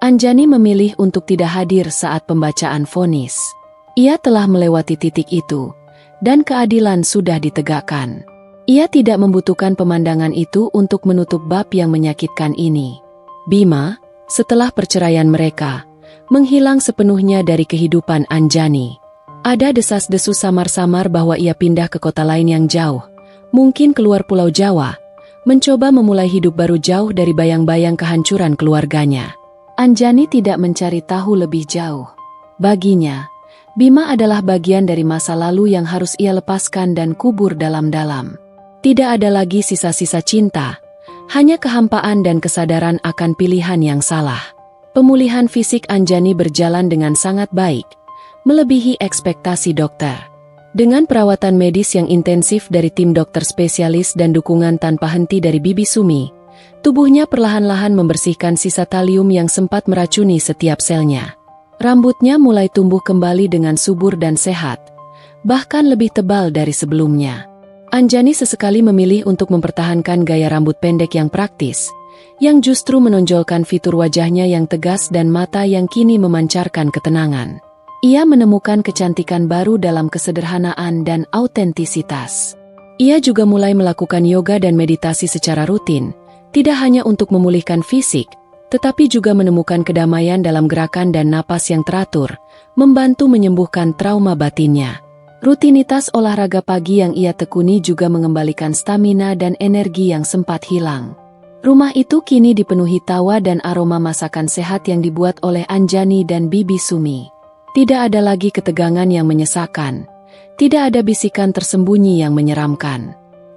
Anjani memilih untuk tidak hadir saat pembacaan vonis. Ia telah melewati titik itu, dan keadilan sudah ditegakkan. Ia tidak membutuhkan pemandangan itu untuk menutup bab yang menyakitkan ini. Bima, setelah perceraian mereka, menghilang sepenuhnya dari kehidupan Anjani. Ada desas-desus samar-samar bahwa ia pindah ke kota lain yang jauh, mungkin keluar Pulau Jawa, mencoba memulai hidup baru jauh dari bayang-bayang kehancuran keluarganya. Anjani tidak mencari tahu lebih jauh. Baginya, Bima adalah bagian dari masa lalu yang harus ia lepaskan dan kubur dalam-dalam. Tidak ada lagi sisa-sisa cinta, hanya kehampaan dan kesadaran akan pilihan yang salah. Pemulihan fisik Anjani berjalan dengan sangat baik, melebihi ekspektasi dokter. Dengan perawatan medis yang intensif dari tim dokter spesialis dan dukungan tanpa henti dari Bibi Sumi, tubuhnya perlahan-lahan membersihkan sisa talium yang sempat meracuni setiap selnya. Rambutnya mulai tumbuh kembali dengan subur dan sehat, bahkan lebih tebal dari sebelumnya. Anjani sesekali memilih untuk mempertahankan gaya rambut pendek yang praktis, yang justru menonjolkan fitur wajahnya yang tegas dan mata yang kini memancarkan ketenangan. Ia menemukan kecantikan baru dalam kesederhanaan dan autentisitas. Ia juga mulai melakukan yoga dan meditasi secara rutin, tidak hanya untuk memulihkan fisik, tetapi juga menemukan kedamaian dalam gerakan dan napas yang teratur, membantu menyembuhkan trauma batinnya. Rutinitas olahraga pagi yang ia tekuni juga mengembalikan stamina dan energi yang sempat hilang. Rumah itu kini dipenuhi tawa dan aroma masakan sehat yang dibuat oleh Anjani dan Bibi Sumi. Tidak ada lagi ketegangan yang menyesakan, tidak ada bisikan tersembunyi yang menyeramkan.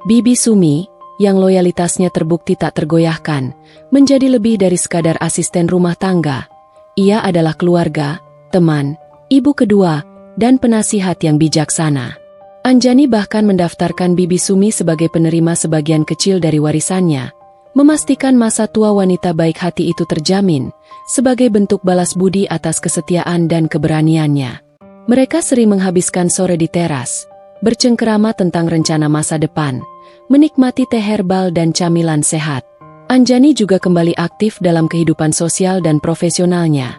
Bibi Sumi, yang loyalitasnya terbukti tak tergoyahkan, menjadi lebih dari sekadar asisten rumah tangga. Ia adalah keluarga, teman, ibu kedua, dan penasihat yang bijaksana. Anjani bahkan mendaftarkan Bibi Sumi sebagai penerima sebagian kecil dari warisannya, memastikan masa tua wanita baik hati itu terjamin, sebagai bentuk balas budi atas kesetiaan dan keberaniannya. Mereka sering menghabiskan sore di teras, bercengkerama tentang rencana masa depan, menikmati teh herbal dan camilan sehat. Anjani juga kembali aktif dalam kehidupan sosial dan profesionalnya,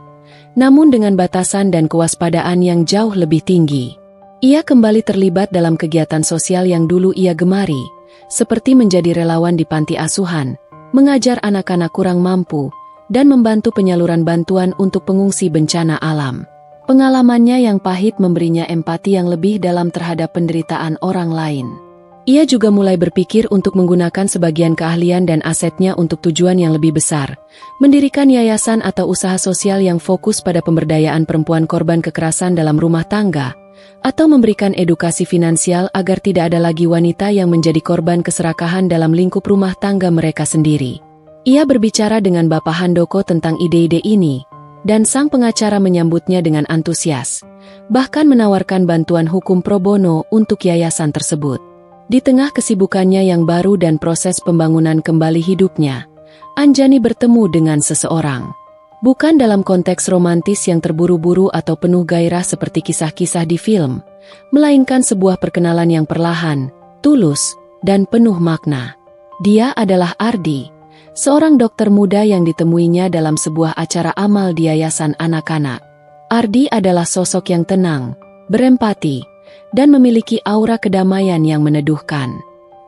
namun dengan batasan dan kewaspadaan yang jauh lebih tinggi. Ia kembali terlibat dalam kegiatan sosial yang dulu ia gemari, seperti menjadi relawan di panti asuhan, mengajar anak-anak kurang mampu, dan membantu penyaluran bantuan untuk pengungsi bencana alam. Pengalamannya yang pahit memberinya empati yang lebih dalam terhadap penderitaan orang lain. Ia juga mulai berpikir untuk menggunakan sebagian keahlian dan asetnya untuk tujuan yang lebih besar, mendirikan yayasan atau usaha sosial yang fokus pada pemberdayaan perempuan korban kekerasan dalam rumah tangga, atau memberikan edukasi finansial agar tidak ada lagi wanita yang menjadi korban keserakahan dalam lingkup rumah tangga mereka sendiri. Ia berbicara dengan Bapak Handoko tentang ide-ide ini, dan sang pengacara menyambutnya dengan antusias, bahkan menawarkan bantuan hukum pro bono untuk yayasan tersebut. Di tengah kesibukannya yang baru dan proses pembangunan kembali hidupnya, Anjani bertemu dengan seseorang. Bukan dalam konteks romantis yang terburu-buru atau penuh gairah seperti kisah-kisah di film, melainkan sebuah perkenalan yang perlahan, tulus, dan penuh makna. Dia adalah Ardi, seorang dokter muda yang ditemuinya dalam sebuah acara amal di yayasan anak-anak. Ardi adalah sosok yang tenang, berempati, dan memiliki aura kedamaian yang meneduhkan.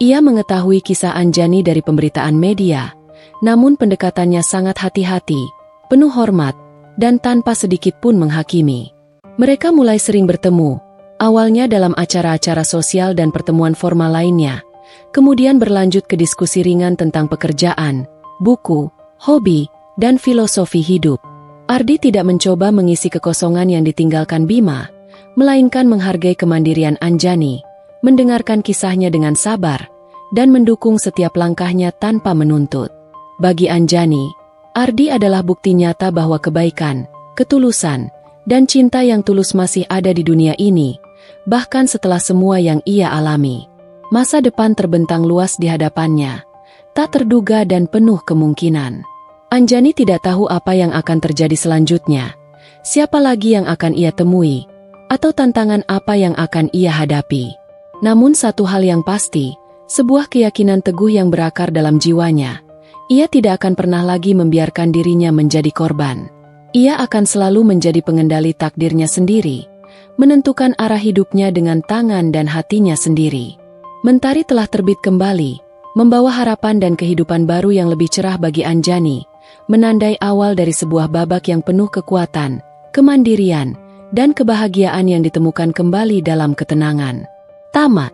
Ia mengetahui kisah Anjani dari pemberitaan media, namun pendekatannya sangat hati-hati, penuh hormat, dan tanpa sedikit pun menghakimi. Mereka mulai sering bertemu, awalnya dalam acara-acara sosial dan pertemuan formal lainnya, kemudian berlanjut ke diskusi ringan tentang pekerjaan, buku, hobi, dan filosofi hidup. Ardi tidak mencoba mengisi kekosongan yang ditinggalkan Bima, melainkan menghargai kemandirian Anjani, mendengarkan kisahnya dengan sabar, dan mendukung setiap langkahnya tanpa menuntut. Bagi Anjani, Ardi adalah bukti nyata bahwa kebaikan, ketulusan, dan cinta yang tulus masih ada di dunia ini, bahkan setelah semua yang ia alami. Masa depan terbentang luas di hadapannya, tak terduga dan penuh kemungkinan. Anjani tidak tahu apa yang akan terjadi selanjutnya, siapa lagi yang akan ia temui, atau tantangan apa yang akan ia hadapi. Namun satu hal yang pasti, sebuah keyakinan teguh yang berakar dalam jiwanya. Ia tidak akan pernah lagi membiarkan dirinya menjadi korban. Ia akan selalu menjadi pengendali takdirnya sendiri, menentukan arah hidupnya dengan tangan dan hatinya sendiri. Mentari telah terbit kembali, membawa harapan dan kehidupan baru yang lebih cerah bagi Anjani, menandai awal dari sebuah babak yang penuh kekuatan, kemandirian, dan kebahagiaan yang ditemukan kembali dalam ketenangan. Tamat.